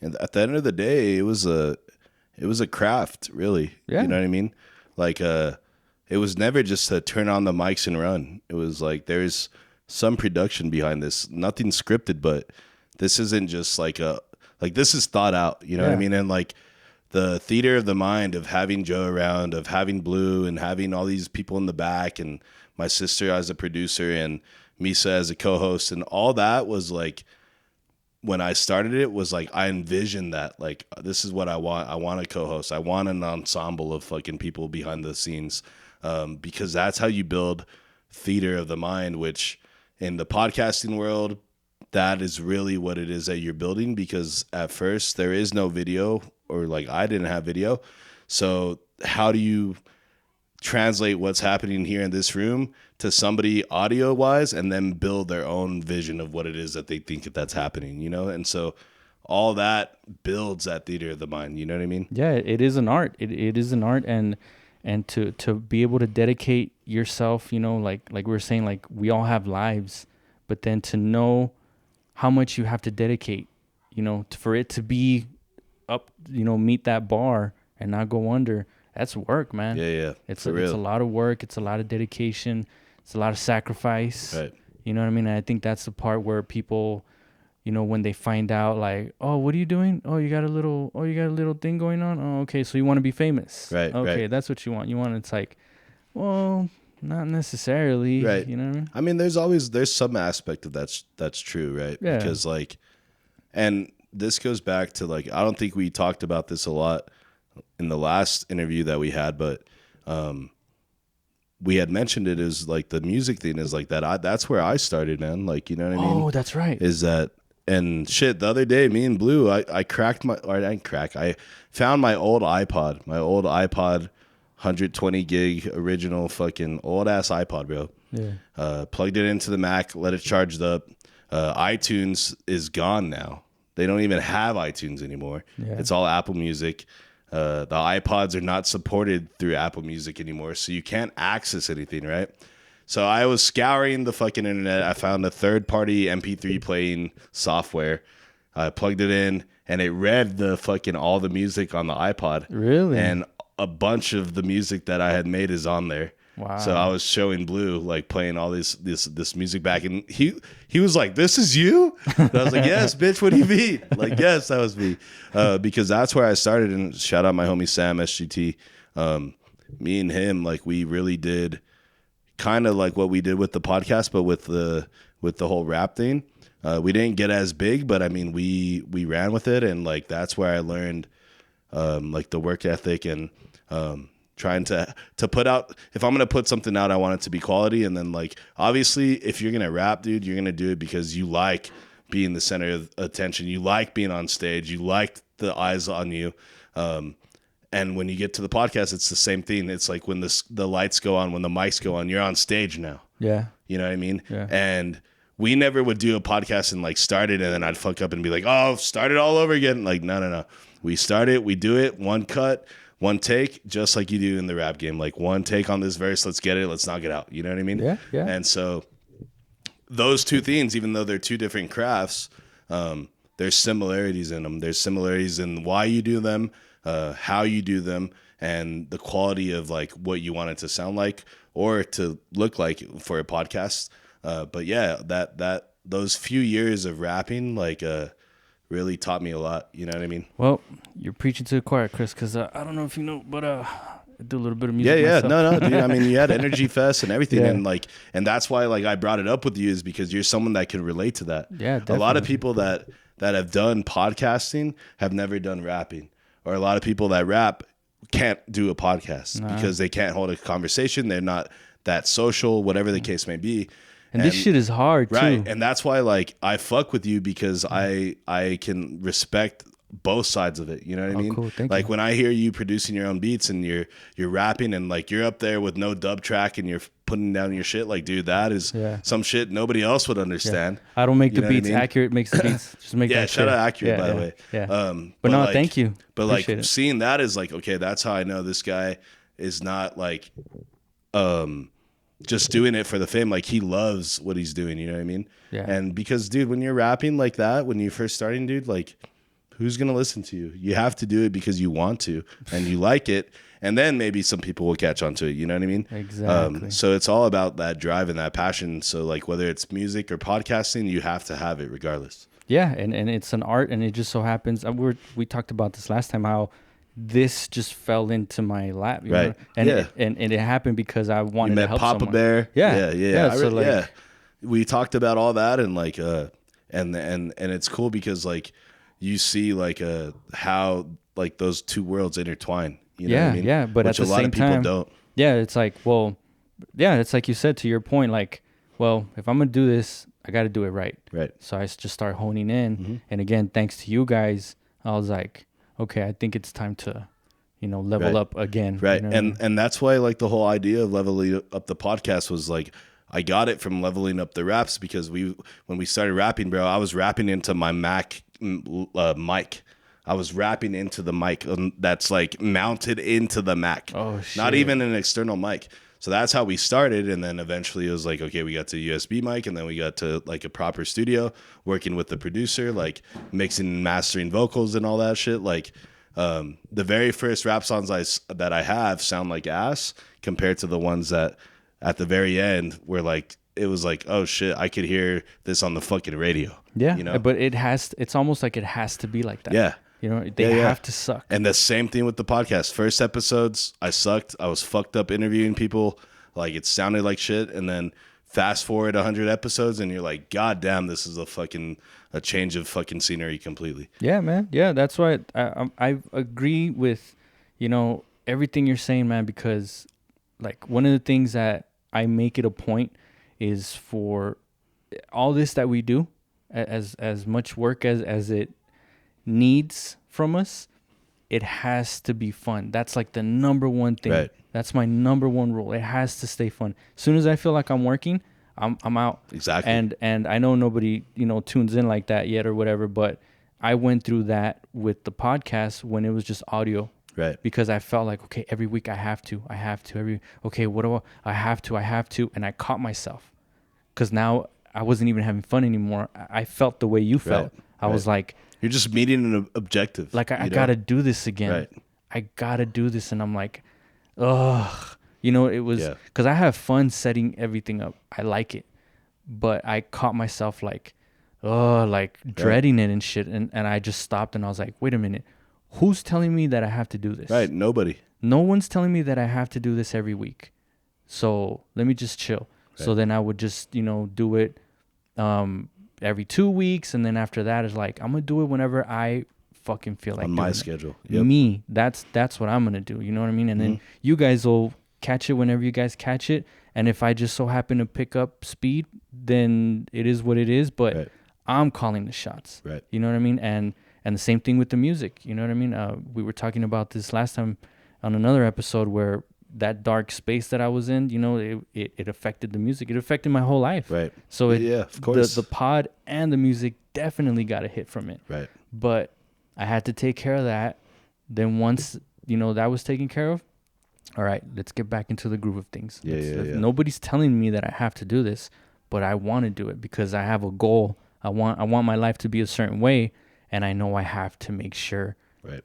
and at the end of the day, it was a craft, really. Yeah. You know what I mean? Like, it was never just to turn on the mics and run. It was like there's some production behind this. Nothing scripted, but this isn't just like this is thought out. You know what I Yeah. mean? And like the theater of the mind of having Joe around, of having Blue, and having all these people in the back, and my sister as a producer, and Misa as a co-host, and all that was like, when I started it, was like I envisioned that, like, this is what I want. I want a co-host. I want an ensemble of fucking people behind the scenes, because that's how you build theater of the mind, which in the podcasting world, that is really what it is that you're building, because at first there is no video, or like I didn't have video. So how do you translate what's happening here in this room to somebody audio wise, and then build their own vision of what it is that they think that's happening, you know? And so all that builds that theater of the mind, you know what I mean? Yeah, it is an art. It is an art, and to be able to dedicate yourself, you know, like we were saying, like we all have lives, but then to know how much you have to dedicate, you know, for it to be up, you know, meet that bar and not go under. That's work, man. Yeah, It's a lot of work. It's a lot of dedication. It's a lot of sacrifice. Right. You know what I mean? And I think that's the part where people, you know, when they find out, like, oh, what are you doing? Oh, you got a little thing going on. Oh, okay, so you want to be famous? Right. Okay, right. that's what you want. It's like, well, not necessarily. Right. You know what I mean? I mean, there's some aspect of that's true, right? Yeah. Because like, and this goes back to like, I don't think we talked about this a lot in the last interview that we had, but we had mentioned it as like the music thing is like that. That's where I started, man. Like, you know what I mean? Oh, that's right. Is that, and shit, the other day, me and Blue, I found my old iPod, 120 gig original fucking old ass iPod, bro. Yeah. Plugged it into the Mac, let it charge up. iTunes is gone now. They don't even have iTunes anymore. Yeah. It's all Apple Music. The iPods are not supported through Apple Music anymore, so you can't access anything, right? So I was scouring the fucking internet. I found a third-party MP3 playing software. I plugged it in, and it read the fucking all the music on the iPod. Really? And a bunch of the music that I had made is on there. Wow. So I was showing Blue, like playing all this music back, and he was like, "This is you?" And I was like, "Yes, bitch. What do you mean?" Like, yes, that was me, because that's where I started. And shout out my homie Sam SGT. Me and him, like, we really did kind of like what we did with the podcast, but with the whole rap thing. We didn't get as big, but I mean, we ran with it, and like that's where I learned like the work ethic and trying to put out, if I'm gonna put something out, I want it to be quality. And then like obviously if you're gonna rap, dude, you're gonna do it because you like being the center of attention, you like being on stage, you like the eyes on you. And when you get to the podcast, it's the same thing. It's like when the lights go on, when the mics go on, you're on stage now. Yeah. You know what I mean? Yeah. And we never would do a podcast and like start it and then I'd fuck up and be like, oh, start it all over again. Like, no. We start it, we do it, one cut, one take, just like you do in the rap game. Like one take on this verse, let's get it, let's knock it out. You know what I mean? Yeah, yeah. And so those two things, even though they're two different crafts, there's similarities in them. There's similarities in why you do them, how you do them, and the quality of like what you want it to sound like or to look like for a podcast. But yeah, that those few years of rapping like really taught me a lot. You know what I mean? Well, you're preaching to the choir, Chris, because I don't know if you know, but I do a little bit of music myself. No, dude. I mean, you had Energy Fest and everything, Yeah. and that's why like I brought it up with you is because you're someone that can relate to that. Yeah, A lot of definitely. people that have done podcasting have never done rapping, or a lot of people that rap can't do a podcast because they can't hold a conversation. They're not that social, whatever the case may be. And this shit is hard, Right. too. And that's why like I fuck with you because I can respect both sides of it. You know what I mean? Cool. Thank like you. when I hear you producing your own beats and you're rapping and like you're up there with no dub track and you're putting down your shit, like dude, that is some shit nobody else would understand. I don't make You the know what I beats mean? accurate, makes the beats. Just make Yeah, that shout clear. out Accurate by the way. Yeah. But no, like, thank you. But Appreciate like it. seeing that is like, okay, that's how I know this guy is not like just doing it for the fame. Like he loves what he's doing, you know what I mean? Yeah. And because dude, when you're rapping like that, when you're first starting, dude, like who's gonna listen to you? You have to do it because you want to and you like it. And then maybe some people will catch on to it, you know what I mean? Exactly. So it's all about that drive and that passion. So like whether it's music or podcasting, you have to have it regardless. Yeah, and it's an art, and it just so happens. We talked about this last time, how this just fell into my lap, you Right. know? And Yeah. and it happened because I wanted You to met help Papa someone. Bear. Yeah. So like, yeah. We talked about all that and like and it's cool because like you see like how like those two worlds intertwine. You know what I mean? yeah. But which at the a lot same of people time, don't. yeah, it's like, well, yeah, it's like you said, to your point, like, well, if I'm gonna do this, I got to do it right. Right. So I just start honing in, Mm-hmm. and again, thanks to you guys, I was like, okay, I think it's time to, level Right. up again. Right. You know what I mean? And that's why like the whole idea of leveling up the podcast was like I got it from leveling up the raps because when we started rapping, bro, I was rapping into my Mac mic. I was rapping into the mic that's like mounted into the Mac. Oh, shit. Not even an external mic. So that's how we started. And then eventually it was like, okay, we got to USB mic and then we got to like a proper studio working with the producer, like mixing and mastering vocals and all that shit. Like the very first rap songs that I have sound like ass compared to the ones that at the very end were like, it was like, oh shit, I could hear this on the fucking radio. Yeah, You know? but it's almost like it has to be like that. Yeah. You know, they Yeah. have to suck. And the same thing with the podcast. First episodes, I sucked. I was fucked up interviewing people. Like it sounded like shit. And then fast forward 100 episodes and you're like, God damn, this is a change of fucking scenery completely. Yeah, man. Yeah, that's why I agree with, everything you're saying, man, because like one of the things that I make it a point is for all this that we do, as much work as it needs from us, it has to be fun. That's like the number one thing. Right. That's my number one rule. It has to stay fun. As soon as I feel like I'm working, I'm out. Exactly. And I know nobody, tunes in like that yet or whatever, but I went through that with the podcast when it was just audio. Right. Because I felt like, okay, every week I have to, okay, what do I have to, and I caught myself. Because now I wasn't even having fun anymore. I felt the way you felt. Right. I was like, You're just meeting an objective. like I you know? got to do this again. Right. I got to do this. And I'm like, ugh. It was Yeah. because I have fun setting everything up. I like it. But I caught myself like, dreading it and shit. And I just stopped and I was like, wait a minute. Who's telling me that I have to do this? Right. Nobody. No one's telling me that I have to do this every week. So let me just chill. Right. So then I would just, do it every 2 weeks. And then after that is like, I'm going to do it whenever I fucking feel like on doing my it. schedule. Yep. Me, that's what I'm going to do. You know what I mean? And then you guys will catch it whenever you guys catch it. And if I just so happen to pick up speed, then it is what it is. But Right. I'm calling the shots. Right. You know what I mean? And the same thing with the music. You know what I mean? We were talking about this last time on another episode where that dark space that I was in, it affected the music. It affected my whole life. Right. So yeah, of course. The pod and the music definitely got a hit from it. Right. But I had to take care of that. Then once, that was taken care of, all right, let's get back into the groove of things. Yeah. Nobody's telling me that I have to do this, but I want to do it because I have a goal. I want my life to be a certain way, and I know I have to make sure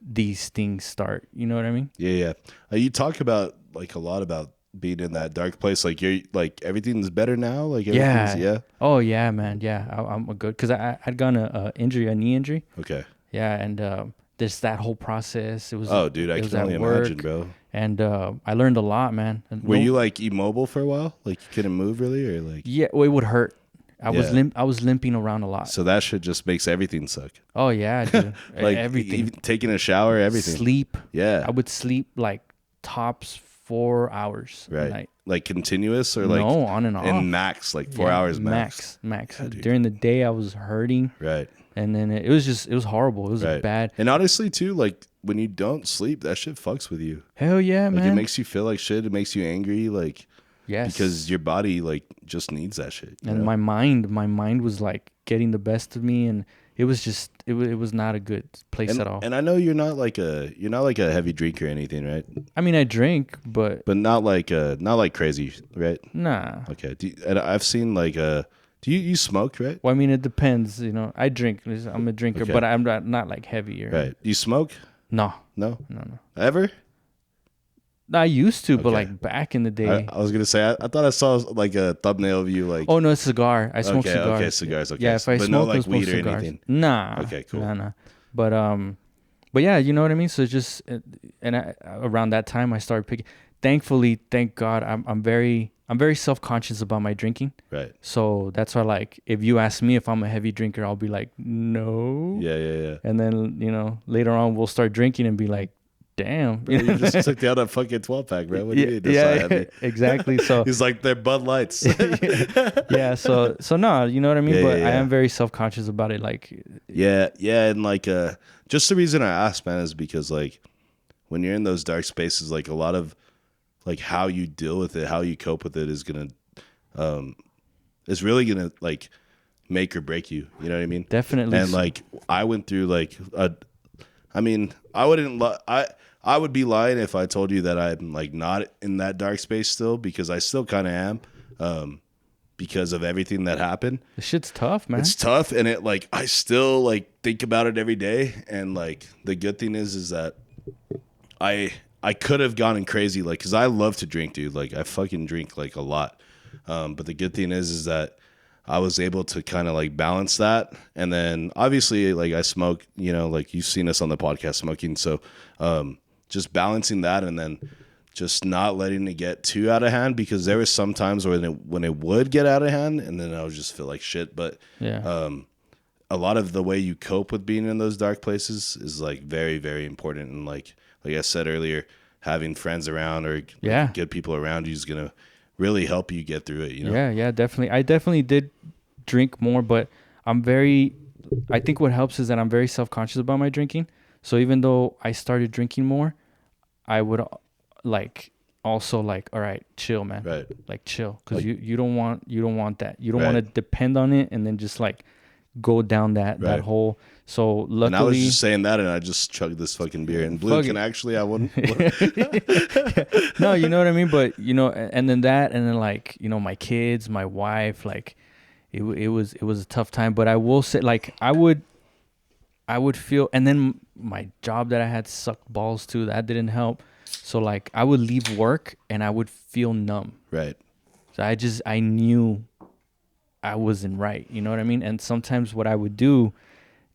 these things start. You know what I mean? Yeah. You talk about like a lot about being in that dark place. Like you're like everything's better now. Like everything's Oh yeah, man. Yeah, I'm a good because I'd gotten a knee injury. Okay. Yeah, and there's that whole process. It was dude, I it was can only at work, imagine, bro. And I learned a lot, man. And Were you like immobile for a while? Like you couldn't move really, or like? Yeah, well, it would hurt. I was limping around a lot. So that shit just makes everything suck. Oh yeah, dude. Like everything. even taking a shower, everything. Sleep. Yeah. I would sleep like tops 4 hours a Right. night. Like continuous or like no, on and off. And max, like 4 hours max. Max. Yeah, dude. During the day, I was hurting. Right. And then it was horrible. It was bad. And honestly, too, like when you don't sleep, that shit fucks with you. Hell yeah, like, man. It makes you feel like shit. It makes you angry. Like, yes. Because your body like just needs that shit. And my mind was like getting the best of me, and it was just it was not a good place at all. And I know you're not like a heavy drinker or anything, right? I mean, I drink, but not like crazy, right? Nah. Okay. And I've seen like do you smoke, right? Well, I mean, it depends. You know, I drink. I'm a drinker, but I'm not like heavy. Right. You smoke? No. No. Ever? I used to, but like back in the day. I was gonna say I thought I saw like a thumbnail of you like. Oh no, it's cigar. I smoke cigars. Okay, cigars. Okay. Yeah, if I but smoke, no like weed or cigars. anything. Nah. Okay, cool. Nah. But yeah, you know what I mean. So just around that time, I started picking. Thankfully, thank God, I'm very self-conscious about my drinking. Right. So that's why, like, if you ask me if I'm a heavy drinker, I'll be like, no. Yeah. And then later on we'll start drinking and be like, damn, bro, you just took down a fucking 12-pack, bro. What do you mean? Yeah, exactly. So he's like, they're Bud Lights. yeah. So no, you know what I mean. Yeah, but yeah. I am very self-conscious about it. Like, yeah, and like, just the reason I asked, man, is because like, when you're in those dark spaces, like a lot of, like how you deal with it, how you cope with it is really gonna like make or break you. You know what I mean? Definitely. And like, I went through like I would be lying if I told you that I'm like not in that dark space still, because I still kind of am, because of everything that happened. The shit's tough, man. It's tough, and it like I still like think about it every day. And like the good thing is that I could have gone crazy, like, because I love to drink, dude. Like I fucking drink like a lot. But the good thing is that I was able to kind of like balance that. And then obviously like I smoke, like you've seen us on the podcast smoking. So just balancing that, and then just not letting it get too out of hand, because there was some times when it would get out of hand, and then I would just feel like shit. But a lot of the way you cope with being in those dark places is like very, very important. And like I said earlier, having friends around or good people around you is going to really help you get through it, Yeah, definitely. I definitely did drink more, but I think what helps is that I'm very self-conscious about my drinking. So even though I started drinking more, I would like also like, all right, chill, man. Right. Like chill. Cause you don't want that. You don't want to depend on it and then just like go down that hole. So luckily, and I was just saying that, and I just chugged this fucking beer. And Blue can actually, I wouldn't. No, you know what I mean. But and then that, and then like my kids, my wife, like it was a tough time. But I will say, like I would feel, and then my job that I had sucked balls too. That didn't help. So like I would leave work and I would feel numb. Right. So I knew I wasn't right. You know what I mean? And sometimes what I would do,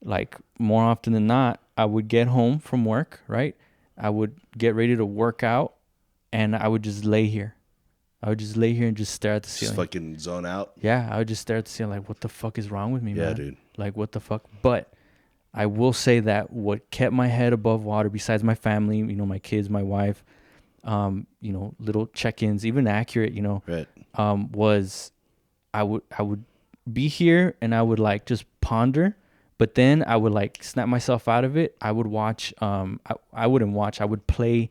like more often than not, I would get home from work, right? I would get ready to work out, and I would just lay here. I would just lay here and just stare at the ceiling. Just fucking zone out. Yeah, I would just stare at the ceiling like, what the fuck is wrong with me, man? Yeah, dude. Like, what the fuck? But I will say that what kept my head above water, besides my family, my kids, my wife, little check-ins, even accurate, right. Was I would be here and I would like just ponder, but then I would like snap myself out of it. I would watch, I wouldn't watch, I would play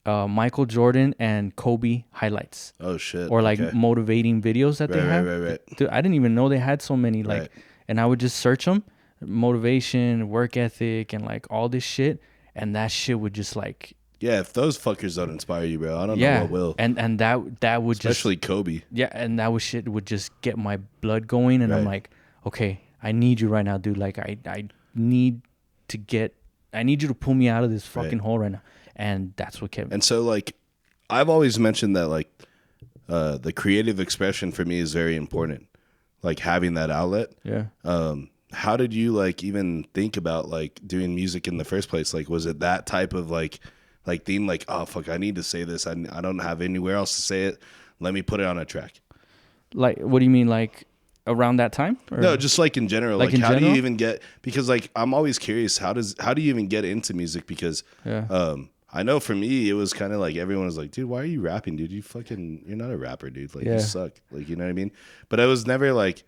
Michael Jordan and Kobe highlights. Oh shit. Or like motivating videos that they have. Right. Dude, I didn't even know they had so many, like, and I would just search them, motivation, work ethic, and like all this shit. And that shit would just like Yeah, if those fuckers don't inspire you, bro, I don't know what will. And that would especially Kobe. Yeah, and that shit would just get my blood going, and I'm like, okay, I need you right now, dude. Like I need you to pull me out of this fucking hole right now. And that's what kept me. And so like I've always mentioned that like the creative expression for me is very important. Like having that outlet. Yeah. How did you like even think about like doing music in the first place? Like was it that type of like theme, like, oh fuck, I need to say this. I don't have anywhere else to say it. Let me put it on a track. Like, what do you mean, like around that time? Or? No, just like in general. Like how do you even get? Because like I'm always curious. How do you even get into music? Because I know for me it was kind of like everyone was like, dude, why are you rapping, dude? You're not a rapper, dude. Like you suck. Like you know what I mean? But I was never like,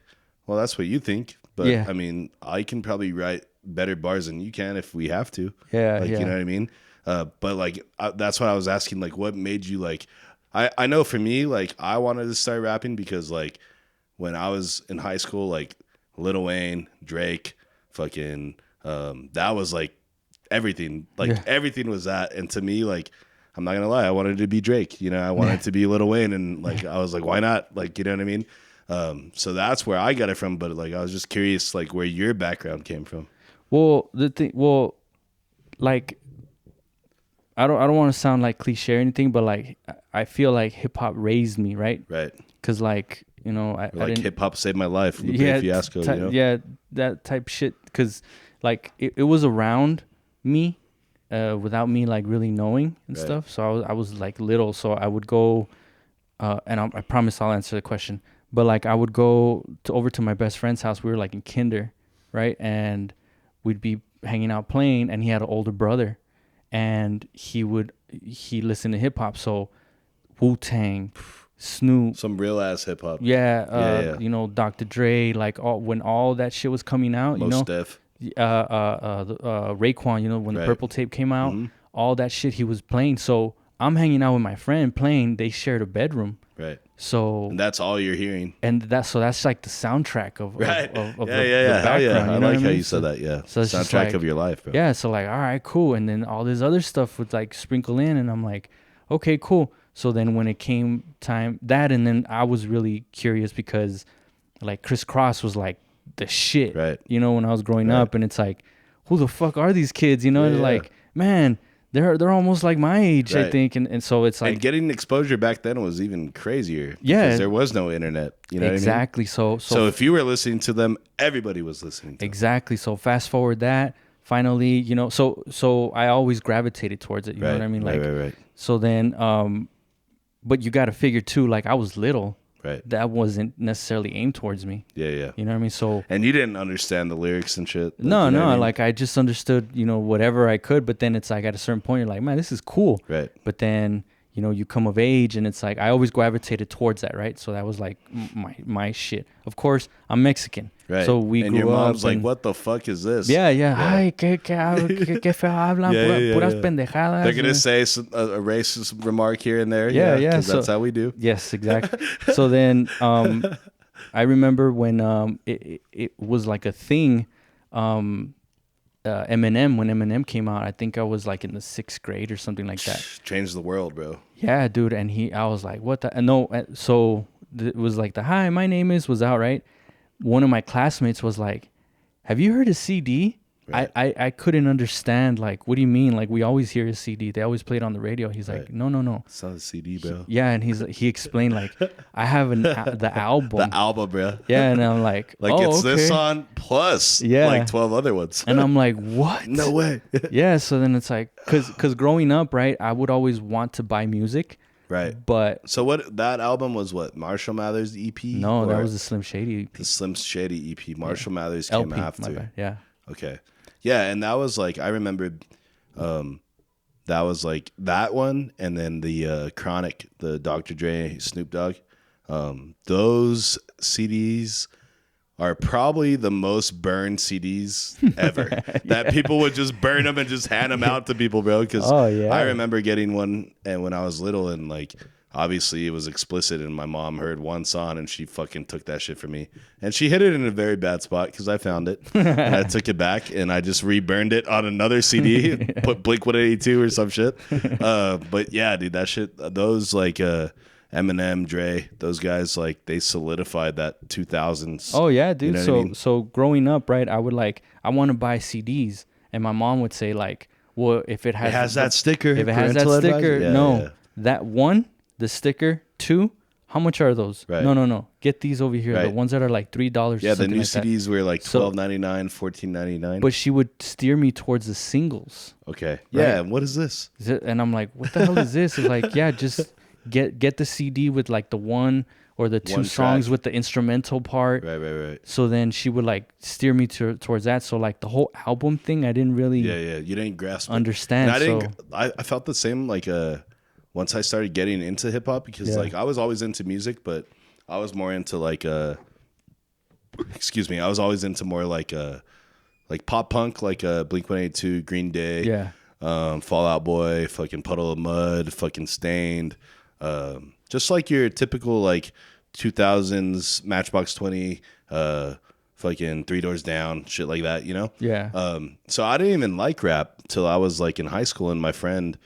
well, that's what you think. But I mean, I can probably write better bars than you can if we have to. Yeah, like you know what I mean? But like that's what I was asking. Like, what made you like? I know for me, like I wanted to start rapping because like when I was in high school, like Lil Wayne, Drake, fucking that was like everything. Like everything was that. And to me, like I'm not gonna lie, I wanted to be Drake. You know, I wanted to be Lil Wayne, and like I was like, why not? Like you know what I mean? So that's where I got it from. But like I was just curious, like where your background came from. Well, like. I don't want to sound like cliche or anything, but like I feel like hip hop raised me, right? Right. Because like I didn't, hip hop saved my life. Fiasco, you know? Yeah, that type shit. Because like it was around me, without me like really knowing and stuff. So I was like little, so I would go, and I promise I'll answer the question. But like I would go over to my best friend's house. We were like in kinder, right? And we'd be hanging out playing, and he had an older brother. And he listened to hip hop, so Wu-Tang, Snoop, some real ass hip hop. Yeah. You know, Dr. Dre, like when all that shit was coming out, you know, Def. Raekwon, you know, when the Purple Tape came out, all that shit he was playing. So I'm hanging out with my friend playing. They shared a bedroom, right? So and that's all you're hearing, and that's like the soundtrack of the background. I like how you said that. Yeah, so it's soundtrack like, of your life, bro. Yeah, so like, all right, cool, and then all this other stuff would like sprinkle in, and I'm like, okay, cool. So then when it came time and then I was really curious because like Chris Cross was like the shit, right? You know, when I was growing up, and it's like, who the fuck are these kids? You know, and like, man. They're almost like my age, I think, and so it's like, and getting exposure back then was even crazier. Yeah, because there was no internet. You know exactly. What I mean? So if you were listening to them, everybody was listening. To exactly. Them. So fast forward that finally, you know, so I always gravitated towards it. You know what I mean? Like, right. So then, but you got to figure too. Like I was little. Right. That wasn't necessarily aimed towards me. Yeah. You know what I mean? So and you didn't understand the lyrics and shit. Like, no. You know what I mean? Like I just understood, you know, whatever I could. But then it's like at a certain point, you're like, man, this is cool. Right. But then you know, you come of age, and it's like I always gravitated towards that, right? So that was like my shit. Of course, I'm Mexican, right? So we and grew your mom's up like, "What the fuck is this?" Yeah. Ay, que feo hablan, puras pendejadas. They're gonna say a racist remark here and there. Yeah. Because that's how we do. Yes, exactly. So then, I remember when it was like a thing. Eminem, when Eminem came out, I think I was like in the 6th grade or something like that. Changed the world, bro. Yeah, dude. And I was like, what the? And no, so it was like the "Hi, my name is" was out, right? One of my classmates was like, "Have you heard of CD?" Right. I couldn't understand, like, what do you mean? Like, we always hear a CD. They always play it on the radio. He's like, no. It's not a CD, bro. And he explained, like, I have the album. The album, bro. Yeah, and I'm like, it's this song plus like 12 other ones. And I'm like, what? No way. Yeah, so then it's like, because growing up, right, I would always want to buy music. Right. But so that album was what? Marshall Mathers EP? No, that was the Slim Shady EP. The Slim Shady EP. Marshall Mathers came LP, after. My bad. Yeah. Okay. Yeah, and that was like, I remembered that was like that one, and then the Chronic, the Dr. Dre, Snoop Dogg. Those CDs are probably the most burned CDs ever. That people would just burn them and just hand them out to people, bro. Because I remember getting one, and when I was little, and like obviously it was explicit, and my mom heard one song and she fucking took that shit from me, and she hit it in a very bad spot because I found it and I took it back and I just reburned it on another CD, put Blink 182 or some shit. But yeah, dude, that shit, those like Eminem, Dre, those guys, like they solidified that 2000s. Oh yeah, dude. You know So what I mean? so growing up, right, I want to buy CDs, and my mom would say like, well, if it has that sticker. if it has that parental sticker, advisory? Yeah, no, yeah. that one, the sticker, two. How much are those? Right. No. Get these over here. The Right. ones that are like $3. Yeah, the new like that. CDs were like So- $12.99, $14.99. But she would steer me towards the singles. Okay. Yeah. What is this? And I'm like, what the hell is this? It's like, yeah, just get the CD with like the one or the two One songs track. with the instrumental part. Right. So then she would like steer me towards that. So like the whole album thing, I didn't really Yeah. You didn't grasp it. understand. And I so didn't. I felt the same. Like once I started getting into hip hop, because Yeah. like I was always into music, but I was more into like excuse me, I was always into more like pop punk, like Blink 182, Green Day, yeah, Fall Out Boy, fucking Puddle of Mud, fucking Stained, just like your typical like 2000s Matchbox 20, fucking Three Doors Down, shit like that, you know? yeah. So I didn't even like rap till I was like in high school, and my friend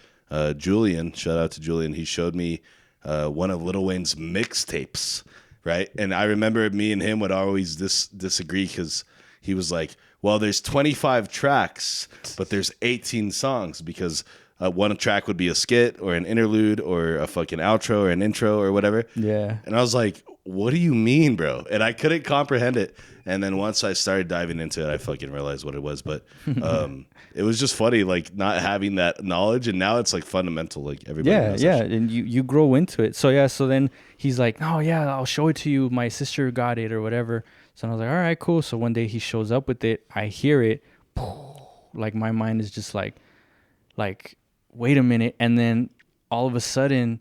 Julian, shout out to Julian, he showed me one of Lil Wayne's mixtapes, right? And I remember me and him would always disagree because he was like, well, there's 25 tracks, but there's 18 songs because one track would be a skit or an interlude or a fucking outro or an intro or whatever. Yeah. And I was like, what do you mean, bro? And I couldn't comprehend it. And then once I started diving into it, I fucking realized what it was. But it was just funny, like not having that knowledge. And now it's like fundamental, like everybody knows that shit. And you grow into it. So yeah, so then he's like, oh yeah, I'll show it to you. My sister got it or whatever. So I was like, all right, cool. So one day he shows up with it. I hear it. Like my mind is just like, wait a minute. And then all of a sudden,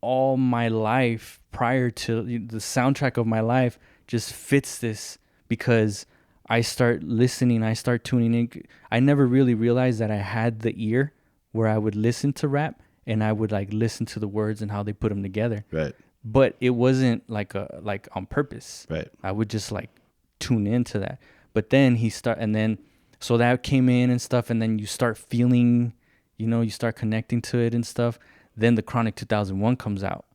all my life prior to the soundtrack of my life just fits this, because I start listening, I start tuning in. I never really realized that I had the ear where I would listen to rap and I would like listen to the words and how they put them together. Right. But it wasn't like on purpose. Right. I would just like tune into that. But then so that came in and stuff, and then you start feeling, you start connecting to it and stuff. Then the Chronic 2001 comes out,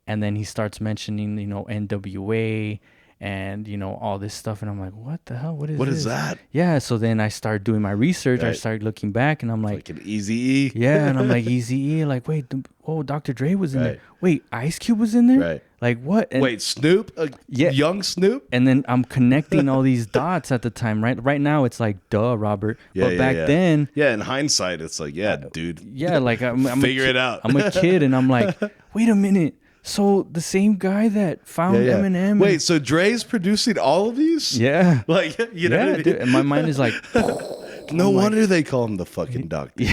and then he starts mentioning, NWA and, all this stuff. And I'm like, what the hell? What is that? Yeah. So then I start doing my research. I Right. start looking back, and I'm like Like an Eazy-E. yeah. And I'm like, Eazy-E, like, wait, Dr. Dre was in Right. there. Wait, Ice Cube was in there? Right. Like what? And, Wait, Snoop? Yeah. Young Snoop? and then I'm connecting all these dots at the time, right? Right now it's like, duh, Robert. But back then, Yeah, in hindsight, it's like, yeah, dude. yeah, like I'm Figure it out. I'm a kid, and I'm like, wait a minute. So the same guy that found Eminem. Wait, so Dre's producing all of these? Yeah. Like, you know Yeah, what I mean? dude. And my mind is like, No wonder they call him the fucking doctor.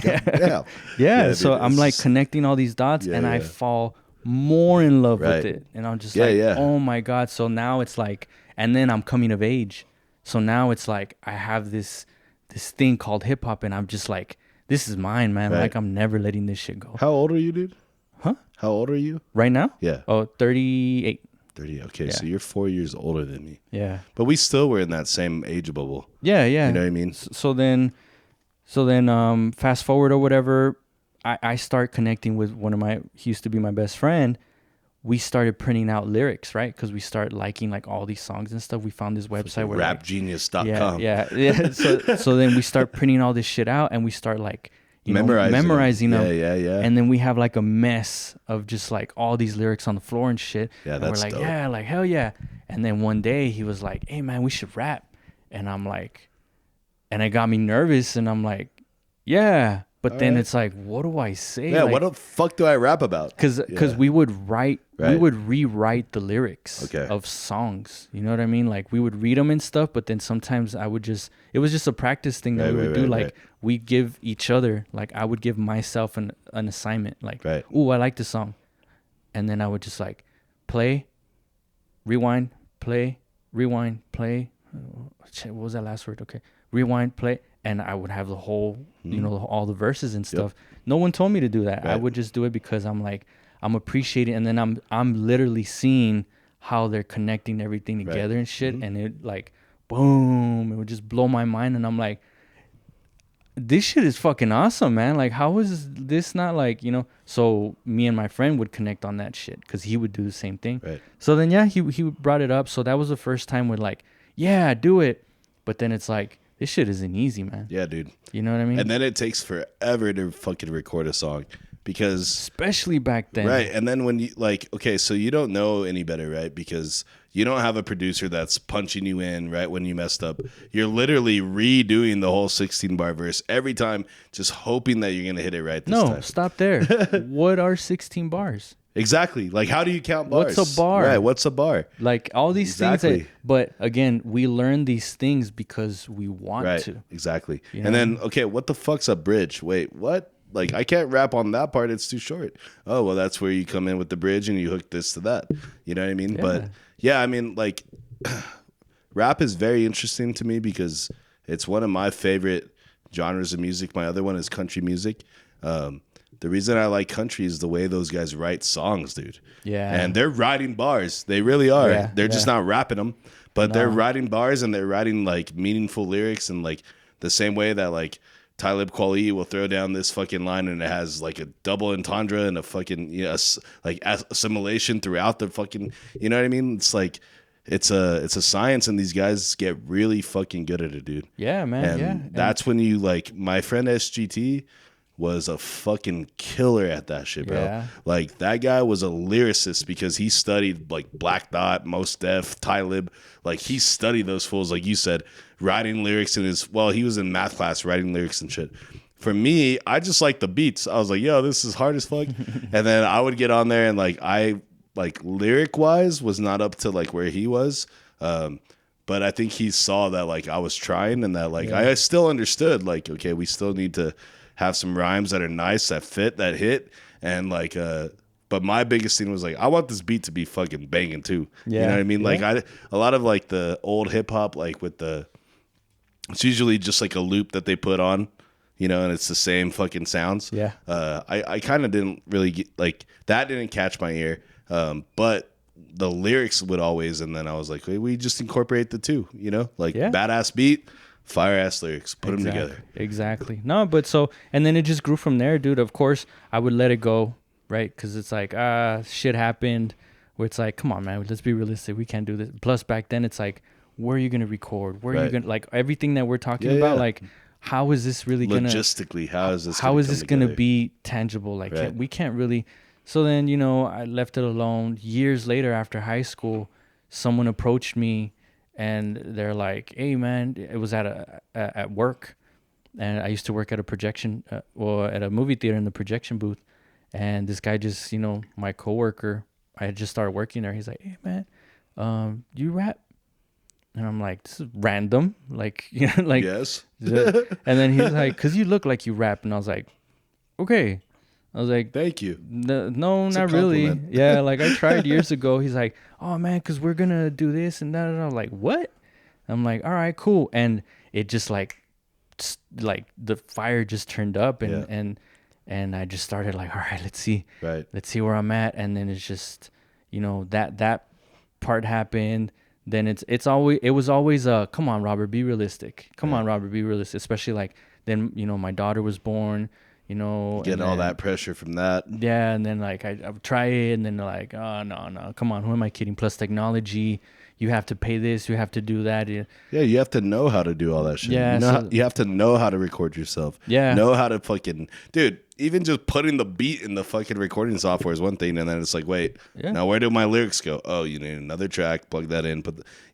yeah. So dude, I'm it's like just- connecting all these dots, Yeah, and I yeah. fall more in love with Right. it. And I'm just Yeah, like, yeah. oh my God. So now it's like, and then I'm coming of age. So now it's like, I have this thing called hip hop, and I'm just like, this is mine, man. Right. Like, I'm never letting this shit go. How old are you, dude? Huh? How old are you? Right now? Yeah. Oh, 38. 30. Okay, Yeah. so you're 4 years older than me. Yeah. But we still were in that same age bubble. Yeah, yeah. You know what I mean? So then, fast forward or whatever, I start connecting with he used to be my best friend. We started printing out lyrics, right? Because we started liking like all these songs and stuff. We found this website where like, Rapgenius.com. yeah. So then we start printing all this shit out, and we start like memorizing them. Yeah. And then we have like a mess of just like all these lyrics on the floor and shit. Yeah, and that's we're like, dope. yeah, like hell yeah. And then one day he was like, hey man, we should rap. And I'm like, and it got me nervous, and I'm like, yeah. But then right. it's like, what do I say? Yeah, like, what the fuck do I rap about? Because we would Right. rewrite the lyrics Okay. of songs. You know what I mean? Like we would read them and stuff, but then sometimes it was just a practice thing that Right, we would right, do. right, Like right. we give each other, like I would give myself an assignment. Like, Right. ooh, I like this song. And then I would just like play, rewind, play, rewind, play. Shit, what was that last word? Okay. Rewind, play. And I would have the whole, all the verses and stuff. No one told me to do that. I Right. would just do it because I'm like, I'm appreciating, and then I'm literally seeing how they're connecting everything together and shit, and it like boom, it would just blow my mind, and I'm like, this shit is fucking awesome, man. Like, how is this not like, so me and my friend would connect on that shit because he would do the same thing. Right. So then, yeah, he brought it up. So that was the first time we're like, yeah, do it. But then it's like, this shit isn't easy, man. Yeah, dude. You know what I mean? And then it takes forever to fucking record a song because... Especially back then. Right. And then when you like, okay, so you don't know any better, right? Because you don't have a producer that's punching you in right when you messed up. You're literally redoing the whole 16-bar verse every time, just hoping that you're going to hit it right this time. No, stop there. What are 16 bars? Exactly. Like, how do you count bars? What's a bar? Right. What's a bar? Like, all these things. But again, we learn these things because we want to. Exactly. You And then, okay, what the fuck's a bridge? Wait, what? Like, I can't rap on that part. It's too short. Oh, well, that's where you come in with the bridge and you hook this to that. You know what I mean? Yeah. But, yeah, I mean, like, rap is very interesting to me because it's one of my favorite genres of music. My other one is country music. The reason I like country is the way those guys write songs, dude. Yeah. And they're writing bars. They really are. Yeah, they're just not rapping them, but No. they're writing bars and they're writing, like, meaningful lyrics and, like, the same way that, like, Talib Kweli will throw down this fucking line and it has like a double entendre and a fucking like assimilation throughout the fucking, you know what I mean? It's like it's a science and these guys get really fucking good at it, dude. Yeah, man. And that's when you like my friend SGT was a fucking killer at that shit, bro. Yeah. Like that guy was a lyricist because he studied like Black Dot, Mos Def, Talib. Like he studied those fools, like you said, writing lyrics in his, well, he was in math class writing lyrics and shit. For me, I just like the beats. I was like, yo, this is hard as fuck. And then I would get on there and like I like lyric wise was not up to like where he was. But I think he saw that like I was trying and that like I still understood like, okay, we still need to have some rhymes that are nice, that fit, that hit. And like, but my biggest thing was like, I want this beat to be fucking banging too. Yeah. You know what I mean? Yeah. Like a lot of like the old hip hop, like with it's usually just like a loop that they put on, you know, and it's the same fucking sounds. Yeah. I kind of didn't really get like that didn't catch my ear. But the lyrics would always, and then I was like, we just incorporate the two, you know, like badass beat, fire ass lyrics, put them together. Exactly. No, but so, and then it just grew from there, dude. Of course, I would let it go, right? Because it's like, shit happened where it's like, come on, man, let's be realistic. We can't do this. Plus, back then, it's like, where are you going to record? Where are you going to, like, everything that we're talking about, like, how is this really going to, logistically, how is this going to be tangible? Like, we can't really. So then, you know, I left it alone. Years later, after high school, someone approached me and they're like, hey, man, it was at work. And I used to work at a projection, at a movie theater in the projection booth. And this guy just, you know, my coworker, I had just started working there. He's like, hey, man, you rap? And I'm like, this is random. Like, you know, like, yes. And then he's like, because you look like you rap. And I was like, okay. I was like, thank you. No, it's not really. Yeah, like I tried years ago. He's like, oh, man, because we're going to do this and that. And I'm like, what? I'm like, all right, cool. And it just like the fire just turned up and I just started like, all right, let's see where I'm at. And then it's just, you know, that part happened. Then it was always come on, Robert, be realistic. Come on, Robert, be realistic. Especially like then, you know, my daughter was born, you know, get all that pressure from that. Yeah. And then like I would try it and then like, oh, no, come on, who am I kidding? Plus technology, you have to pay this, you have to do that. Yeah, you have to know how to do all that shit. Yeah, you have to know how to record yourself. Yeah. Know how to fucking... Dude, even just putting the beat in the fucking recording software is one thing, and then it's like, wait, now where do my lyrics go? Oh, you need another track, plug that in.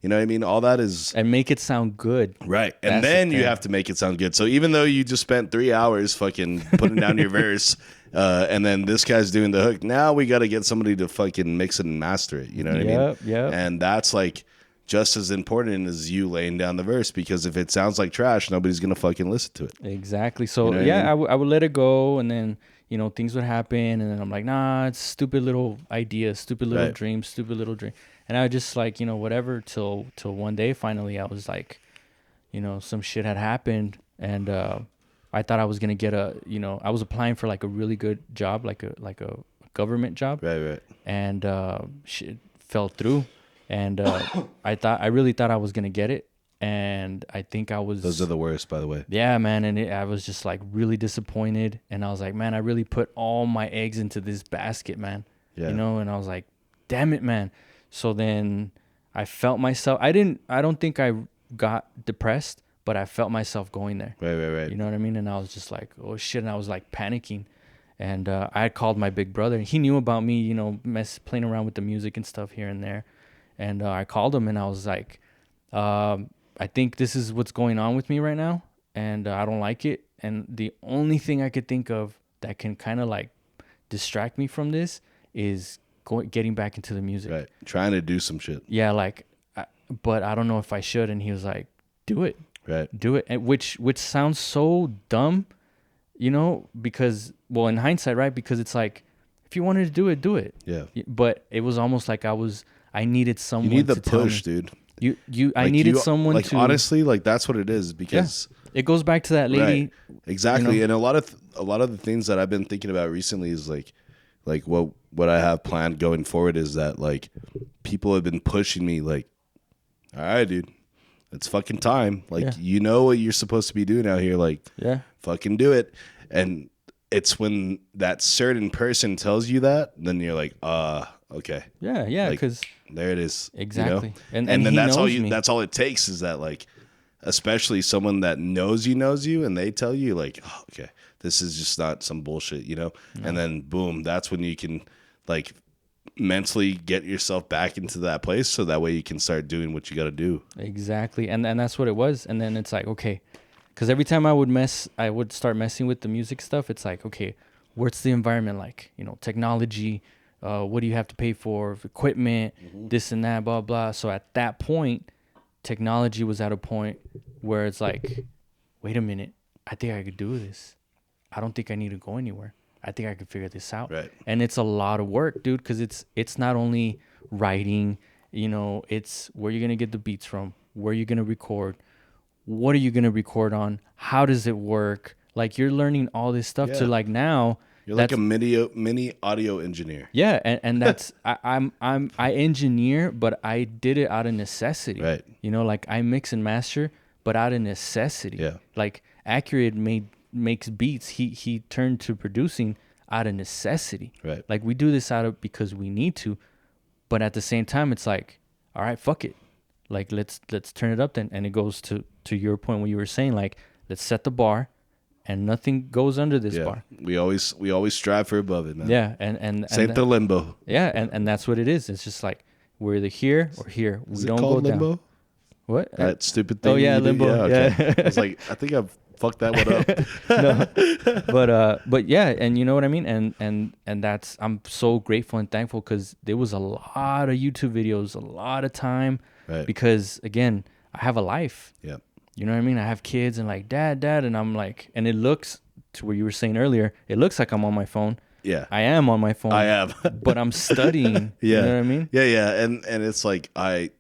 You know what I mean? All that is... And make it sound good. Right. And then you have to make it sound good. So even though you just spent 3 hours fucking putting down your verse... and then this guy's doing the hook. Now we got to get somebody to fucking mix it and master it. You know what I mean? Yeah. And that's like just as important as you laying down the verse, because if it sounds like trash, nobody's going to fucking listen to it. Exactly. So, you know what I mean? I would let it go. And then, you know, things would happen. And then I'm like, nah, it's stupid little ideas, stupid little dreams, stupid little dream. And I would just like, you know, whatever till one day, finally, I was like, you know, some shit had happened. And, I thought I was going to get I was applying for like a really good job, like a government job. Right. And shit fell through. And I really thought I was gonna get it, and I think I was. Those are the worst, by the way. Yeah, man, and I was just like really disappointed, and I was like, man, I really put all my eggs into this basket, man. Yeah. You know, and I was like, damn it, man. So then I felt myself. I don't think I got depressed, but I felt myself going there. Right. You know what I mean? And I was just like, oh shit, and I was like panicking. And I had called my big brother, and he knew about me, you know, playing around with the music and stuff here and there. And I called him, and I was like, I think this is what's going on with me right now, and I don't like it. And the only thing I could think of that can kind of like distract me from this is getting back into the music. Right. Trying to do some shit. Yeah, like, but I don't know if I should. And he was like, do it. Right. Do it. And which sounds so dumb, you know, because, well, in hindsight, right? Because it's like, if you wanted to do it, do it. Yeah. But it was almost like I needed someone. You need the to tell push, me. dude. I needed someone like, to. Honestly, like that's what it is because. Yeah. It goes back to that lady. Right. Exactly. You know? And a lot of the things that I've been thinking about recently is like what I have planned going forward is that like people have been pushing me like, all right, dude, it's fucking time. Like, you know what you're supposed to be doing out here. Like, fucking do it. And it's when that certain person tells you that, then you're like, okay. Yeah. Like, Cause there it is. exactly. You know? And then that's all it takes is that like, especially someone that knows you and they tell you like, oh, okay, this is just not some bullshit, you know? No. And then boom, that's when you can like mentally get yourself back into that place so that way you can start doing what you got to do. Exactly. And that's what it was. And then it's like, okay, because every time I would start messing with the music stuff, it's like, okay, what's the environment like? You know, technology, what do you have to pay for equipment, this and that, blah, blah. So at that point, technology was at a point where it's like, wait a minute, I think I could do this. I don't think I need to go anywhere. I think I could figure this out. Right. And it's a lot of work, dude, because it's not only writing, you know, it's where you're going to get the beats from, where you're going to record, what are you going to record on, how does it work? Like, you're learning all this stuff to like now. You're like a mini audio engineer. Yeah, and that's I engineer, but I did it out of necessity. Right. You know, like I mix and master, but out of necessity. Yeah. Like Accurate makes beats. He turned to producing out of necessity. Right. Like we do this because we need to, but at the same time, it's like, all right, fuck it. Like let's turn it up then, and it goes to your point when you were saying like, let's set the bar. And nothing goes under this bar. We always strive for above it, man. Yeah, and Saint the limbo. Yeah, and that's what it is. It's just like we're either here or here. Is we it don't called go limbo? down. What? That stupid thing. Oh yeah, limbo. Yeah. Okay. I was like, I think I've fucked that one up. No, but yeah, and you know what I mean. And that's, I'm so grateful and thankful because there was a lot of YouTube videos, a lot of time. Right. Because again, I have a life. Yeah. You know what I mean? I have kids and like, dad, and I'm like, and it looks, to what you were saying earlier, it looks like I'm on my phone. Yeah. I am on my phone. I am. But I'm studying. Yeah. You know what I mean? Yeah. And it's like,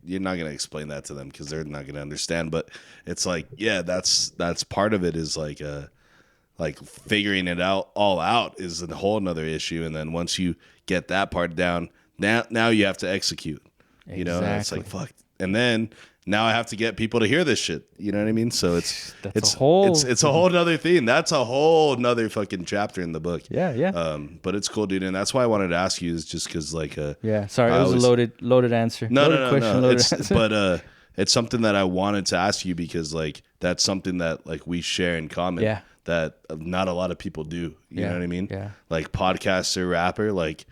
you're not going to explain that to them because they're not going to understand. But it's like, yeah, that's part of it is like figuring it all out is a whole nother issue. And then once you get that part down, now you have to execute. You know, and it's like, fuck. And then now I have to get people to hear this shit. You know what I mean? So it's a whole nother thing. That's a whole nother fucking chapter in the book. Yeah. But it's cool, dude. And that's why I wanted to ask you is just because like yeah. Sorry, it was a loaded answer. No. But it's something that I wanted to ask you because like that's something that like we share in common. Yeah. That not a lot of people do. You know what I mean? Yeah. Like podcaster, rapper, like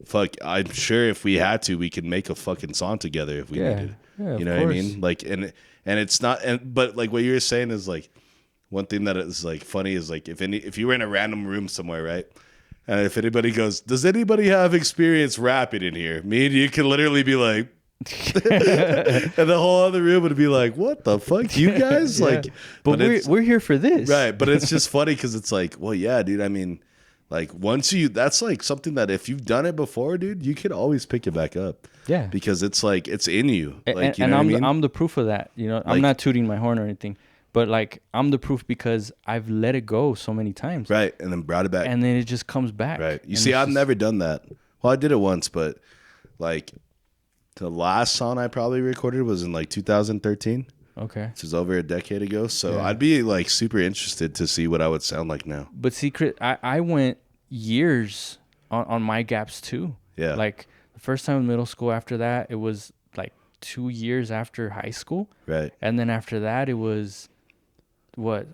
fuck. I'm sure if we had to, we could make a fucking song together if we needed. Yeah, you know what I mean? Like, and it's not, but like what you were saying is like, one thing that is like funny is like, if you were in a random room somewhere, right? And if anybody goes, does anybody have experience rapping in here? Me and you can literally be like, and the whole other room would be like, what the fuck, you guys? Like, but we're here for this. Right. But it's just funny because it's like, well, yeah, dude, I mean, like that's like something that if you've done it before, dude, you can always pick it back up. Yeah. Because it's like, it's in you. Like, and you know what I mean? I'm the proof of that. You know, I'm not tooting my horn or anything, But like I'm the proof because I've let it go so many times. Right, and then brought it back. And then it just comes back. Right. You And see, it's I've just- never done that. Well, I did it once, but like the last song I probably recorded was in like 2013. Okay. This is over a decade ago. So Yeah. I'd be like super interested to see what I would sound like now. But see, Chris, I went years on my gaps too. Yeah. Like the first time in middle school, after that, it was like 2 years after high school. Right. And then after that, it was what?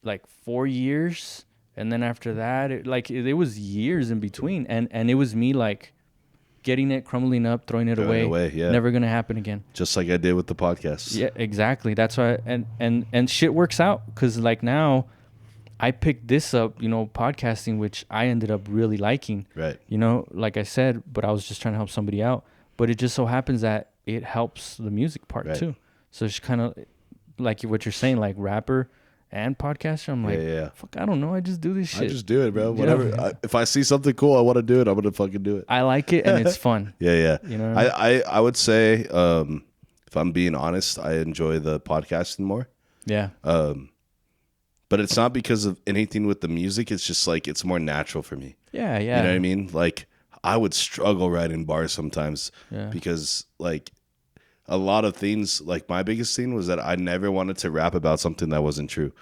Like 4 years. And then after that, it was years in between. And it was me like getting it, crumbling up, throwing it away. Yeah. Never going to happen again. Just like I did with the podcast. Yeah, exactly. That's why. And shit works out because like now I picked this up, podcasting, which I ended up really liking. Right. Like I said, but I was just trying to help somebody out. But it just so happens that it helps the music part Right. too. So it's kind of like what you're saying, like rapper and podcaster. I'm like, Yeah. fuck, I don't know. I just do this shit. I just do it, bro. Yeah. Whatever. If I see something cool, I want to do it. I'm going to fucking do it. I like it and it's fun. Yeah. You know what I would say, if I'm being honest, I enjoy the podcasting more. Yeah. But it's not because of anything with the music. It's just like it's more natural for me. Yeah. You know what I mean? Like I would struggle writing bars sometimes Yeah. because like a lot of things, like my biggest thing was that I never wanted to rap about something that wasn't true.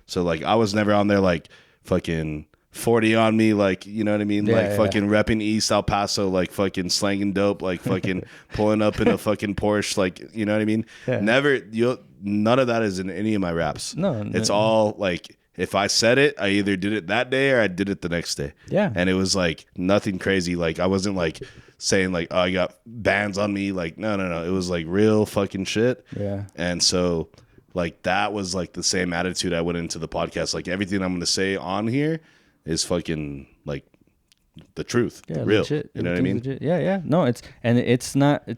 So like I was never on there like fucking 40 on me, like, you know what I mean? Yeah, like yeah. fucking repping East El Paso, like fucking slanging dope, like fucking pulling up in a fucking Porsche, like, you know what I mean? Yeah. None of that is in any of my raps. No, It's no. all like, if I said it, I either did it that day or I did it the next day. Yeah. And it was like nothing crazy. Like I wasn't like saying like, oh, I got bands on me. Like, no. It was like real fucking shit. Yeah. And so like that was like the same attitude I went into the podcast. Like everything I'm going to say on here is fucking like the truth, Yeah, real. legit. You know what I mean? Legit. Yeah. No, it's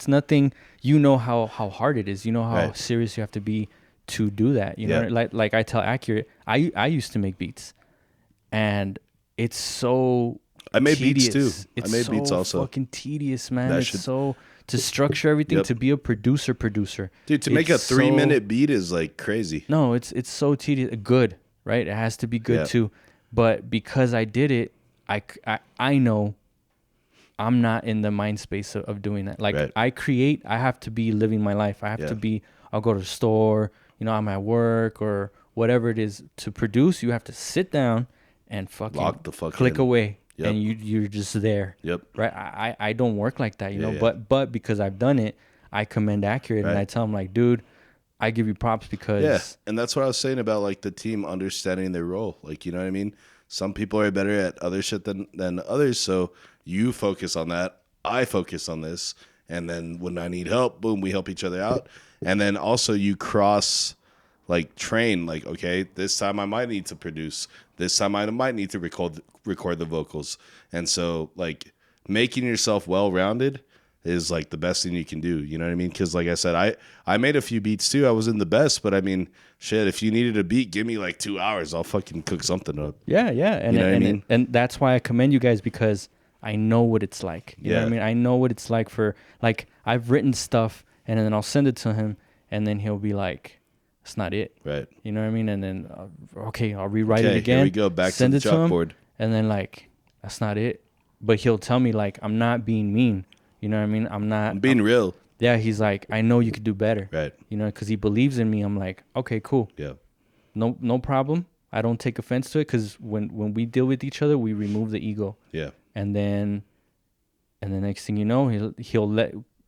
nothing. You know how hard it is. You know how Right. serious you have to be to do that. You know, Yeah. like I tell Accurate, I used to make beats, and it's so. I made beats tedious. too. It's I made so beats also. fucking tedious, man. That It's should- so to structure everything, Yep. to be a producer. Dude, to make a It's 3-minute beat is like crazy. No, it's so tedious. Good, right? It has to be good Yeah. too. But because I did it, I know I'm not in the mind space of doing that. Like Right. I have to be living my life. I have Yeah. to be, I'll go to the store, I'm at work or whatever it is. To produce, you have to sit down and fucking Lock the fuck click in. away. Yep. And you're just there. Yep. Right. I don't work like that, Yeah. but because I've done it, I commend Accurate and Right. I tell him like, dude, I give you props because Yeah, and that's what I was saying about like the team understanding their role. Like, you know what I mean? Some people are better at other shit than others, so you focus on that. I focus on this, and then when I need help, boom, we help each other out. And then also you cross like train. Like, okay, this time I might need to produce. This time I might need to record the vocals. And so like making yourself well rounded is like the best thing you can do. You know what I mean? Because like I said, I made a few beats too. I wasn't the best, but I mean, shit, if you needed a beat, give me like 2 hours. I'll fucking cook something up. Yeah, and You know what I and, mean? and that's why I commend you guys because I know what it's like. You know what I Yeah. mean? I know what it's like for like I've written stuff and then I'll send it to him and then he'll be like, "It's not it." Right. You know what I mean? And then okay, I'll rewrite it Okay, again. here we go. Back send to it the him, chalkboard. and then like that's not it. But he'll tell me like I'm not being mean. You know what I mean? I'm being real. Yeah, he's like, I know you could do better. Right. You know, because he believes in me. I'm like, okay, cool. Yeah. No problem. I don't take offense to it because when we deal with each other, we remove the ego. Yeah. And then the next thing you know,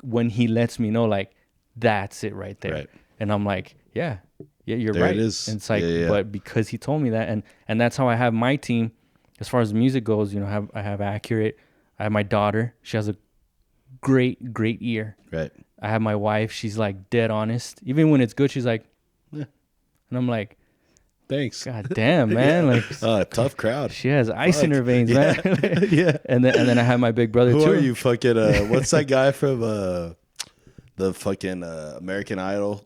when he lets me know, like, that's it right there. Right. And I'm like, yeah, you're There right. it is. And it's like, Yeah. but because he told me that, and that's how I have my team, as far as music goes. I have Accurate. I have my daughter. She has a great ear. Right. I have my wife. She's like dead honest. Even when it's good, she's like, Yeah. and I'm like, Thanks. God damn, man. Like, Tough crowd. she has ice in her veins, Yeah. man. Yeah. And then I have my big brother Who too. are you fucking what's that guy from the fucking American Idol?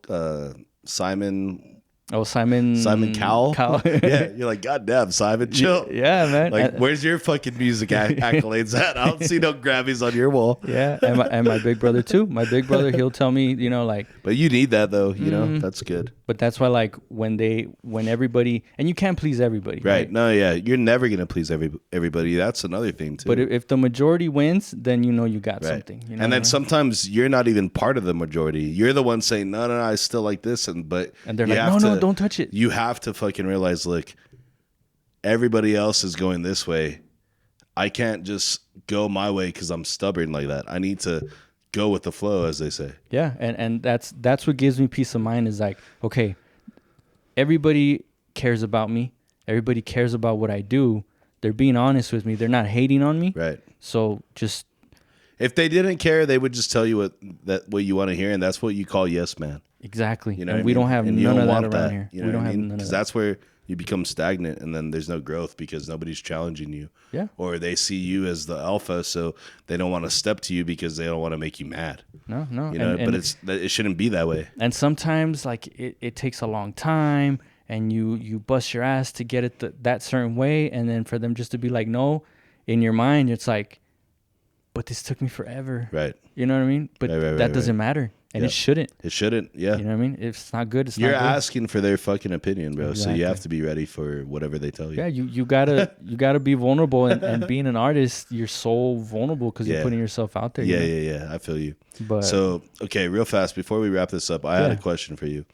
Simon Oh, Simon Cowell? Cowell. Yeah, you're like, God damn, Simon, chill. Yeah, man. Like, where's your fucking music accolades at? I don't see no Grammys on your wall. Yeah, and my big brother too. My big brother, he'll tell me, like. But you need that though, you know. That's good. But that's why, like, when everybody, and you can't please everybody, Right. No, yeah. You're never going to please everybody. That's another thing, too. But if the majority wins, then you got something. You know and then sometimes you're not even part of the majority. You're the one saying, no, I still like this. And they're like, no, don't touch it. You have to fucking realize, look, everybody else is going this way. I can't just go my way because I'm stubborn like that. I need to go with the flow, as they say. Yeah, and that's what gives me peace of mind is like, okay, everybody cares about me. Everybody cares about what I do. They're being honest with me. They're not hating on me. Right. So just... If they didn't care, they would just tell you what you want to hear, and that's what you call yes man. Exactly. You know and we don't have none of that around here. You know we don't what I have mean? none of that. Because that's where you become stagnant, and then there's no growth because nobody's challenging you. Yeah. Or they see you as the alpha, so they don't want to step to you because they don't want to make you mad. No. You know, but it shouldn't be that way. And sometimes, like, it takes a long time, and you bust your ass to get it that certain way, and then for them just to be like, no, in your mind, it's like, but this took me forever. Right. You know what I mean? But that doesn't matter. And it shouldn't. It shouldn't, yeah. You know what I mean? If it's not good, You're not good. You're asking for their fucking opinion, bro. Exactly. So you have to be ready for whatever they tell you. Yeah, you gotta be vulnerable, and being an artist, you're so vulnerable because you're putting yourself out there. Yeah. I feel you. But so, okay, real fast before we wrap this up, I had a question for you,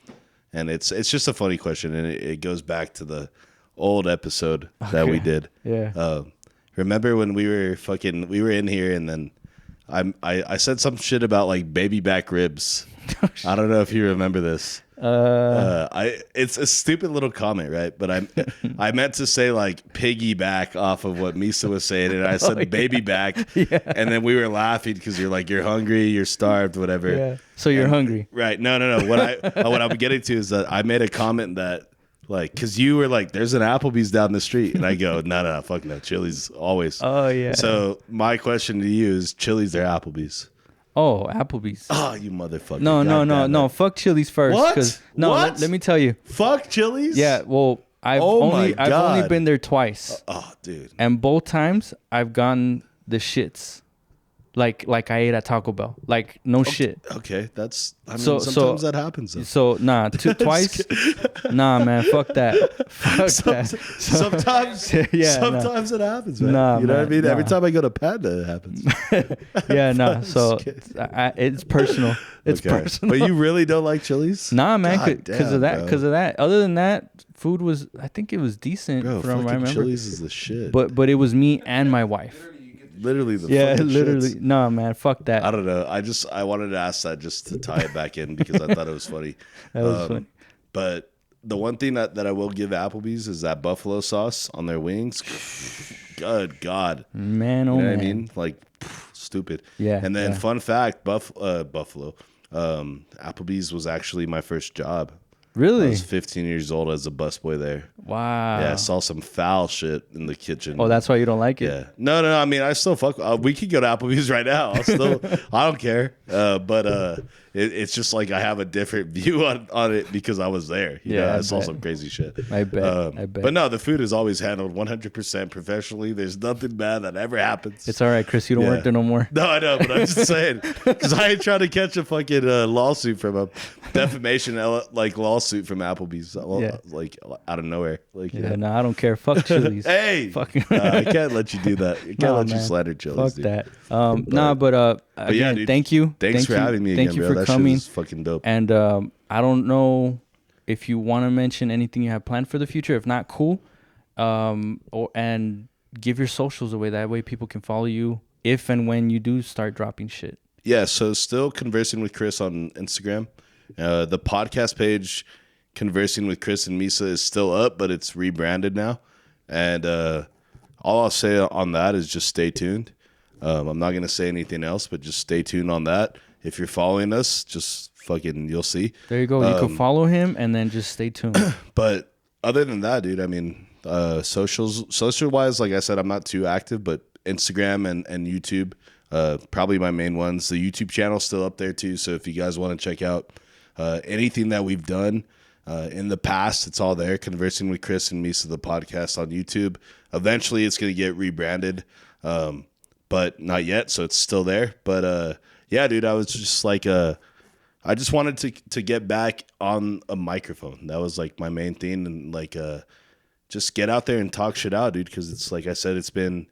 and it's just a funny question, and it goes back to the old episode that we did. Yeah. Remember when we were in here, and then I said some shit about like baby back ribs. I don't know if you remember this. It's a stupid little comment, right? But I meant to say like piggyback off of what Misa was saying, and I said baby back, and then we were laughing because you're hungry, you're starved, whatever. Yeah. So you're hungry, right? No. What I'm getting to is that I made a comment that like, because you were like, there's an Applebee's down the street, and I go, no, fuck no, Chili's always. Oh yeah. So my question to you is, Chili's or Applebee's? Oh, Applebee's. Oh, you motherfucker. No. Fuck Chili's first. What? No, what? Let me tell you. Fuck Chili's? Yeah, well, I've only been there twice. Oh, dude. And both times I've gotten the shits. Like I ate at Taco Bell. Like no shit. Okay, sometimes that happens though. So twice. Nah, man, fuck that. That. Sometimes it happens, man. Nah, you know what I mean? Nah. Every time I go to Panda, it happens. Yeah, no. So it's personal. It's personal. But you really don't like Chili's? Nah, man, because of that. Because of that. Other than that, food was. I think it was decent. Bro, from what I remember. Chili's is the shit. But it was me and my wife. Literally the literally. Shits. No, man, fuck that. I don't know. I wanted to ask that just to tie it back in because I thought it was funny. That was funny. But the one thing that I will give Applebee's is that buffalo sauce on their wings. Good God. Man, you know man. what I mean? Like, stupid. Yeah. And then fun fact, Buffalo. Applebee's was actually my first job. Really? I was 15 years old as a busboy there. Wow. Yeah, I saw some foul shit in the kitchen. Oh, that's why you don't like it? Yeah. No. I mean, I still fuck. We could go to Applebee's right now. I don't care. But it's just like I have a different view on it because I was there. You know, I saw some crazy shit. I bet. But no, the food is always handled 100% professionally. There's nothing bad that ever happens. It's all right, Chris. You don't work there no more. No, I know, but I'm just saying because I ain't trying to catch a fucking lawsuit from a defamation lawsuit from Applebee's. Like out of nowhere. Like no, I don't care. Fuck Chili's. Hey, fucking. I can't let you do that. I can't let you slander Chili's. Fuck that. But again, yeah, dude, thank you. Thanks for having me again, Thank you bro. for that coming. Shit is fucking dope. And I don't know if you want to mention anything you have planned for the future. If not, cool. And give your socials away. That way people can follow you if and when you do start dropping shit. Yeah, so still Conversing with Chris on Instagram. The podcast page, Conversing with Chris and Misa, is still up, but it's rebranded now. And all I'll say on that is just stay tuned. I'm not going to say anything else, but just stay tuned on that. If you're following us, just fucking, you'll see. There you go. You can follow him and then just stay tuned. But other than that, dude, I mean, social-wise, like I said, I'm not too active, but Instagram and YouTube, probably my main ones. The YouTube channel's still up there too, so if you guys want to check out anything that we've done in the past, it's all there. Conversing with Chris and Misa, the podcast on YouTube. Eventually, it's going to get rebranded, but not yet, so it's still there. But yeah, dude, I was just like I just wanted to get back on a microphone. That was like my main thing, and like just get out there and talk shit out, dude. Because it's like I said, it's been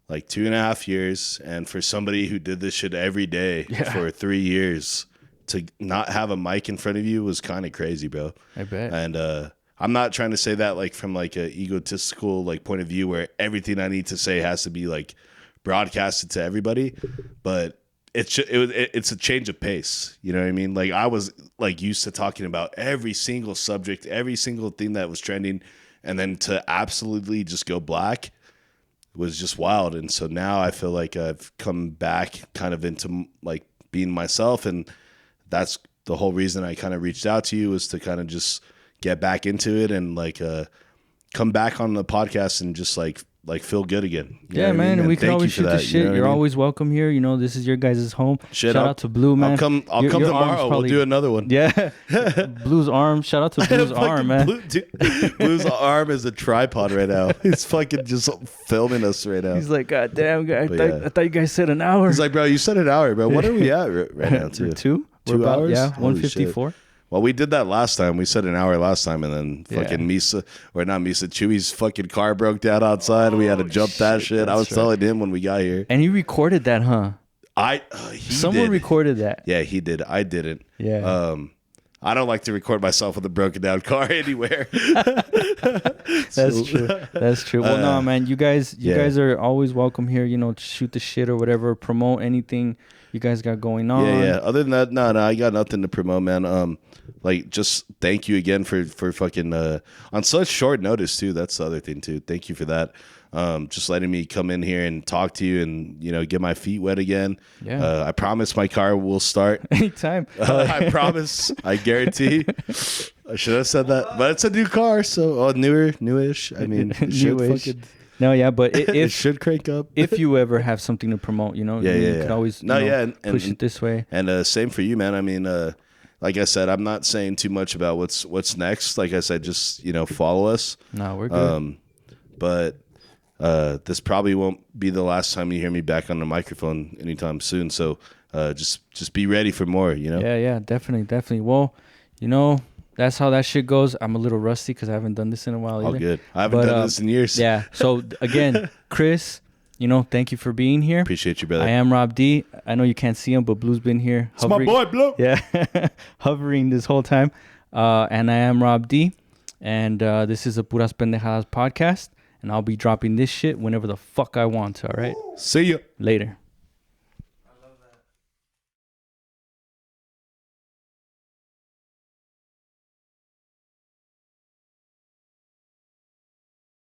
like 2.5 years, and for somebody who did this shit every day for 3 years, to not have a mic in front of you was kind of crazy, bro. I bet. And I'm not trying to say that like from like a egotistical like point of view where everything I need to say has to be like broadcasted to everybody, but it's a change of pace. You know what I mean? Like I was like used to talking about every single subject, every single thing that was trending, and then to absolutely just go black was just wild. And so now I feel like I've come back kind of into like being myself, and that's the whole reason I kind of reached out to you, was to kind of just get back into it and like come back on the podcast and just like feel good again. You yeah, man. And we can always shoot the shit. You know You're always welcome here. You know, this is your guys' home. Shout out to Blue, man. I'll come tomorrow. We'll do another one. Yeah. Blue's arm. Shout out to Blue's arm, man. Blue's arm is a tripod right now. He's fucking just filming us right now. He's like, God damn, guy. I thought you guys said an hour. He's like, bro, you said an hour, bro. What are we at right now, too? 2? 2 hours? Yeah, 154. Well, we did that last time. We said an hour last time, and then fucking Chewy's fucking car broke down outside. We had to jump that shit. I was telling him when we got here. And he recorded that, huh? Someone did. Recorded that. Yeah, he did. I didn't. Yeah. I don't like to record myself with a broken down car anywhere. That's true. That's true. Well, no, man. You guys are always welcome here. You know, shoot the shit or whatever. Promote anything you guys got going on. Yeah. Other than that, no, I got nothing to promote, man. Like, just thank you again for fucking on such short notice too. That's the other thing too. Thank you for that. Just letting me come in here and talk to you and, you know, get my feet wet again. Yeah. I promise my car will start anytime. I promise. I guarantee. I should have said that, but it's a new car, so newish. I mean, it should fucking. No, yeah, but it should crank up. If you ever have something to promote, you know, you could always push it this way. And same for you, man. I mean, like I said, I'm not saying too much about what's next. Like I said, just, you know, follow us. No, we're good. But this probably won't be the last time you hear me back on the microphone anytime soon. So just be ready for more, you know? Yeah, definitely. Well, you know, that's how that shit goes. I'm a little rusty because I haven't done this in a while either. All good. I haven't done this in years. Yeah. So again, Chris, you know, thank you for being here. Appreciate you, brother. I am Rob D. I know you can't see him, but Blue's been here. It's my boy, Blue. Yeah. Hovering this whole time. And I am Rob D. And this is a Puras Pendejadas podcast. And I'll be dropping this shit whenever the fuck I want to, all right? See ya. Later.